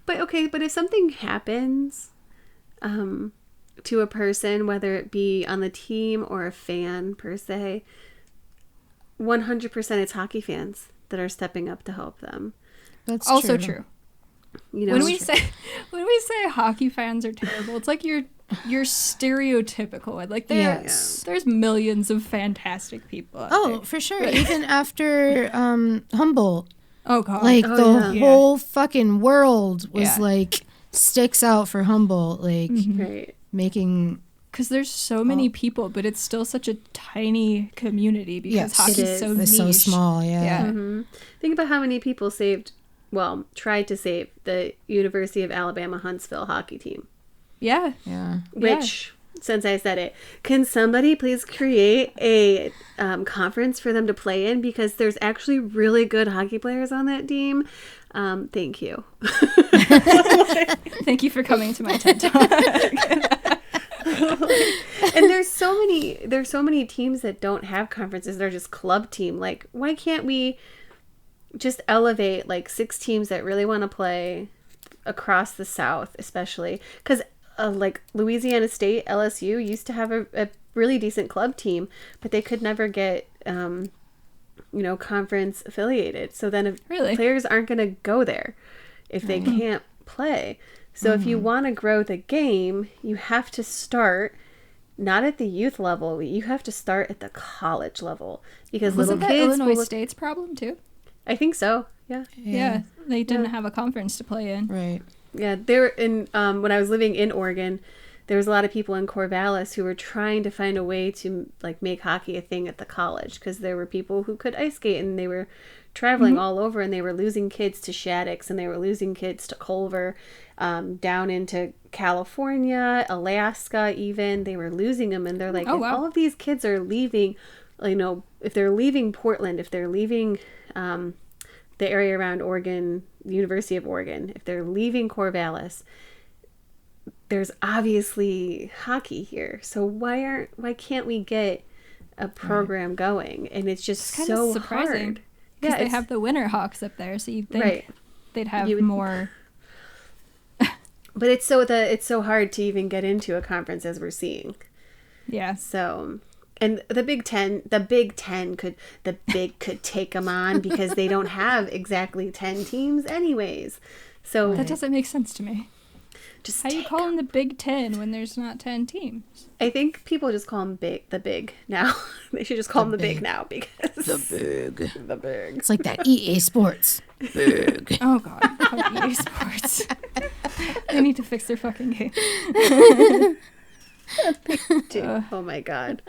But if something happens to a person, whether it be on the team or a fan per se, 100% it's hockey fans that are stepping up to help them. That's also true. When we say hockey fans are terrible, it's like you're stereotypical. Like, there's millions of fantastic people out there. For sure. Even after Humboldt Oh God. Like the yeah. whole fucking world was Yeah. like sticks out for Humboldt, like Right. making. Because there's so many people, but it's still such a tiny community because Yes. hockey's It is. so It's niche. so small, yeah. Think about how many people tried to save the University of Alabama Huntsville hockey team. Yeah. Yeah. Which, since I said it, can somebody please create a conference for them to play in? Because there's actually really good hockey players on that team. Thank you. Thank you for coming to my TED Talk. And there's so many teams that don't have conferences. They're just club team. Like, why can't we just elevate like 6 teams that really want to play across the South, especially because like Louisiana State, LSU used to have a really decent club team, but they could never get conference affiliated. So then if players aren't going to go there if they can't play. So if you want to grow the game, you have to start not at the youth level. You have to start at the college level, because Wasn't little that kids Illinois will State's problem too? I think so. Yeah. Yeah. They didn't have a conference to play in. Right. Yeah, they were in when I was living in Oregon, there was a lot of people in Corvallis who were trying to find a way to like make hockey a thing at the college, because there were people who could ice skate and they were traveling all over, and they were losing kids to Shaddix, and they were losing kids to Culver, down into California, Alaska even. They were losing them, and they're like, if all of these kids are leaving, if they're leaving Portland, if they're leaving the area around Oregon, University of Oregon, if they're leaving Corvallis, there's obviously hockey here. So why can't we get a program going? And it's just so surprising. hard. Because they have the Winterhawks up there, so you'd think they'd have more. But it's so hard to even get into a conference, as we're seeing. Yeah. So, and the Big Ten could take them on, because they don't have exactly 10 teams anyways. So that doesn't make sense to me. Just how do you call them the Big Ten when there's not 10 teams? I think people just call them the big now. They should just call them the big now, because the big. It's like that EA Sports. Big. Oh God, EA Sports. They need to fix their fucking game. Dude, oh my God.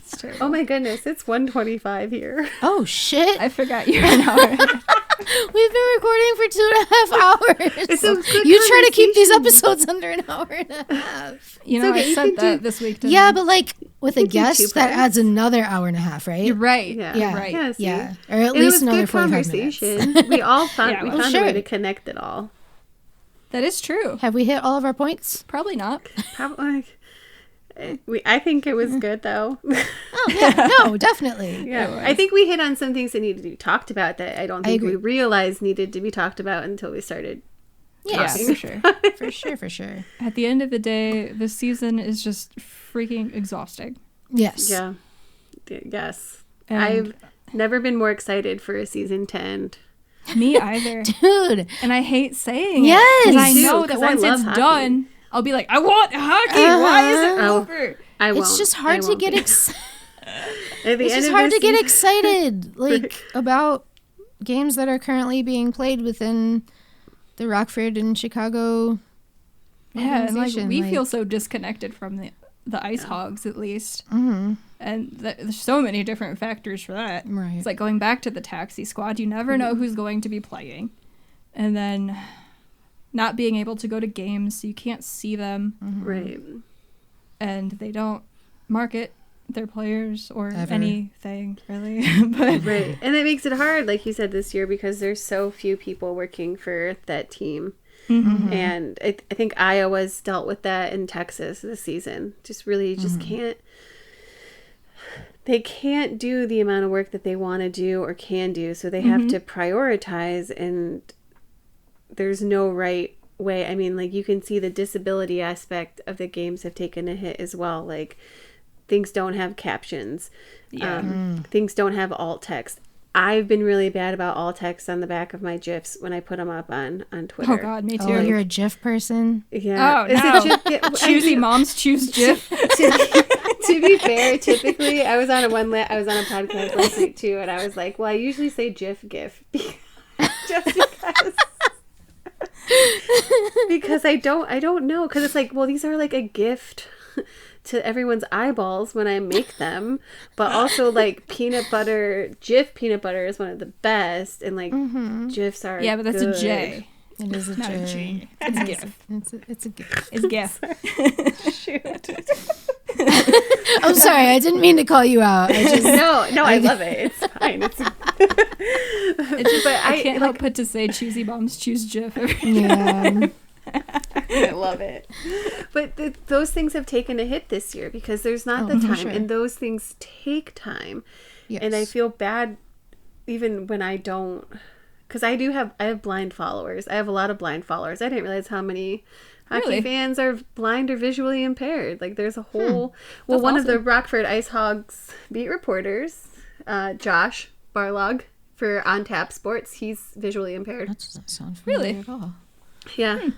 It's terrible. Oh my goodness, it's 1:25 here. Oh shit! I forgot you're an hour. We've been recording for 2.5 hours. It's a good You try to keep these conversation. episodes under an hour and a half. You know, okay, I you said can that do- this week. Didn't Yeah, I? but like with a You can do 2 guest, that parts. adds another hour and a half, right? You're right. Yeah. Yeah. Right. Yeah, see? Yeah, or at And it least was another good 45 minutes. conversation. We all found Yeah, we well, found a way sure. to connect it all. That is true. Have we hit all of our points? Probably not. Probably. I think it was good though. Oh yeah, no, definitely. Yeah, I think we hit on some things that needed to be talked about that I don't think we agree. realized needed to be talked about until we started. Yes, Yeah, for sure. for sure, for sure. At the end of the day, the season is just freaking exhausting. Yes. Yeah. Yes. And I've never been more excited for a season 10. me either. Dude. And I hate saying Yes. it. Because I Me too, know that 'cause I once love it's hockey. done, I'll be like, I want hockey. Why is it Oh. over? I won't. It's just hard to get excited. It's just hard to get excited like about games that are currently being played within the Rockford and Chicago. Yeah, and like organization, we like- feel so disconnected from the IceHogs at least. Mm-hmm. And there's so many different factors for that. Right. It's like going back to the taxi squad. You never know who's going to be playing. And then not being able to go to games, so you can't see them. Right. And they don't market their players or Ever. anything, really. But Right. And it makes it hard, like you said, this year, because there's so few people working for that team. Mhm. And I think Iowa's dealt with that in Texas this season. Just really can't. They can't do the amount of work that they want to do or can do. So they have to prioritize, and there's no right way. I mean, like, you can see the disability aspect of the games have taken a hit as well. Like, things don't have captions. Yeah. Things don't have alt text. I've been really bad about alt text on the back of my GIFs when I put them up on Twitter. Oh God, me too. Oh, you're a GIF person? Yeah. Oh, Is no. it GIF? Yeah, Choosy moms choose GIF. to be fair, typically I was on a podcast last week too, and I was like, well, I usually say GIF. just because I don't know, because it's like, well, these are like a gift to everyone's eyeballs when I make them, but also like Jif peanut butter is one of the best, and like Jifs are but that's good. a J. It is a Not a J. G. It's a GIF. It's a gift. It's GIF. Shoot. I'm sorry, I didn't mean to call you out. No, I love it. It's fine. It's just, but I can't help but to say Choosy Bombs choose Jif. Yeah. I love it. But those things have taken a hit this year because there's not the time, sure. and those things take time. Yes. And I feel bad even when I don't, because I have blind followers. I have a lot of blind followers. I didn't realize how many hockey fans are blind or visually impaired. Like there's a whole, well, one of the Rockford IceHogs beat reporters, Josh Barlog for On Tap Sports, he's visually impaired. That doesn't sound familiar at all. Yeah.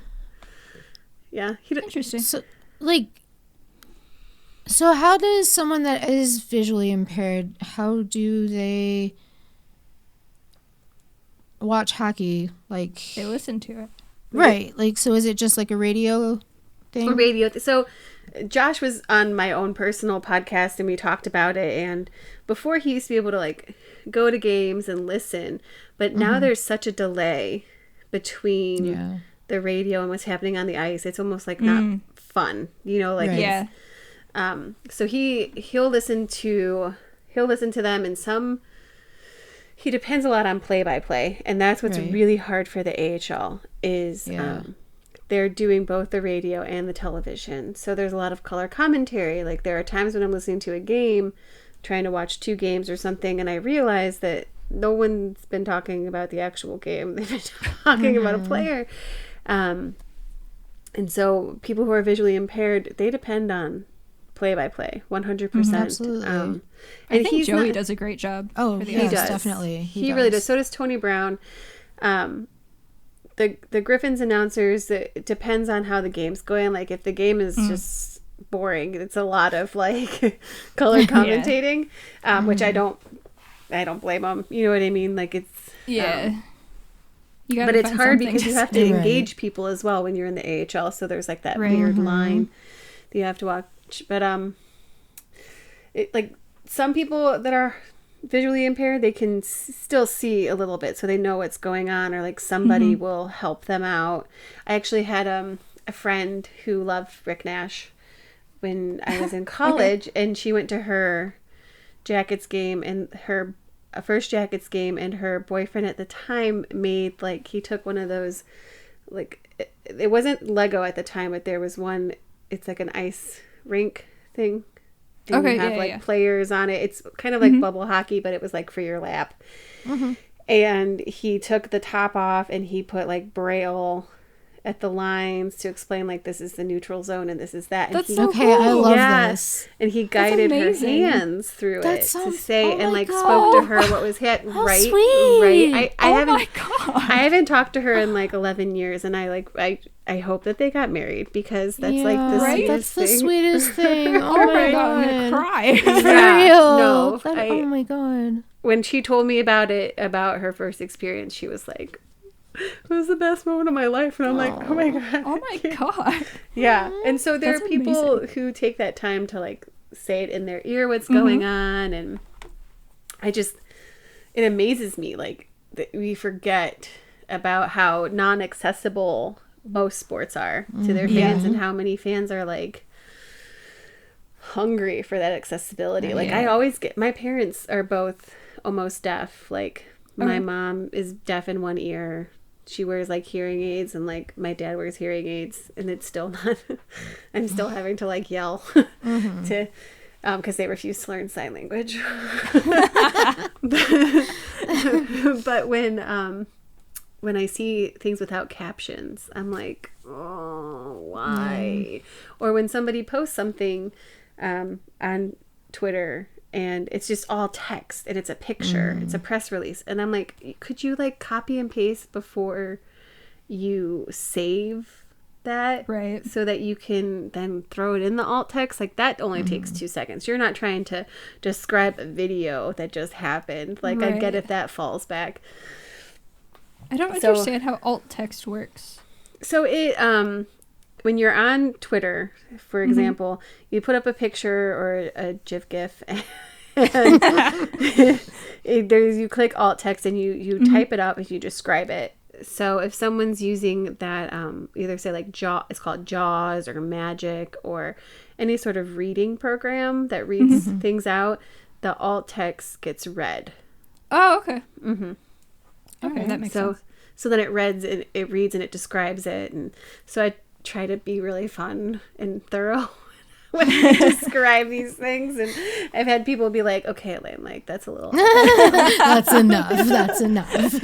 Yeah. Interesting. So how does someone that is visually impaired, how do they watch hockey? Like, They listen to it. right. Like, so is it just like a radio thing? A radio. So Josh was on my own personal podcast and we talked about it. And before he used to be able to like go to games and listen, but now there's such a delay between the radio and what's happening on the ice. It's almost like not fun, you know, like, Yeah. so he'll listen to them, and he depends a lot on play-by-play, and that's what's really hard for the AHL is they're doing both the radio and the television. So there's a lot of color commentary. Like there are times when I'm listening to a game, trying to watch 2 games or something, and I realize that no one's been talking about the actual game. They've been talking about a player. And so people who are visually impaired, they depend on play-by-play 100%. Absolutely. I think Joey does a great job. Oh, for the he Avs. does, definitely. He really does. So does Tony Brown. The Griffins announcers, it depends on how the game's going. Like if the game is just boring, it's a lot of like color commentating, which I don't blame them. You know what I mean? Like it's but it's hard because you have to engage people as well when you're in the AHL. So there's like that weird line that you have to watch. But like some people that are visually impaired, they can still see a little bit, so they know what's going on, or like somebody will help them out. I actually had a friend who loved Rick Nash when I was in college, and she went to her Jackets game, and her first Jackets game, and her boyfriend at the time made like, he took one of those, like it wasn't Lego at the time, but there was one, it's like an ice rink thing. And you have players on it. It's kind of like bubble hockey, but it was like for your lap. And he took the top off and he put like Braille at the lines to explain like this is the neutral zone and this is that. That's and so okay, cool. I love this. And he guided her hands through it to say and like spoke to her what was hit right. Sweet. Right. My God. I haven't talked to her in like 11 years, and I hope that they got married because that's like the sweetest that's thing. the sweetest thing. Oh my God, I'm gonna cry. For real. No, Oh my God. When she told me about her first experience, she was like, it was the best moment of my life. And I'm like, oh my God. Oh my God. Yeah. And so there That's are people amazing. who take that time to like say it in their ear what's going on. And it amazes me like that we forget about how non-accessible most sports are to their fans and how many fans are like hungry for that accessibility. Like I always my parents are both almost deaf. Like my mom is deaf in one ear. She wears like hearing aids, and like my dad wears hearing aids, and it's still not I'm still having to like yell to because they refuse to learn sign language. But when I see things without captions, I'm like, oh, why? Or when somebody posts something on Twitter and it's just all text and it's a picture, it's a press release, and I'm like, could you like copy and paste before you save that, right? So that you can then throw it in the alt text. Like that only takes 2 seconds. You're not trying to describe a video that just happened. Like I get if that falls back. I don't understand how alt text works. So it when you're on Twitter, for example, you put up a picture or a GIF, and you click alt text and you type it up and you describe it. So if someone's using that, either say like it's called JAWS or Magic or any sort of reading program that reads things out, the alt text gets read. Oh, okay. Okay, that makes sense. So then it reads and it describes it, and so I try to be really fun and thorough when I describe these things, and I've had people be like, "Okay, Elaine, like that's a little that's enough.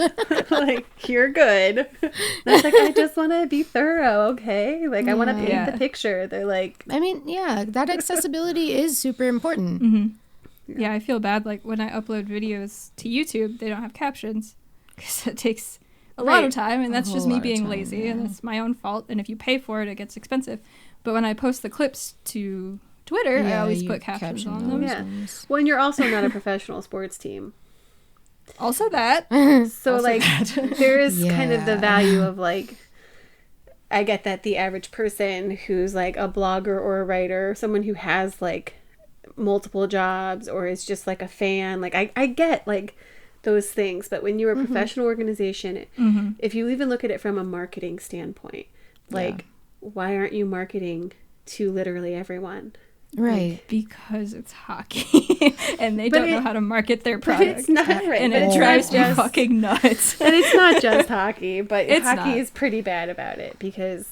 Like, you're good." And I was like, I just want to be thorough, okay? Like I want to paint the picture. They're like, I mean, yeah, that accessibility is super important. Yeah, I feel bad like when I upload videos to YouTube, they don't have captions because it takes a lot of time, and that's just me being lazy, and that's my own fault. And if you pay for it, it gets expensive. But when I post the clips to Twitter, I always put captions on them. Yeah. Well, and you're also not a professional sports team. Also that. So, like, there is kind of the value of, like, I get that the average person who's, like, a blogger or a writer, someone who has, like, multiple jobs or is just, like, a fan, like, I get, like, those things. But when you're a professional organization, if you even look at it from a marketing standpoint, like, why aren't you marketing to literally everyone? Right. Like, because it's hockey and they don't know how to market their product. But it's not right. And it drives me fucking nuts. And it's not just hockey, but hockey is pretty bad about it because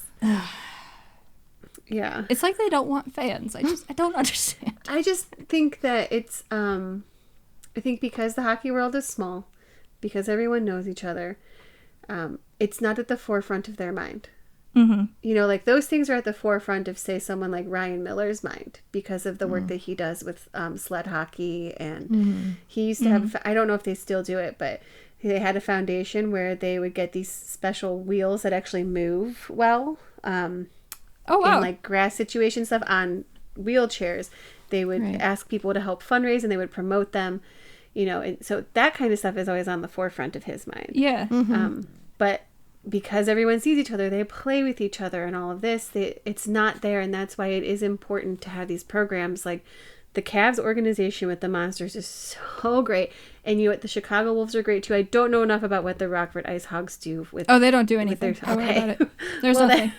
it's like they don't want fans. I don't understand. I just think that it's I think because the hockey world is small, because everyone knows each other, it's not at the forefront of their mind. You know, like those things are at the forefront of, say, someone like Ryan Miller's mind because of the work that he does with sled hockey. And he used to have, I don't know if they still do it, but they had a foundation where they would get these special wheels that actually move well. In like grass situation stuff on wheelchairs. They would ask people to help fundraise and they would promote them, you know, and so that kind of stuff is always on the forefront of his mind. Yeah. But because everyone sees each other, they play with each other and all of this, it's not there. And that's why it is important to have these programs. Like the Cavs organization with the Monsters is so great. And the Chicago Wolves are great too. I don't know enough about what the Rockford IceHogs do with. Oh, they don't do anything. Don't worry about it. There's nothing.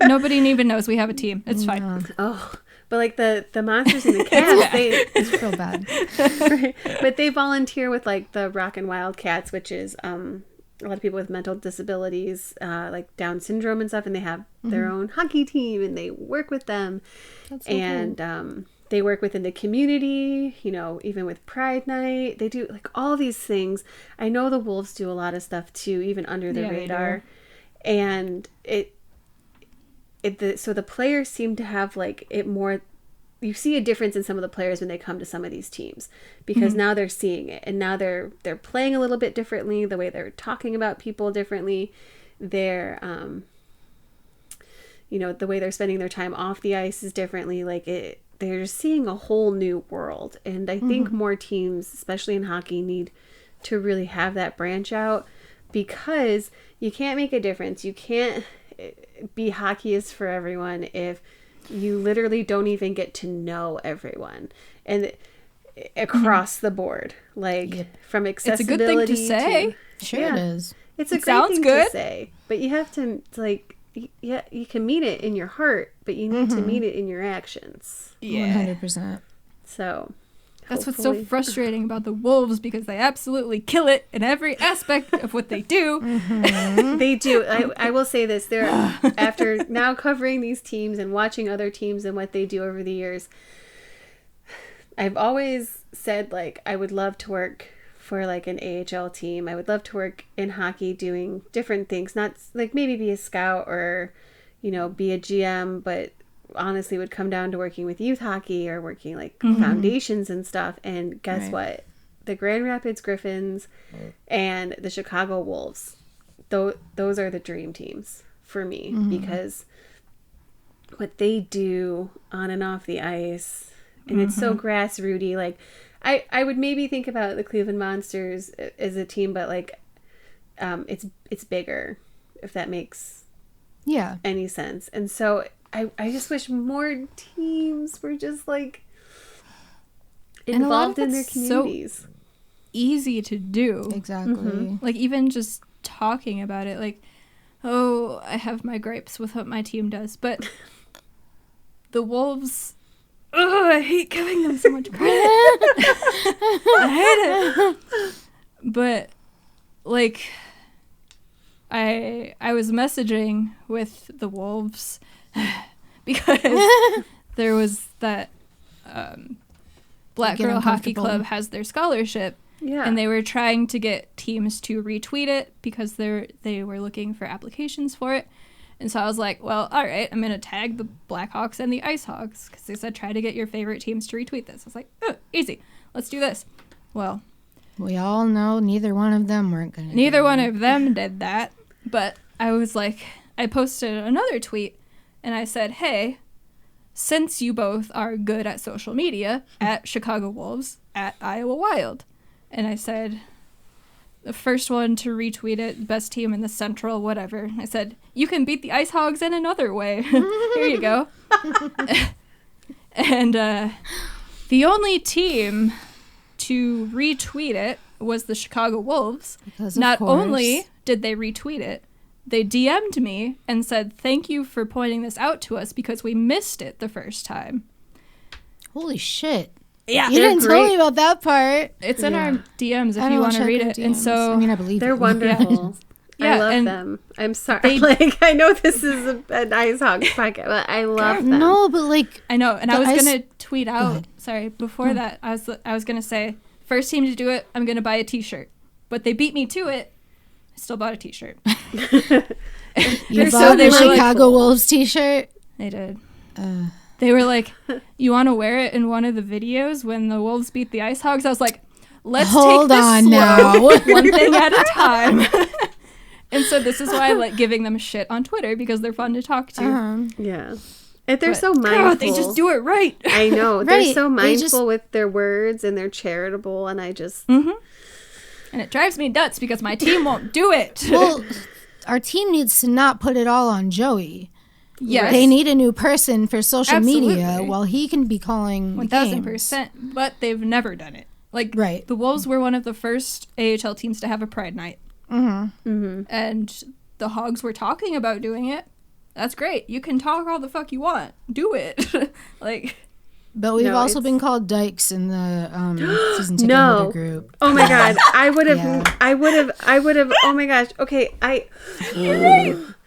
Nobody even knows we have a team. It's fine. Oh, but like the Monsters and the Cavs, it's real bad. Right. But they volunteer with like the Rockin' Wildcats, which is a lot of people with mental disabilities, like Down syndrome and stuff, and they have their own hockey team, and they work with them. That's so cool. They work within the community, you know, even with Pride Night. They do like all these things. I know the Wolves do a lot of stuff too, even under the radar. And so the players seem to have like it more. You see a difference in some of the players when they come to some of these teams because now they're seeing it, and now they're playing a little bit differently. The way they're talking about people differently, they're you know, the way they're spending their time off the ice is differently. Like they're seeing a whole new world, and I think more teams, especially in hockey, need to really have that branch out because you can't make a difference. You can't be hockey is for everyone if you literally don't even get to know everyone and across the board, like from accessibility. It's a good thing to say. Sure it is. It's a great thing to say, but you have to like, you can mean it in your heart, but you need to mean it in your actions. 100%. So that's what's so frustrating about the Wolves, because they absolutely kill it in every aspect of what they do. They do. I will say this. After now covering these teams and watching other teams and what they do over the years, I've always said, like, I would love to work for, like, an AHL team. I would love to work in hockey doing different things. Not, like, maybe be a scout or, you know, be a GM, but honestly would come down to working with youth hockey or working like foundations and stuff. And guess what? The Grand Rapids Griffins and the Chicago Wolves, those are the dream teams for me because what they do on and off the ice, and it's so grassrooty. Like I would maybe think about the Cleveland Monsters as a team, but like it's bigger, if that makes any sense. And so I just wish more teams were just like involved in their communities. So easy to do. Exactly. Mm-hmm. Like even just talking about it, like, oh, I have my gripes with what my team does, but the Wolves, I hate giving them so much credit. I hate it. But like I was messaging with the Wolves because there was that Black Girl Hockey Club has their scholarship. Yeah. And they were trying to get teams to retweet it because they were looking for applications for it. And so I was like, well, all right, I'm going to tag the Blackhawks and the IceHogs because they said try to get your favorite teams to retweet this. I was like, oh, easy. Let's do this. Well, we all know neither one of them weren't going to neither one of them did that. But I was like, I posted another tweet and I said, hey, since you both are good at social media, at Chicago Wolves, at Iowa Wild. And I said, the first one to retweet it, best team in the Central, whatever. I said, you can beat the IceHogs in another way. Here you go. And the only team to retweet it was the Chicago Wolves. Not only did they retweet it, they DM'd me and said, thank you for pointing this out to us because we missed it the first time. Holy shit. Yeah, you didn't tell me about that part. It's in our DMs if you want to read it. DMs. And so, I mean, I believe they're wonderful. Yeah, I love them. I'm sorry. I know this is an IceHogs podcast, but I love them. No, but like I know, and I was gonna tweet out. Sorry, before that, I was gonna say first team to do it. I'm gonna buy a T-shirt, but they beat me to it. I still bought a T-shirt. You bought the Chicago Wolves T-shirt. They did. They were like, you want to wear it in one of the videos when the Wolves beat the IceHogs? I was like, let's take this slow, now. one thing at a time. And so this is why I like giving them shit on Twitter because they're fun to talk to. Yeah. And they're so mindful. They just do it right. I know. They're so mindful with their words and they're charitable and I just... Mm-hmm. And it drives me nuts because my team won't do it. Well, our team needs to not put it all on Joey. Yes. They need a new person for social media while he can be calling 1,000%. But they've never done it. Like, the Wolves were one of the first AHL teams to have a Pride Night. Mm-hmm. Mm-hmm. And the Hogs were talking about doing it. That's great. You can talk all the fuck you want. Do it. Like... But we've also been called dykes in the season ticket holder group. Oh my god, I would have. Oh my gosh. Okay,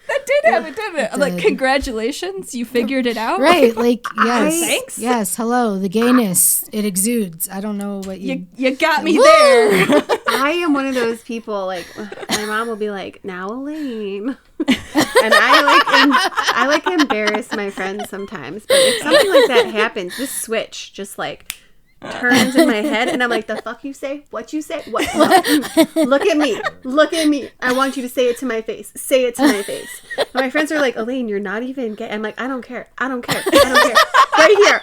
That did happen, didn't it? I'm like, congratulations, you figured it out. Right, like, yes. Thanks. Yes, hello, the gayness, it exudes. I don't know what you got me there. I am one of those people, like, my mom will be like, now Elaine. And I like embarrass my friends sometimes. But if something like that happens, this switch just, like, turns in my head and I'm like, the fuck you say? What you say? What? Look at me. Look at me. I want you to say it to my face. Say it to my face. And my friends are like, Elaine, you're not even gay. I'm like, I don't care. I don't care. I don't care. Right here.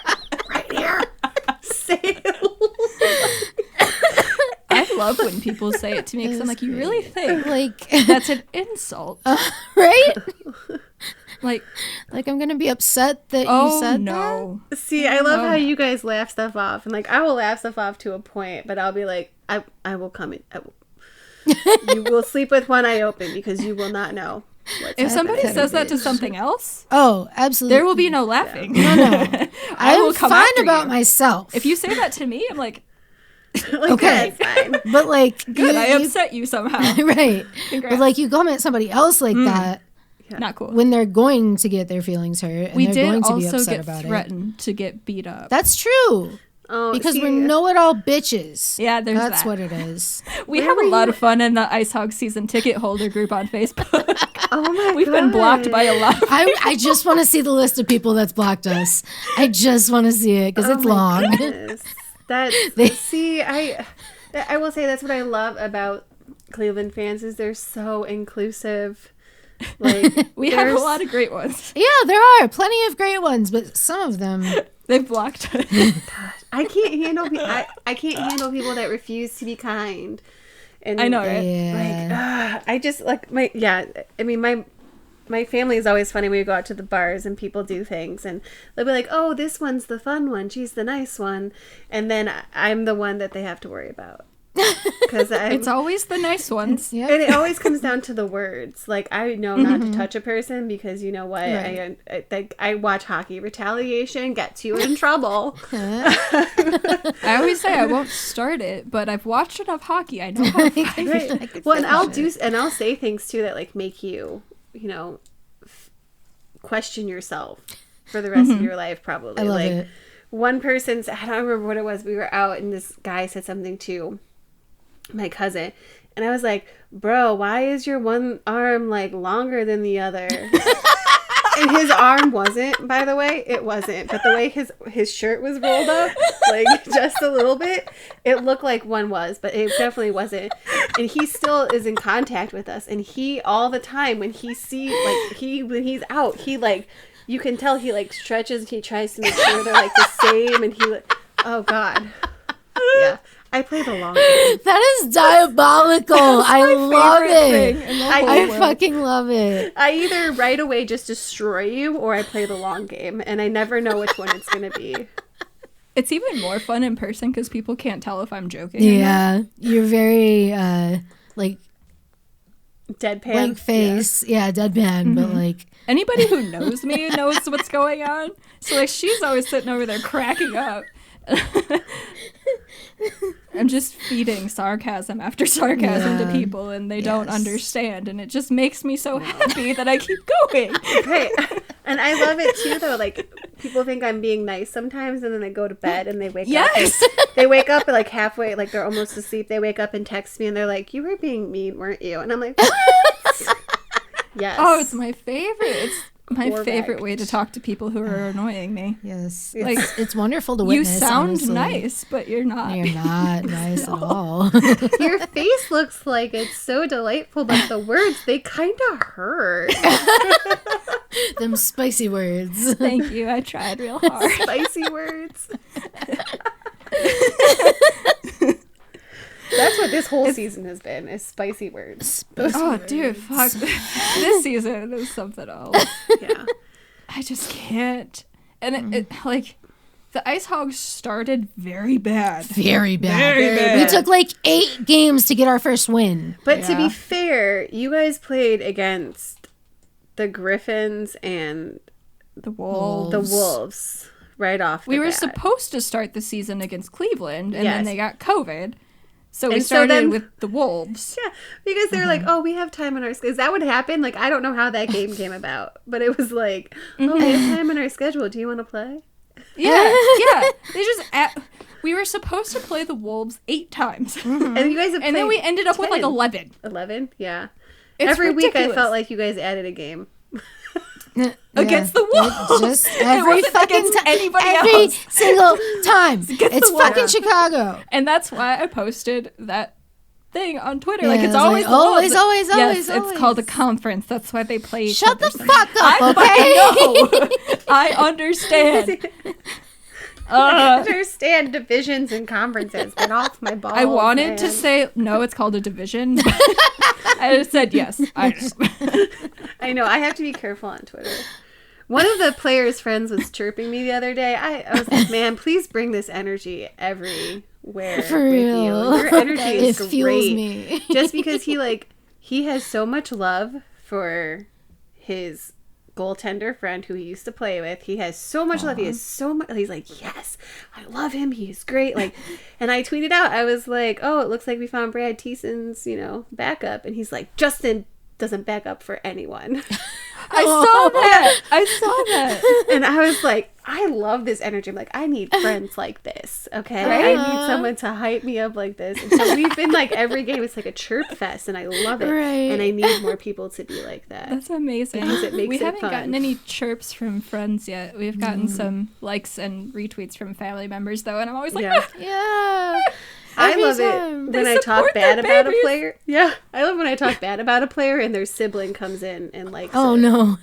Right here. Say it. I love when people say it to me because I'm like, you really think like that's an insult? Right? Like I'm gonna be upset that you said that? See, I love how you guys laugh stuff off. And like, I will laugh stuff off to a point, but I'll be like, I will come in. You will sleep with one eye open because you will not know. If somebody says that to something else, absolutely, there will be no laughing. Yeah. No. I will come fine about myself. If you say that to me, I'm like, like, okay, that's fine. But like, good, I upset you somehow, right? Congrats. But like, you comment at somebody else like that. Yeah. Not cool. When they're going to get their feelings hurt, and we they're did going to also be upset get about threatened to get beat up. That's true. Oh, because we're know-it-all bitches. Yeah, that's what it is. We have a lot of fun in the IceHogs season ticket holder group on Facebook. Oh my god, we've been blocked by a lot. I just want to see the list of people that's blocked us. I just want to see it because it's long. I will say that's what I love about Cleveland fans is they're so inclusive. Like we have a lot of great ones. Yeah, there are plenty of great ones, but some of them they've blocked us. I can't handle I can't handle people that refuse to be kind. And I know, right? I just like my family is always funny when we go out to the bars and people do things and they'll be like, oh, this one's the fun one, she's the nice one, and then I'm the one that they have to worry about. Because it's always the nice ones. Yeah. And it always comes down to the words. Like, I know not to touch a person because you know what? Right. I watch Hockey Retaliation, gets you in trouble. I always say I won't start it, but I've watched enough hockey. I know how to fight. Right. Well, and I'll say things too that like make you, question yourself for the rest of your life. Probably. I love it. One person said, I don't remember what it was. We were out and this guy said something to my cousin, and I was like, bro, why is your one arm like longer than the other? And his arm wasn't, by the way, it wasn't, but the way his shirt was rolled up, like just a little bit, it looked like one was, but it definitely wasn't. And he still is in contact with us, and he all the time when he when he's out, he like, you can tell he like stretches and he tries to make sure they're like the same, and oh god. Yeah. I play the long game. That is diabolical. I love it. I world. fucking love it. I either right away just destroy you or I play the long game, and I never know which one it's going to be. It's even more fun in person because people can't tell if I'm joking. Yeah. You're very, like, Deadpan. blank face. Yeah, deadpan, but like. Anybody who knows me knows what's going on. So, like, she's always sitting over there cracking up. I'm just feeding sarcasm after sarcasm to people, and they don't understand, and it just makes me so happy that I keep going. Right. And I love it too, though. Like, people think I'm being nice sometimes, and then they go to bed and they wake up. They wake up like halfway, like they're almost asleep. They wake up and text me, and they're like, "You were being mean, weren't you?" And I'm like, "What?" Yes. Oh, it's my favorite. It's my Correct. favorite way to talk to people who are annoying me. Yes. Like, It's wonderful to You witness, sound honestly. nice, but you're not. You're not nice at all. Your face looks like it's so delightful, but the words, they kind of hurt. Them spicy words. Thank you. I tried real hard. Spicy words. That's what this whole season has been, is spicy words. Oh, dude, fuck. This season is something else. Yeah. I just can't. And it like, the IceHogs started very bad. Very bad. Very bad. We took like 8 games to get our first win. But to Yeah. be fair, you guys played against the Griffins and The Wolves. the Wolves right off the We were bat. supposed to start the season against Cleveland, and Yes. then they got COVID. So we And so started then- with the Wolves. Yeah, because they were like, oh, we have time on our schedule. Is that what happened? Like, I don't know how that game came about. But it was like, oh, we have time on our schedule. Do you want to play? Yeah, yeah. They just we were supposed to play the Wolves 8 times, And you guys have and then played we ended up with like 10. 11. 11? Yeah. It's Every week I ridiculous. felt like you guys added a game. Against the Wolves. Just every wasn't fucking against time. anybody Every else. single time. It's the fucking Wolves. Chicago. And that's why I posted that thing on Twitter. Like, Yeah, it's it's always like, the Wolves. always, always, yes, always, it's always. called a conference. That's why they play each Shut the other. fuck up, okay? I know. I understand. I understand divisions and conferences. Get off my balls. I wanted to man. say, no, it's called a division. But I just said yes. I know. I know. I have to be careful on Twitter. One of the players' friends was chirping me the other day. I was like, man, please bring this energy everywhere For with real. you. Your energy is It great. fuels me. Just because he has so much love for his goaltender friend who he used to play with. He has so much love. He has so much. He's like, yes, I love him. He's great. Like, and I tweeted out, I was like, oh, it looks like we found Brad Teason's, backup. And he's like, Justin doesn't back up for anyone. I saw that. I saw that. And I was like, I love this energy. I'm like, I need friends like this. Okay. Right? I need someone to hype me up like this. And so we've been like, every game, it's like a chirp fest, and I love it. Right. And I need more people to be like that. That's amazing. Because it makes we it haven't fun. gotten any chirps from friends yet. We've gotten some likes and retweets from family members, though, and I'm always like, Yeah. Yeah. I Every love time. it They when I talk support bad their about a babies. player. Yeah. I love when I talk bad about a player and their sibling comes in and likes Oh, it. no.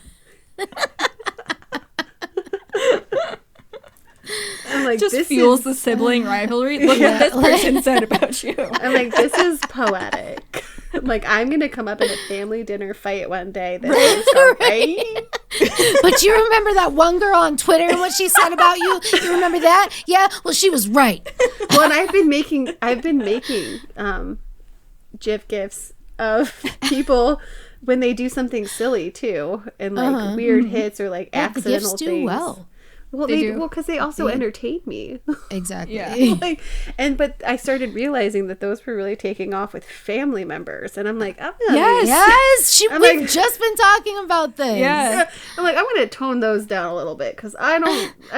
I'm like, just this fuels is, the sibling rivalry. Look what this person said about you. I'm like, this is poetic. Like, I'm going to come up in a family dinner fight one day. That is right. But you remember that one girl on Twitter and what she said about you? You remember that? Yeah? Well, she was right. Well, and I've been making GIFs of people when they do something silly, too. And, like, weird hits or, like, accidental the GIFs things. do well. Well, They do. Well, because they also entertain me. Exactly. Yeah. Like, but I started realizing that those were really taking off with family members, and I'm like, I'm gonna Yes, I'm we've like- just been talking about this. Yeah. I'm like, I'm gonna tone those down a little bit because I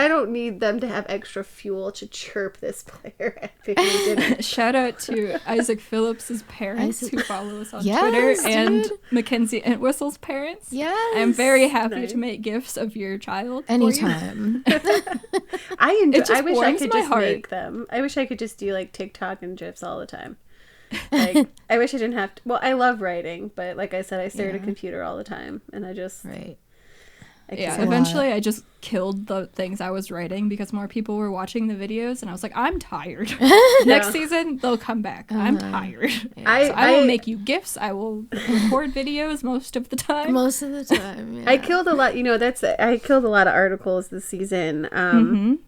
don't need them to have extra fuel to chirp this player at family dinner. Shout out to Isaac Phillips's parents Isaac- who follow us on Yes, Twitter, and dude. Mackenzie Entwistle's parents. Yes. I'm very happy Nice. to make gifts of your child. for you. Anytime. I enjoy. It just I wish I warms could my just heart. make them. I wish I could just do like TikTok and GIFs all the time. Like, I wish I didn't have to. Well, I love writing, but like I said, I stare at a computer all the time, and I just Right. I Yeah, can't. eventually I just killed the things I was writing because more people were watching the videos, and I was like, I'm tired. Next season, they'll come back. I'm tired. I will make you gifts. I will record videos most of the time. Most of the time. Yeah. I killed a lot. You know, I killed a lot of articles this season.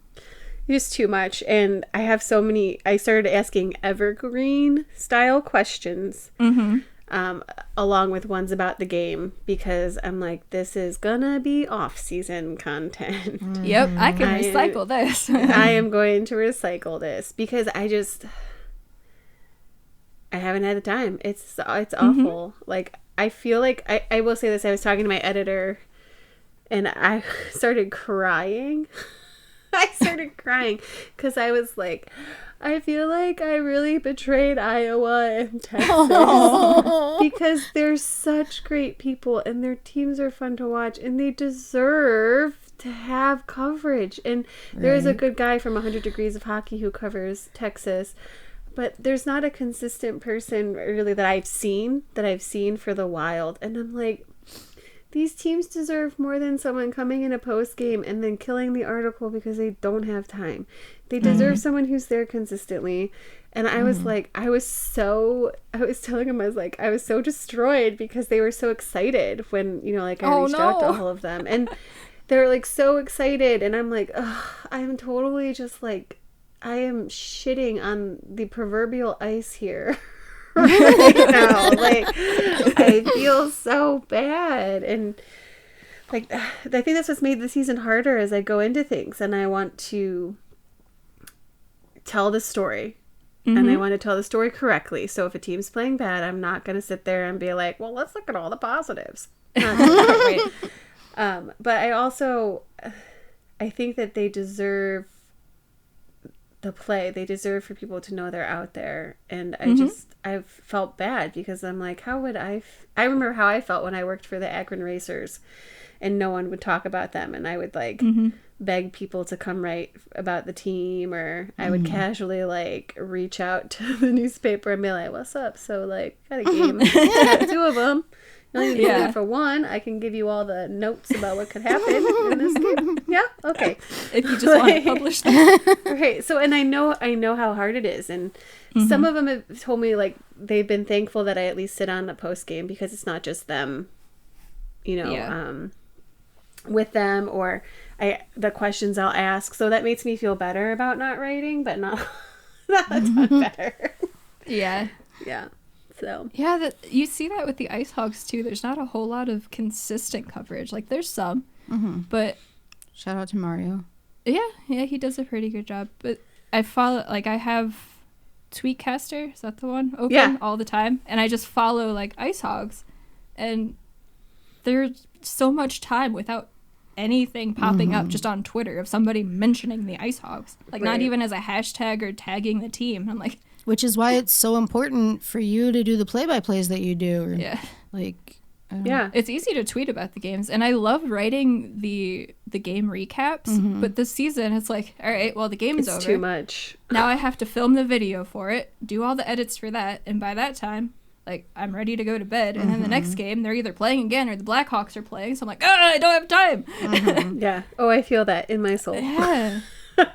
Just too much, and I have so many. I started asking evergreen style questions, along with ones about the game because I'm like, this is gonna be off-season content. Yep, I can recycle this. I am going to recycle this because I haven't had the time. It's awful. Like, I feel like I will say this. I was talking to my editor, and I started crying. I started crying because I was like, I feel like I really betrayed Iowa and Texas because they're such great people and their teams are fun to watch and they deserve to have coverage. And there is a good guy from 100 Degrees of Hockey who covers Texas, but there's not a consistent person really that I've seen for the Wild. And I'm like, these teams deserve more than someone coming in a post game and then killing the article because they don't have time. They deserve someone who's there consistently. And I was like, I was telling him, I was like, I was so destroyed because they were so excited when, you know, like I reached out to all of them. And they were like so excited. And I'm like, ugh, I'm totally just like, I am shitting on the proverbial ice here. Right now, like, I feel so bad, and like, I think that's what's made the season harder as I go into things, and I want to tell the story, and I want to tell the story correctly. So if a team's playing bad, I'm not going to sit there and be like, well, let's look at all the positives. Right. But I think that they deserve the play. They deserve for people to know they're out there. And I've felt bad because I'm like, how would I remember how I felt when I worked for the Akron Racers and no one would talk about them. And I would like beg people to come write about the team, or I would casually like reach out to the newspaper and be like, what's up? So like, got a game. Got 2 of them. You only need to be there for 1. I can give you all the notes about what could happen in this game. Yeah? Okay. If you just want to publish them. Right. So, and I know how hard it is. And some of them have told me, like, they've been thankful that I at least sit on the post game because it's not just them, you know, with them, or the questions I'll ask. So that makes me feel better about not writing, but not a ton better. Yeah. Yeah. So. Yeah, you see that with the IceHogs too. There's not a whole lot of consistent coverage. Like, there's some, but Shout out to Mario. yeah, he does a pretty good job. But I have Tweetcaster, is that the one, open all the time, and I just follow like IceHogs, and there's so much time without anything popping up just on Twitter of somebody mentioning the IceHogs, like not even as a hashtag or tagging the team. I'm like, Which is why it's so important for you to do the play-by-plays that you do. Or, yeah. Like, It's easy to tweet about the games, and I love writing the game recaps, but this season it's like, all right, well, the game's over. It's too much. Now I have to film the video for it, do all the edits for that, and by that time, like, I'm ready to go to bed. And then the next game, they're either playing again or the Blackhawks are playing, so I'm like, I don't have time. Yeah. Oh, I feel that in my soul. Yeah.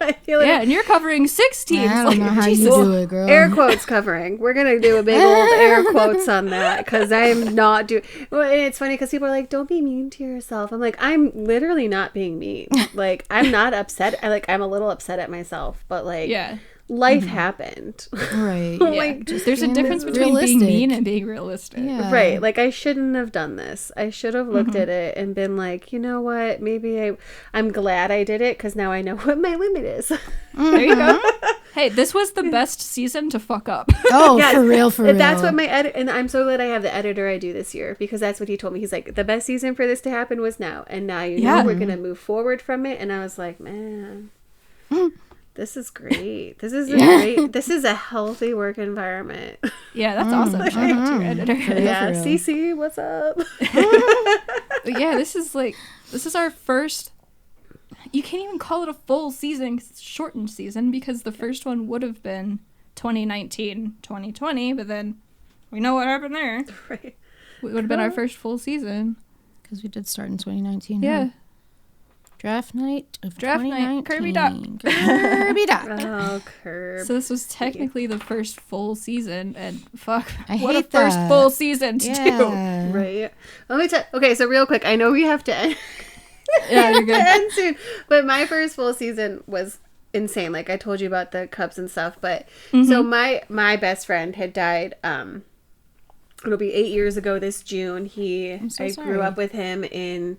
I feel like and you're covering 6 teams. I don't know how you Jesus. do it, girl. air quotes covering. We're gonna do a big old air quotes on that because I'm not doing. Well, and it's funny because people are like, "Don't be mean to yourself." I'm like, I'm literally not being mean. Like, I'm not upset. I'm a little upset at myself, but like, life happened. Right. Like, Just there's a difference between realistic. being mean and being realistic. Yeah. right. Like, I shouldn't have done this. I should have looked at it and been like, you know what? Maybe I'm glad I did it because now I know what my limit is. There you go. Hey, this was the best season to fuck up. Oh, Yes, for real. That's what my and I'm so glad I have the editor I do this year because that's what he told me. He's like, the best season for this to happen was now, and now you know we're gonna move forward from it. And I was like, man, this is great. This is this is a healthy work environment. Yeah, that's awesome. Shout out to your editor. Yeah, real. Cece, what's up? But yeah, this is our first. You can't even call it a full season 'cause it's a shortened season because the first one would have been 2019-2020, but then we know what happened there. Right. It would have been our first full season. Because we did start in 2019. Yeah. Huh? Draft night of Draft night, 2019. Kirby Duck. Kirby Duck. Oh, curb. So this was technically the first full season, and fuck, I what hate a first that. full season to do. Yeah. Right. Let me tell. Okay, so real quick, I know we have to end. Yeah, you're good. end soon. But my first full season was insane. Like I told you about the Cubs and stuff. But so my best friend had died. It'll be 8 years ago this June. I grew up with him in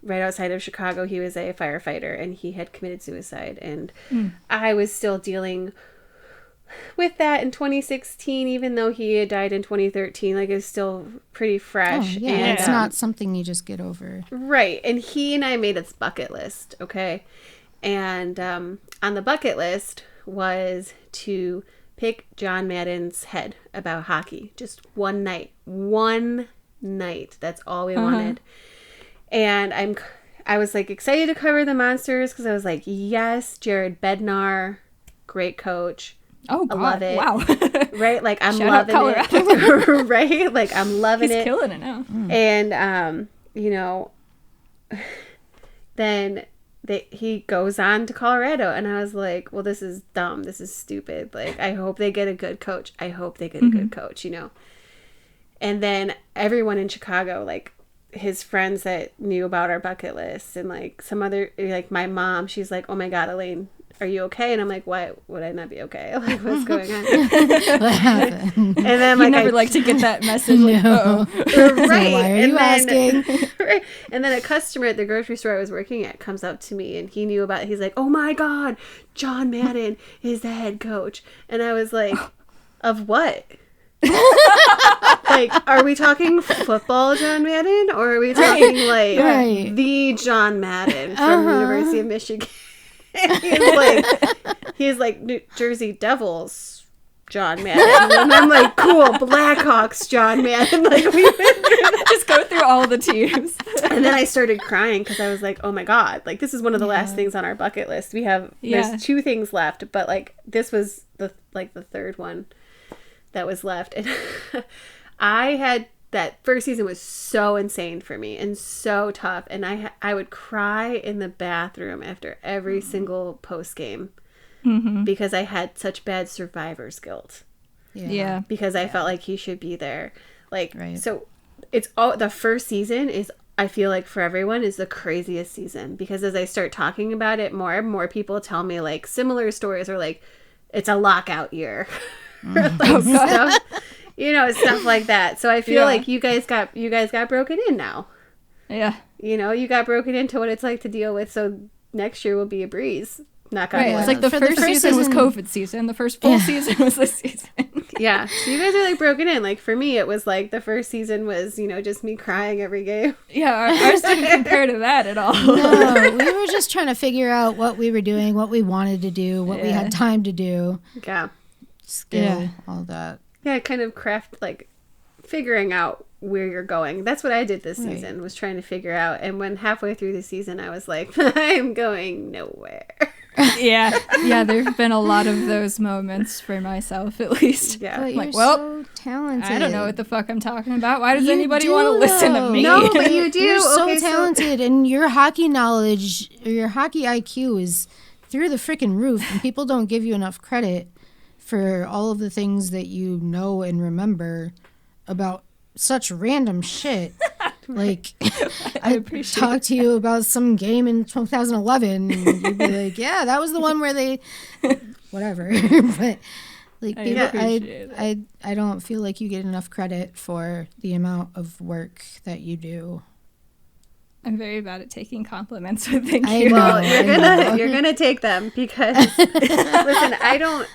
right outside of Chicago. He was a firefighter and he had committed suicide. And I was still dealing with that in 2016, even though he had died in 2013. Like, it's still pretty fresh. Oh, yeah, and, it's not something you just get over. right. And he and I made this bucket list, okay? And on the bucket list was to pick John Madden's head about hockey. Just one night. One night. That's all we wanted. And I was, like, excited to cover the Monsters because I was like, yes, Jared Bednar, great coach. Oh, I God. love it. Wow. Right? Like, I'm Shout out loving it. Right? Like, I'm loving He's it. killing it now. And, you know, then he goes on to Colorado. And I was like, well, this is dumb. This is stupid. Like, I hope they get a good coach. I hope they get a good coach, you know. And then everyone in Chicago, like, his friends that knew about our bucket list and, like, some other, like, my mom, she's like, oh, my God, Elaine, are you okay? And I'm like, why would I not be okay? Like, what's going on? What happened? And then, You like, never like to get that message. Like, No. right. Why are and you asking? Right. And then a customer at the grocery store I was working at comes up to me and he knew about it. He's like, oh my God, John Madden is the head coach. And I was like, of what? Like, are we talking football John Madden or are we talking like Right. the John Madden from University of Michigan? he's like New Jersey Devils John Madden, and I'm like, cool, Blackhawks John Madden. Like, we went through just go through all the teams. and then I started crying because I was like, oh my God, like, this is one of the last things on our bucket list. We have there's 2 things left, but like this was the third one that was left. And I had that first season was so insane for me and so tough, and I would cry in the bathroom after every single post game because I had such bad survivor's guilt. Yeah. Because I felt like he should be there. Like, Right. so it's all, the first season is, I feel like for everyone, is the craziest season because as I start talking about it more people tell me like similar stories or like it's a lockout year. Or, like, stuff, you know, stuff like that. So I feel like you guys got broken in now. Yeah. You know, you got broken into what it's like to deal with. So next year will be a breeze. Knock on Right. wood. It's like the For the first first season was season- COVID season. The first full season was this season. Yeah. So you guys are like broken in. Like for me, it was like the first season was, you know, just me crying every game. Yeah, ours didn't compare to that at all. No, we were just trying to figure out what we were doing, what we wanted to do, what we had time to do, Yeah. skill, all that. Yeah, kind of craft, like figuring out where you're going. That's what I did this season, was trying to figure out. And when halfway through the season, I was like, I'm going nowhere. Yeah, there have been a lot of those moments for myself, at least. Yeah. But Like, you're well, so talented. I don't know what the fuck I'm talking about. Why does You anybody do, want to listen to though. me? No, but you do. You're so Okay, talented, and your hockey knowledge, or your hockey IQ is through the freaking roof, and people don't give you enough credit for all of the things that you know and remember about such random shit. Like, I talk to you about some game in 2011, and you'd be like, yeah, that was the one where they, whatever. But like, I don't feel like you get enough credit for the amount of work that you do. I'm very bad at taking compliments, so thank you. Well, you're gonna take them because listen,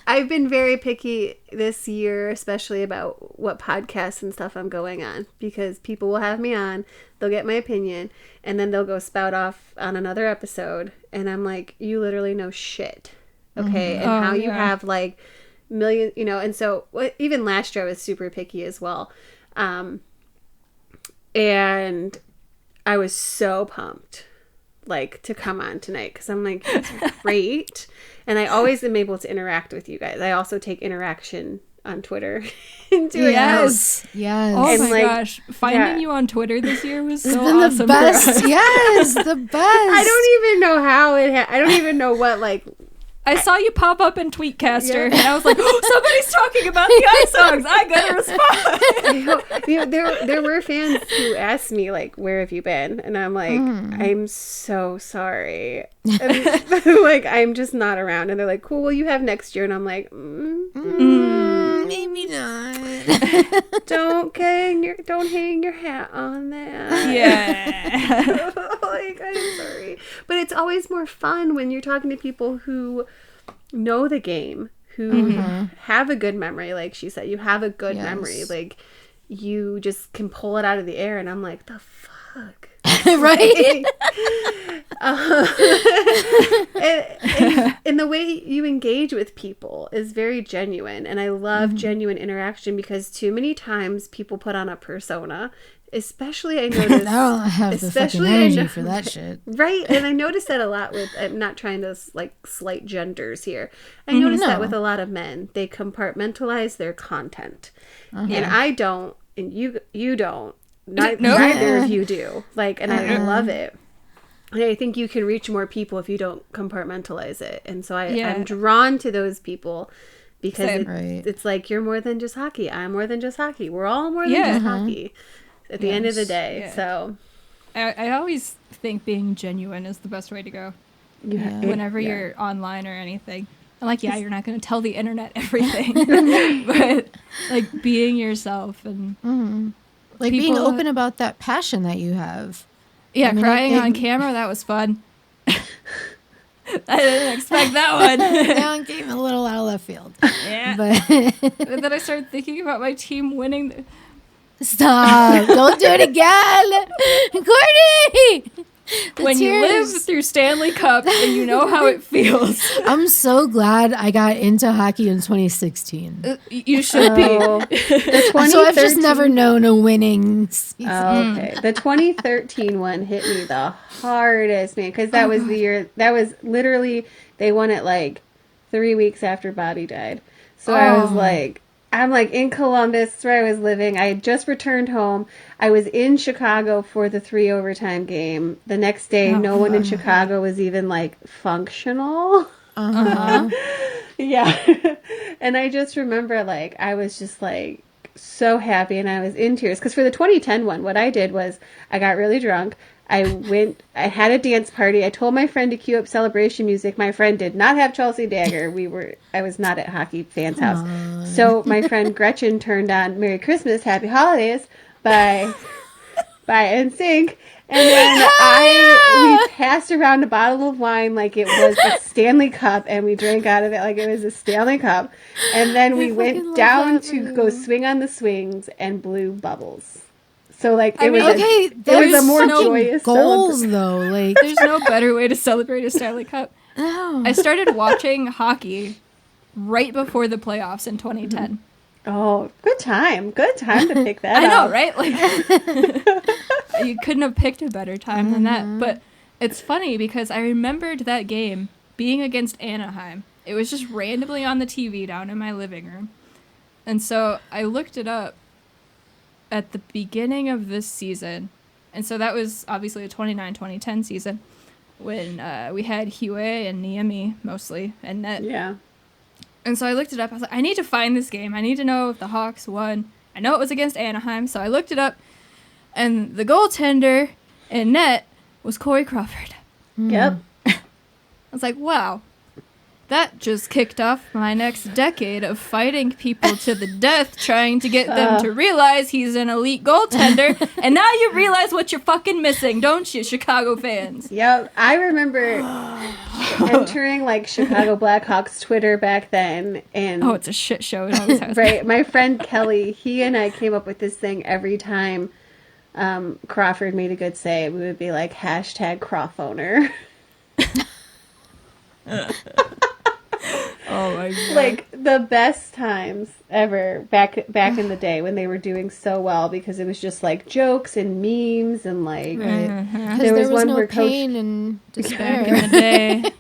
I've been very picky this year, especially about what podcasts and stuff I'm going on, because people will have me on, they'll get my opinion, and then they'll go spout off on another episode, and I'm like, you literally know shit, okay? And how you have like million, and so even last year I was super picky as well, and I was so pumped, like, to come on tonight, because I'm like, it's great. And I always am able to interact with you guys. I also take interaction on Twitter into it. Yes. Oh my gosh. Finding you on Twitter this year was so awesome. The best. Yes, the best. I don't even know how I don't even know what, like, I saw you pop up in Tweetcaster, and I was like, oh, somebody's talking about the IceHogs. I gotta respond. There were fans who asked me, like, where have you been? And I'm like, I'm so sorry. And, like, I'm just not around. And they're like, cool, well, you have next year. And I'm like, maybe not. Don't hang your hat on that. Yeah. Like, I'm sorry. But it's always more fun when you're talking to people who know the game, who have a good memory. Like she said, you have a good memory. Like, you just can pull it out of the air. And I'm like, the fuck? Right? And the way you engage with people is very genuine, and I love genuine interaction, because too many times people put on a persona, especially I notice I don't have the fucking energy for that shit. Right, and I noticed that a lot with, I'm not trying to like slight genders here, I noticed that with a lot of men. They compartmentalize their content, and I don't, and you don't. Neither of you do. Like, and I love it. And I think you can reach more people if you don't compartmentalize it. And so I'm drawn to those people, because it's like, you're more than just hockey. I'm more than just hockey. We're all more than just hockey at the end of the day. Yeah. So I always think being genuine is the best way to go. Whenever you're online or anything. I'm like, you're not going to tell the internet everything. But like, being yourself and like being open about that passion that you have. Yeah, I mean, crying on camera, that was fun. I didn't expect that one. That one came a little out of left field. Yeah. But then I started thinking about my team winning. Stop. Don't do it again. Courtney! When you live through Stanley Cup and you know how it feels. I'm so glad I got into hockey in 2016. You should be. So I've just never known a winning season. Oh, okay. The 2013 one hit me the hardest, man, because that was the year, that was literally, they won it like 3 weeks after Bobby died. So I was like, I'm like in Columbus, that's where I was living. I had just returned home. I was in Chicago for the 3 overtime game. The next day, no one in Chicago was even like functional. Yeah. And I just remember, like, I was just like so happy, and I was in tears. Because for the 2010 one, what I did was I got really drunk. I had a dance party. I told my friend to cue up celebration music. My friend did not have Chelsea Dagger. I was not at hockey fans' house. So my friend Gretchen turned on Merry Christmas, Happy Holidays by NSYNC. And then we passed around a bottle of wine like it was a Stanley Cup, and we drank out of it like it was a Stanley Cup. And then we went down to go swing on the swings and blew bubbles. So, like, it was a more joyous goals, though. Like, there's no better way to celebrate a Stanley Cup. No. I started watching hockey right before the playoffs in 2010. Oh, good time. Good time to pick that I up. know, right? Like, you couldn't have picked a better time than that. But it's funny because I remembered that game being against Anaheim. It was just randomly on the TV down in my living room. And so I looked it up at the beginning of this season, and so that was obviously a 2010 season, when we had Hue and Niemi mostly and Net. Yeah. And so I looked it up. I was like, I need to find this game. I need to know if the Hawks won. I know it was against Anaheim, so I looked it up. And the goaltender in Net was Corey Crawford. Yep. I was like, wow. That just kicked off my next decade of fighting people to the death, trying to get them to realize he's an elite goaltender. And now you realize what you're fucking missing, don't you, Chicago fans? Yep. I remember entering like Chicago Blackhawks Twitter back then. And Oh, it's a shit show. It always has. right. My friend Kelly, he and I came up with this thing every time Crawford made a good save. We would be like, #Crawphoner. Oh my god. Like the best times ever back in the day when they were doing so well, because it was just like jokes and memes and like Because there was one no where pain and despair. Back in the day.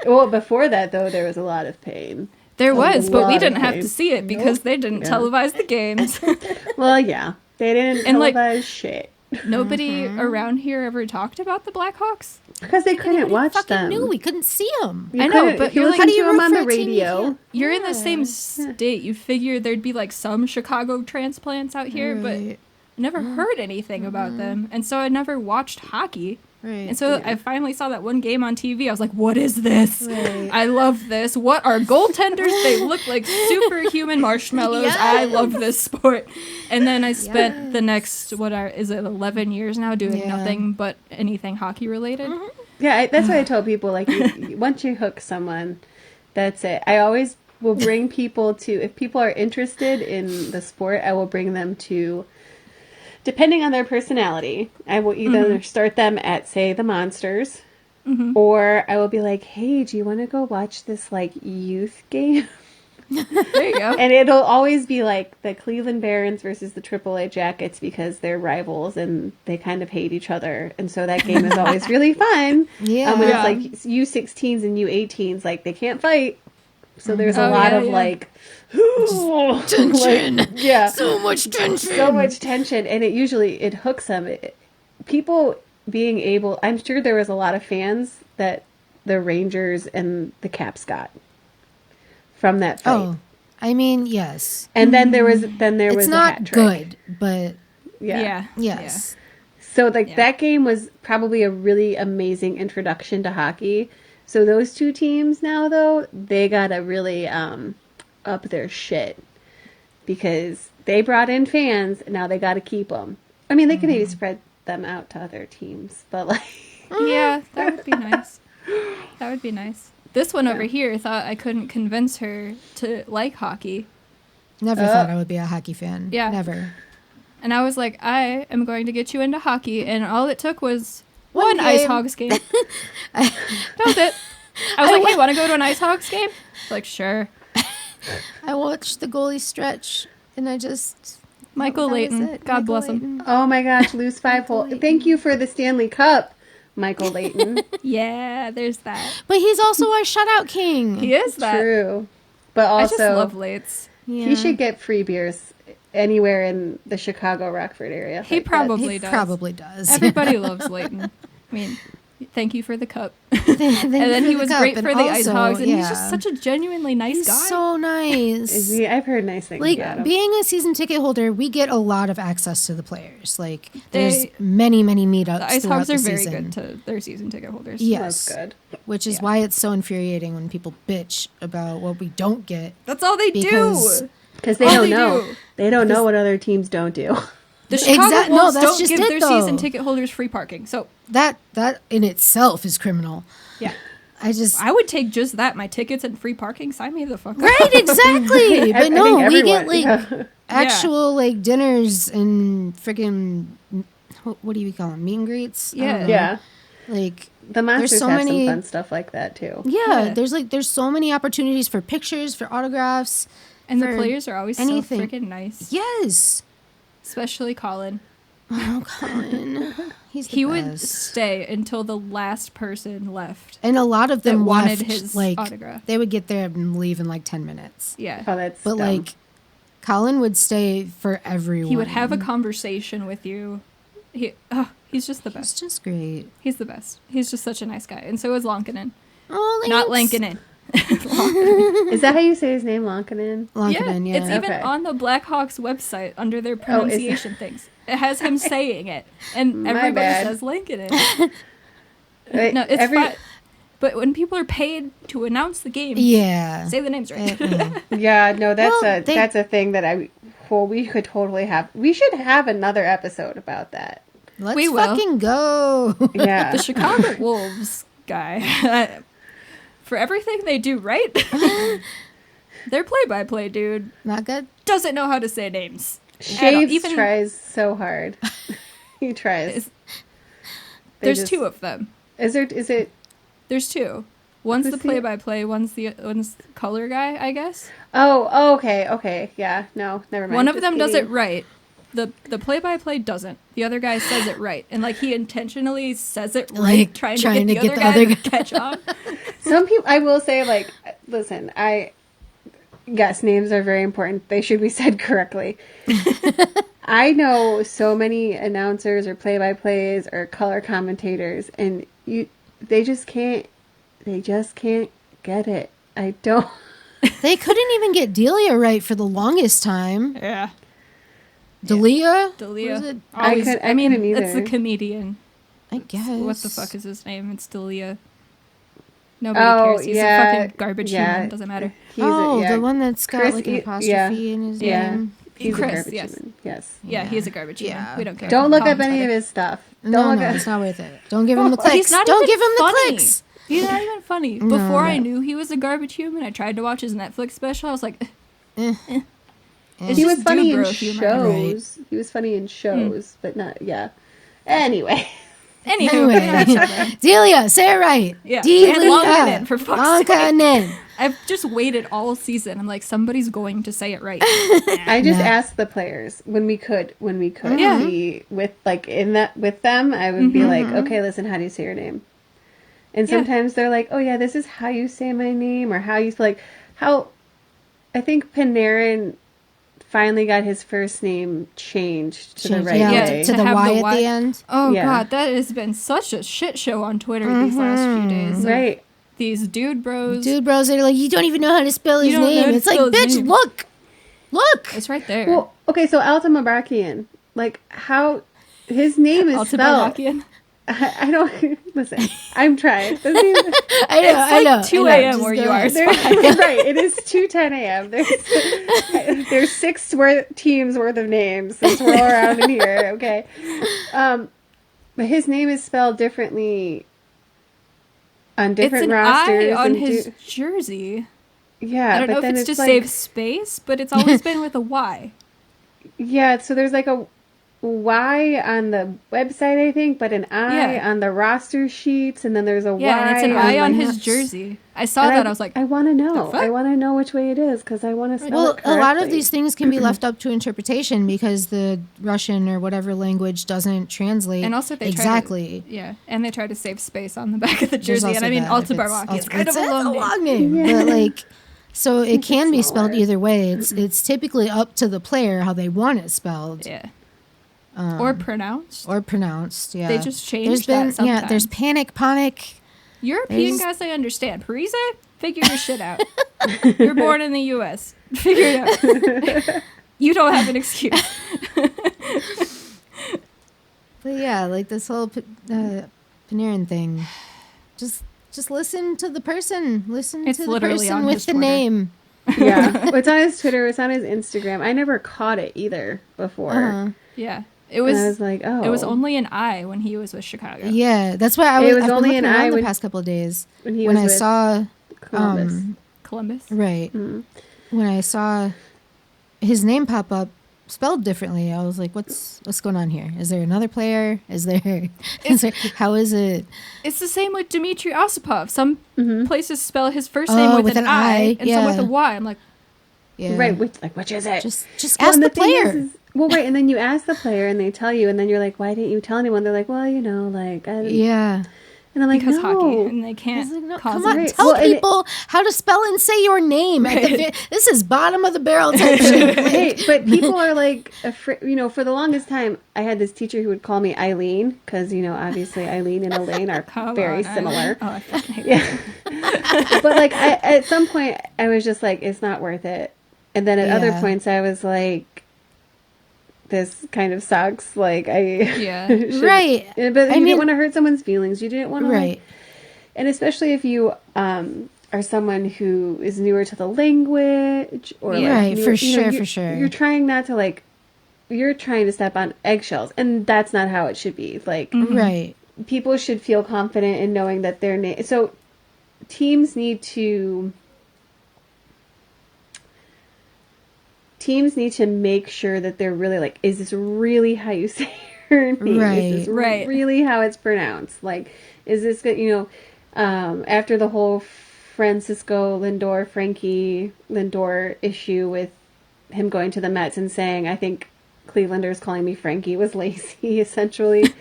well, before that though there was a lot of pain. There was, but we lot of didn't have pain. to see it because they didn't televise the games. Well, yeah, they didn't And, like, televise shit Nobody around here ever talked about the Blackhawks. because they couldn't watch fucking them. knew we couldn't see them. You I know, couldn't- but if you you're like, listen how do to you them root on for the a team you radio. can't- You're in the same state. You figure there'd be like some Chicago transplants out here, but I Right. never heard anything about them. And so I never watched hockey. Right. And so I finally saw that one game on TV. I was like, what is this? Right. I love this. What are goaltenders? They look like superhuman marshmallows. Yes. I love this sport. And then I spent the next, 11 years now doing Yeah. nothing but anything hockey related. Yeah, that's why I tell people, like, once you hook someone, that's it. I always will bring people to, if people are interested in the sport, I will bring them to, depending on their personality, I will either start them at, say, the Monsters, or I will be like, hey, do you want to go watch this, like, youth game? There you go. And it'll always be like the Cleveland Barons versus the AAA Jackets because they're rivals and they kind of hate each other. And so that game is always really fun. Yeah. When Yeah. it's like U16s and U18s, like they can't fight. So there's a Oh, lot yeah, of yeah. like Tension. like, yeah, So much tension. so much tension, and it hooks them. People being able, I'm sure there was a lot of fans that the Rangers and the Caps got from that fight. Oh, I mean, yes. And then there was It's a not hat trick. good, but Yeah. yes. So like Yeah. that game was probably a really amazing introduction to hockey. So those two teams now though, they gotta really up their shit because they brought in fans. Now they gotta keep them. I mean, they can maybe spread them out to other teams, but like Yeah, that would be nice. That would be nice. This one over here thought I couldn't convince her to like hockey. Never thought I would be a hockey fan. Yeah. Never. And I was like, I am going to get you into hockey. And all it took was One one game. IceHogs game. That was it. I was like, hey, want to go to an IceHogs game? Like, sure. I watched the goalie stretch, and I just... Michael that was Layton. it. God Michael bless him. Layton. oh my gosh, lose 5 hole. Thank you for the Stanley Cup, Michael Layton. Yeah, there's that. But he's also our shutout king. He is that. True. But I just also love Lates. Yeah. he should get free beers anywhere in the Chicago Rockford area. He Like, probably He does. probably does. Everybody loves Layton. I mean, thank you for the cup. and And then he was great for the IceHogs. And he's just such a genuinely nice He's guy. so nice. I've heard nice things Like, about him. being a season ticket holder, we get a lot of access to the players. Like, there's They- many the meetups throughout IceHogs the are very season. good to their season ticket holders. Yes. That's good. Which is Yeah. why it's so infuriating when people bitch about what we don't get. That's all they Because- do. Because they All don't they know. do. They don't know what other teams don't do. The Chicago No, Wolves that's don't just give it, their though. season ticket holders free parking. So, That in itself is criminal. yeah. I just... I would take just that. My tickets and free parking. Sign me the fuck up. Right, exactly. I But no, think we get everyone- like actual like dinners and freaking what do you call them? Meet and greets? I don't Yeah. know. Yeah. Like The Monsters so have many- some fun stuff like that too. yeah, Yeah. there's so many opportunities for pictures, for autographs. And the for players are always anything. so freaking nice. Yes. Especially Colin. Oh, Colin. He's the He would best. stay until the last person left. And a lot of them that wanted left, his like autograph. they would get there and leave in like 10 minutes. Yeah. Oh, that's But dumb. like Colin would stay for everyone. He would have a conversation with you. He He's just the It's best. just great. He's the best. He's just such a nice guy. And so is Lankinen. Oh, Not thanks. Lankinen. Is that how you say his name, Lankinen? Lankinen, yeah. It's even Okay. on the Blackhawks website under their pronunciation things. It has him saying it. And My everybody bad. says Lankinen. Wait, No, it's fine. But when people are paid to announce the game, Yeah. say the names right. Yeah, no, that's Well, that's a thing that we could totally have. We should have another episode about that. Let's We will. fucking go. Yeah. The Chicago Wolves guy, for everything they do right, their play-by-play dude Not good. doesn't know how to say names. Shaves Even- tries so hard. He tries. Is- They There's just- two of them. Is it? There's two. One's the Who's the- play-by-play, one's the color guy, I guess. Oh, okay. Yeah, no, never mind. One of Just them does it kidding. right. The play-by-play doesn't. The other guy says it right, and like he intentionally says it right, Like, trying to get the other other guy to catch on. Some people, I will say, like, listen, yes, names are very important. They should be said correctly. I know so many announcers or play-by-plays or color commentators, and they just can't get it. I don't. They couldn't even get Delia right for the longest time. Yeah. Delia? Dalia. Was it? I couldn't either. It's the comedian. I guess. What the fuck is his name? It's Dalia. Nobody Oh, cares. He's yeah, a fucking garbage human. Doesn't matter. Yeah. The one that's got Chris, like an yeah. apostrophe in his Yeah. name. He's Chris, a garbage yes. human. Yes. Yeah, he is a garbage human. Yeah. We don't care. Don't look up Colin's any better. of his stuff. No, Don't look no, up. it's not worth it. Don't give him the clicks. He's not Don't even give him the funny. clicks. He's not even funny. No. Before I knew he was a garbage human, I tried to watch his Netflix special. I was like, Eh. It's He just was funny dude in bro humor. shows. He was funny in shows, but not. Yeah. Anyway. Anywho, Anyway. Delia, say it right. Yeah. Delia. And Lankinen, for fuck's sake. Lankinen. I've just waited all season. I'm like, somebody's going to say it right. I just Yeah. asked the players when we could Yeah. be with with them. I would be like, okay, listen, how do you say your name? And Yeah. sometimes they're like, oh yeah, this is how you say my name, or how you like how. I think Panarin finally got his first name changed to the right Yeah, way. to To the have Y the at Y. the end. Oh Yeah. god, that has been such a shit show on Twitter these last few days. of Right. These dude bros. Dude bros are like, you don't even know how to spell his You don't know how name. to It's like, spell his bitch, name. look. It's right there. Well, okay, so Alta Mabrakian, like how his name is spelled. Altibarakian. I don't listen. I'm trying. I know, It's I know. like 2 I know, a.m. just where go you are. ahead. It's fine. Right, it is 2:10 a.m. There's 6 teams worth of names since we're all around in here. Okay, but his name is spelled differently on It's different an rosters. I on and his jersey. yeah, I don't but know if then it's to like, save space, but it's always been with a Y. Yeah, so there's like a Y on the website, I think, but an I Yeah. on the roster sheets, and then there's a Yeah, Y and it's an I on like- his jersey. I saw and that. I was like, I want to know. the fuck? I want to know which way it is because I want to spell Well, it a lot of correctly. these things can be left up to interpretation because the Russian or whatever language doesn't translate and also they exactly. yeah, and they try to save space on the back of the There's jersey. also And I mean, that, if it's Altibarakian is Alt- kind of a it's long name. name. But like, so it can be spelled smaller. either way. It's typically up to the player how they want it spelled Yeah. Or pronounced. or pronounced. Yeah, They just change There's been that yeah. There's sometimes. panic. European There's- guys, I understand. Parise, figure your shit out. You're born in the U.S. Figure it out. You don't have an excuse. But yeah, like this whole Panarin thing, just listen to the person. Listen It's to the literally person on with his the Twitter. name. Yeah, it's on his Twitter. It's on his Instagram. I never caught it either before. Uh-huh. Yeah. It And I was was like, oh, it was only an I when he was with Chicago. Yeah, that's why It was I've been only looking an around eye the when- past couple of days when he when was I with saw Columbus. Columbus. right Mhm. when I saw his name pop up spelled differently. I was like, what's going on here? Is there another player? Is there how is it? It's the same with Dmitry Osipov. Some Mhm. places spell his first Oh, name with with an an I I, and some with yeah. a Y. I'm like, Yeah, Right, which is it? Just Well, ask and the thing player. well, right, and then you ask the player, and they tell you, and then you're like, why didn't you tell anyone? They're like, well, like, Yeah, And I'm like, because no. hockey, and they I can't was like, no, cause come on, it. Right. tell Well, and people how to spell and say your name. This is bottom of the barrel type shit. Right, but people are like, for the longest time, I had this teacher who would call me Eileen because, obviously Eileen and Elaine are very similar. Oh, I fucking hate Yeah. But like, at some point, I was just like, it's not worth it. And then at other points, I was like, this kind of sucks. Like, Right. But you didn't want to hurt someone's feelings. You didn't want to, right. and especially if you are someone who is newer to the language, or Right, newer, for sure. You're trying not to like, you're trying to step on eggshells, and that's not how it should be. Like, Right. people should feel confident in knowing that their name. So, teams need to make sure that they're really like, is this really how you say your name? Right. Is this really how it's pronounced? Like, is this good? After the whole Frankie Lindor issue with him going to the Mets and saying, I think Clevelanders calling me Frankie was lazy, essentially.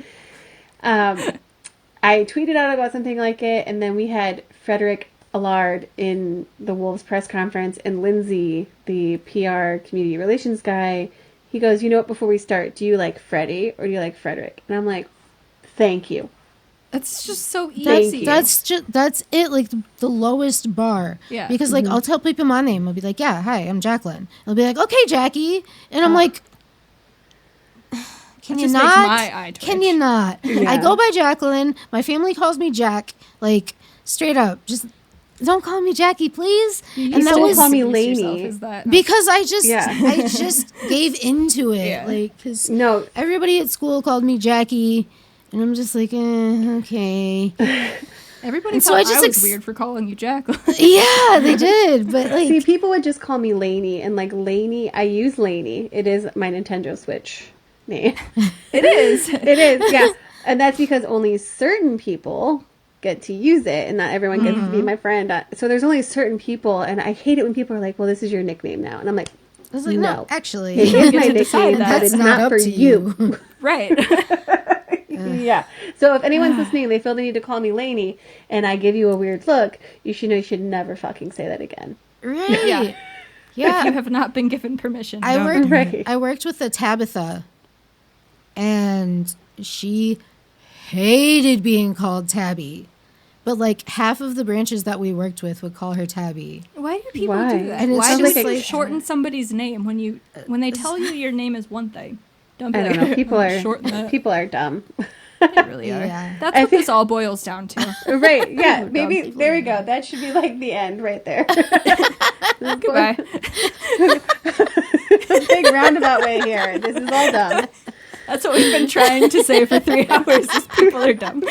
I tweeted out about something like it, and then we had Frederick Allard in the Wolves press conference, and Lindsay, the PR community relations guy, he goes, before we start, do you like Freddie or do you like Frederick? And I'm like, thank you. That's just so Thank easy. you. That's it, like the lowest bar. Yeah. Because like I'll tell people my name. I'll be like, yeah, hi, I'm Jacqueline. They'll be like, okay, Jackie. And I'm like, can That you just not? makes my eye Can twitch. you not? Yeah. I go by Jacqueline. My family calls me Jack. Like, straight up. Just don't call me Jackie, please. You And that still was call me introduce yourself Lainey. as that. because I just Yeah. I just gave into it. Yeah. Like, because No, everybody at school called me Jackie. And I'm just like, okay. Everybody And thought so I I just was weird for calling you Jacqueline. Yeah, they did. But like, see, people would just call me Lainey, and like Lainey, I use Lainey. It is my Nintendo Switch name. It is. It is, yeah. And that's because only certain people get to use it, and not everyone gets to be my friend. So there's only certain people, and I hate it when people are like, well, this is your nickname now. And I'm like, I was like, no, actually, it is my get to decide nickname, that. but that's it's not not up for to you. you. Right. Yeah. So if anyone's listening, they feel the need to call me Lainey, and I give you a weird look, you should know you should never fucking say that again. Right. Yeah. If you Yeah. have not been given permission. I don't. worked Right. I worked with a Tabitha, and she hated being called Tabby. But like half of the branches that we worked with would call her Tabby. Why do people Why? do that? And it's Why do just they like- shorten somebody's name when they tell you your name is one thing? Don't be I like, don't know. shorten that. People are dumb. They really are. Yeah. That's what this all boils down to. Right. Yeah. Dumb Maybe people there are we go. That should be like the end right there. Goodbye. Big roundabout way here. This is all dumb. That's what we've been trying to say for 3 hours. Is people are dumb.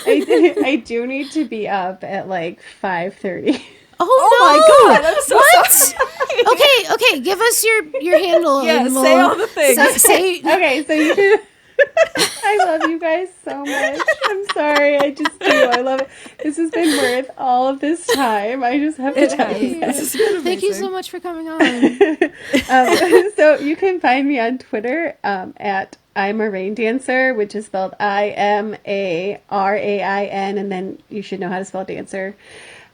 I do need to be up at like 5:30. Oh, my God, I'm so sorry. Okay, give us your handle. Yeah, and say all the things. Say Okay, so you. I love you guys so much. I'm sorry. I just do. I love it. This has been worth all of this time. I just have to tell you guys. thank you so much for coming on. So you can find me on Twitter at I'm a Rain Dancer, which is spelled IMARAIN, and then you should know how to spell dancer.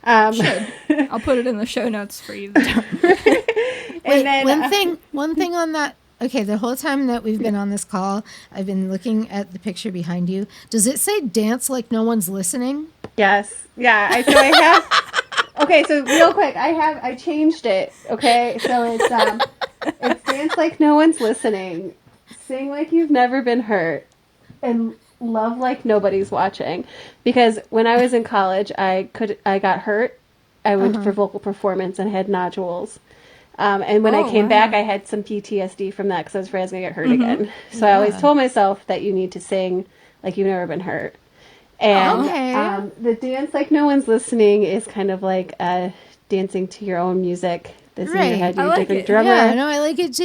I'll put it in the show notes for you. Wait, then, one thing on that. Okay, the whole time that we've been on this call, I've been looking at the picture behind you. Does it say dance like no one's listening? Yes. Yeah. I have. Okay, so real quick, I changed it. Okay, so it's dance like no one's listening, sing like you've never been hurt, and love like nobody's watching. Because when I was in college, I got hurt. I went for vocal performance and had nodules. And when I came back, I had some PTSD from that because I was afraid I was going to get hurt again. So I always told myself that you need to sing like you've never been hurt. And the dance like no one's listening is kind of like dancing to your own music. This in your head, I you're like different it. drummer. Yeah, no, I like it too.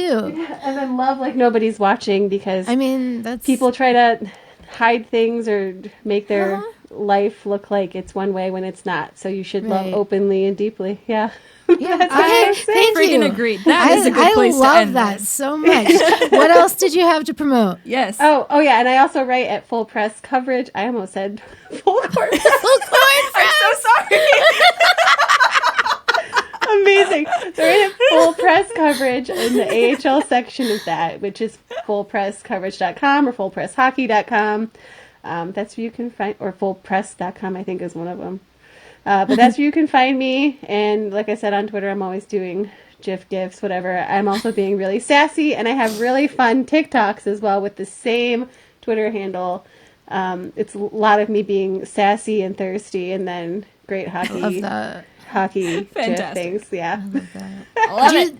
And then love like nobody's watching because I mean, that's people try to hide things or make their life look like it's one way when it's not. So you should love Right. openly and deeply. Yeah. Yeah. Okay. Thank you. Freaking agreed. That is a good place to end I love that this. so much. What else did you have to promote? Yes. Oh yeah, and I also write at Full Press Coverage. I almost said Full Court Press. Full Court Press. I'm so sorry. Amazing. So we're at Full Press Coverage in the AHL section of that, which is fullpresscoverage.com or fullpresshockey.com. That's where you can find, or fullpress.com, I think is one of them. But that's where you can find me. And like I said, on Twitter, I'm always doing GIFs, whatever. I'm also being really sassy, and I have really fun TikToks as well with the same Twitter handle. It's a lot of me being sassy and thirsty, and then great hockey. Love that. Hockey GIF Fantastic. things, yeah.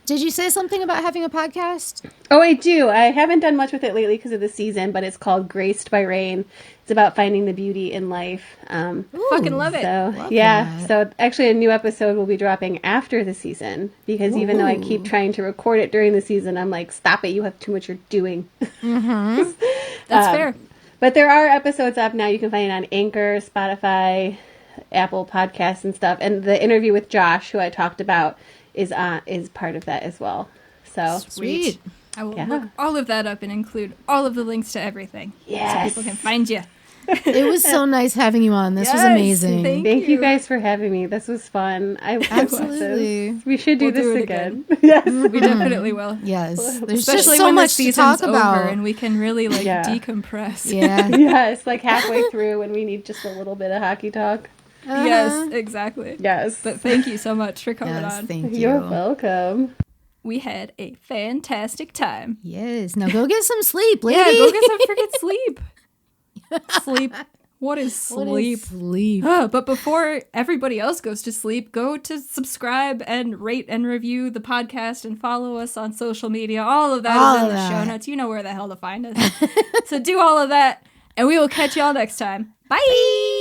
Did you say something about having a podcast? Oh, I do. I haven't done much with it lately because of the season, but it's called Graced by Rain. It's about finding the beauty in life. Fucking love it. So Love yeah, that. so actually a new episode will be dropping after the season because even though I keep trying to record it during the season, I'm like, stop it! You have too much you're doing. That's fair. But there are episodes up now. You can find it on Anchor, Spotify, Apple Podcasts and stuff. And the interview with Josh, who I talked about, is part of that as well. So Sweet. I will Yeah. look all of that up and include all of the links to everything. Yes. So people can find you. It was so nice having you on. This was Yes, amazing. Thank you guys for having me. This was fun. I love Absolutely. this. We should do We'll this do it again. Yes. We definitely will. Yes. There's Especially just so when much the to season's talk about. over and we can really Yeah. decompress. Yeah. Yes, like halfway through when we need just a little bit of hockey talk. Yes, exactly. Yes. But thank you so much for coming Yes, on. thank you. You're welcome. We had a fantastic time. Yes. Now go get some sleep, lady. Yeah, go get some freaking sleep. Sleep. What is What sleep? is sleep. But before everybody else goes to sleep, go to subscribe and rate and review the podcast and follow us on social media. All of that All is in of the show that. notes. You know where the hell to find us. So do all of that, and we will catch y'all next time. Bye!